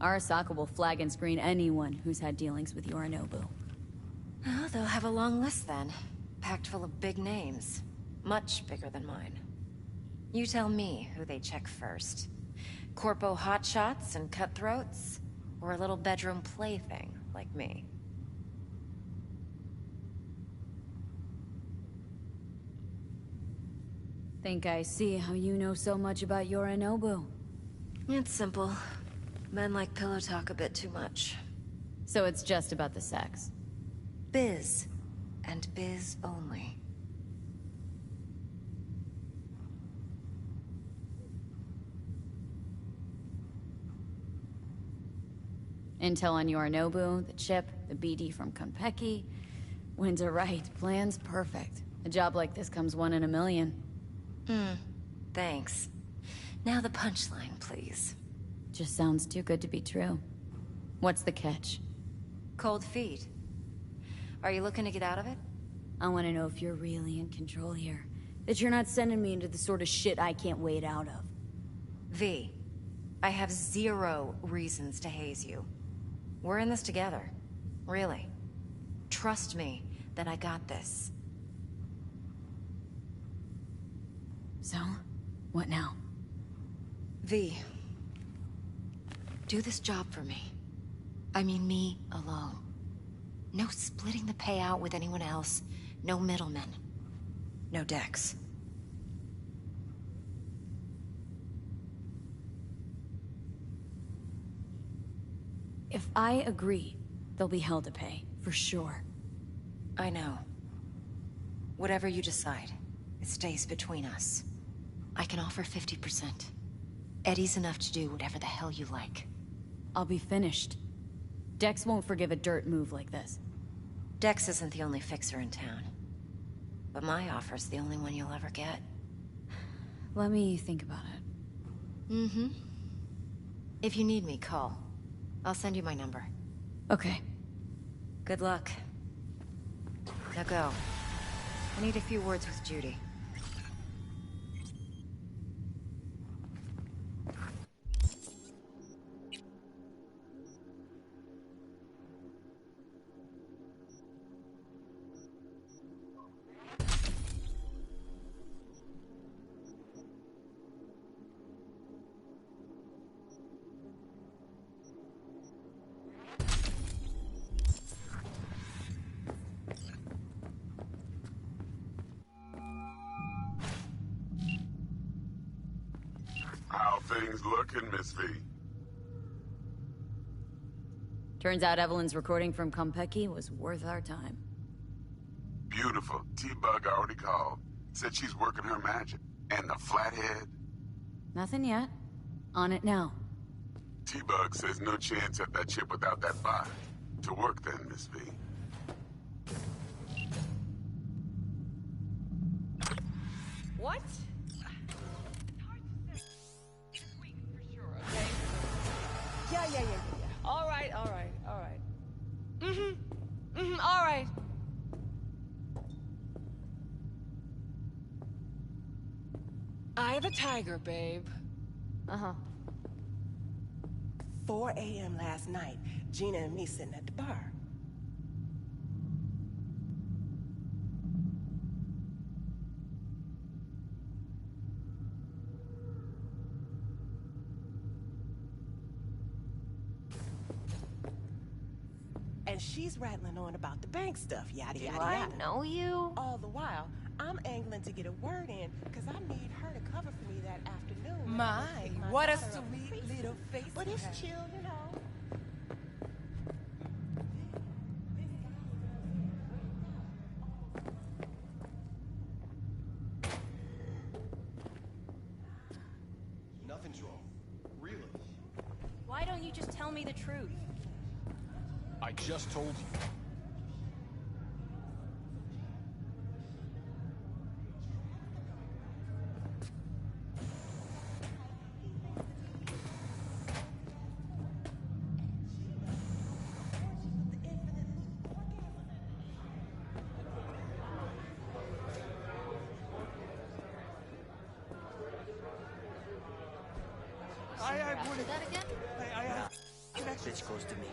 Arasaka will flag and screen anyone who's had dealings with Yorinobu. Oh, they'll have a long list then. Packed full of big names. Much bigger than mine. You tell me who they check first. Corpo hotshots and cutthroats? Or a little bedroom plaything like me? Think I see how you know so much about Yorinobu. It's simple. Men like pillow talk a bit too much. So it's just about the sex? Biz. And biz only. Intel on Yorinobu, the chip, the BD from Konpeki. Winter right, plan's perfect. A job like this comes 1 in a million. Thanks. Now the punchline, please. Just sounds too good to be true. What's the catch? Cold feet. Are you looking to get out of it? I want to know if you're really in control here. That you're not sending me into the sort of shit I can't wade out of. V, I have 0 reasons to haze you. We're in this together. Really. Trust me that I got this. So, what now? V, do this job for me. I mean me alone. No splitting the payout with anyone else. No middlemen. No Dex. If I agree, there'll be hell to pay, for sure. I know. Whatever you decide, it stays between us. I can offer 50%. Eddie's enough to do whatever the hell you like. I'll be finished. Dex won't forgive a dirt move like this. Dex isn't the only fixer in town. But my offer's the only one you'll ever get. Let me think about it. Mm-hmm. If you need me, call. I'll send you my number. Okay. Good luck. Now go. I need a few words with Judy. How things looking, Miss V? Turns out Evelyn's recording from Konpeki was worth our time. Beautiful. T-Bug already called. Said she's working her magic. And the flathead? Nothing yet. On it now. T-Bug says no chance at that chip without that bot. To work then, Miss V. What? Yeah. All right. All right. Eye of the tiger, babe. Uh-huh. 4 a.m. last night, Gina and me sitting at the bar. And she's rattling on about the bank stuff, yada, yada, yada. I know you? All the while, I'm angling to get a word in, because I need her to cover for me that afternoon. My, what a sweet little face. But it's chill, you know. Nothing's wrong. Really. Why don't you just tell me the truth? I just told you. I wouldn't. That again? Bitch close to me.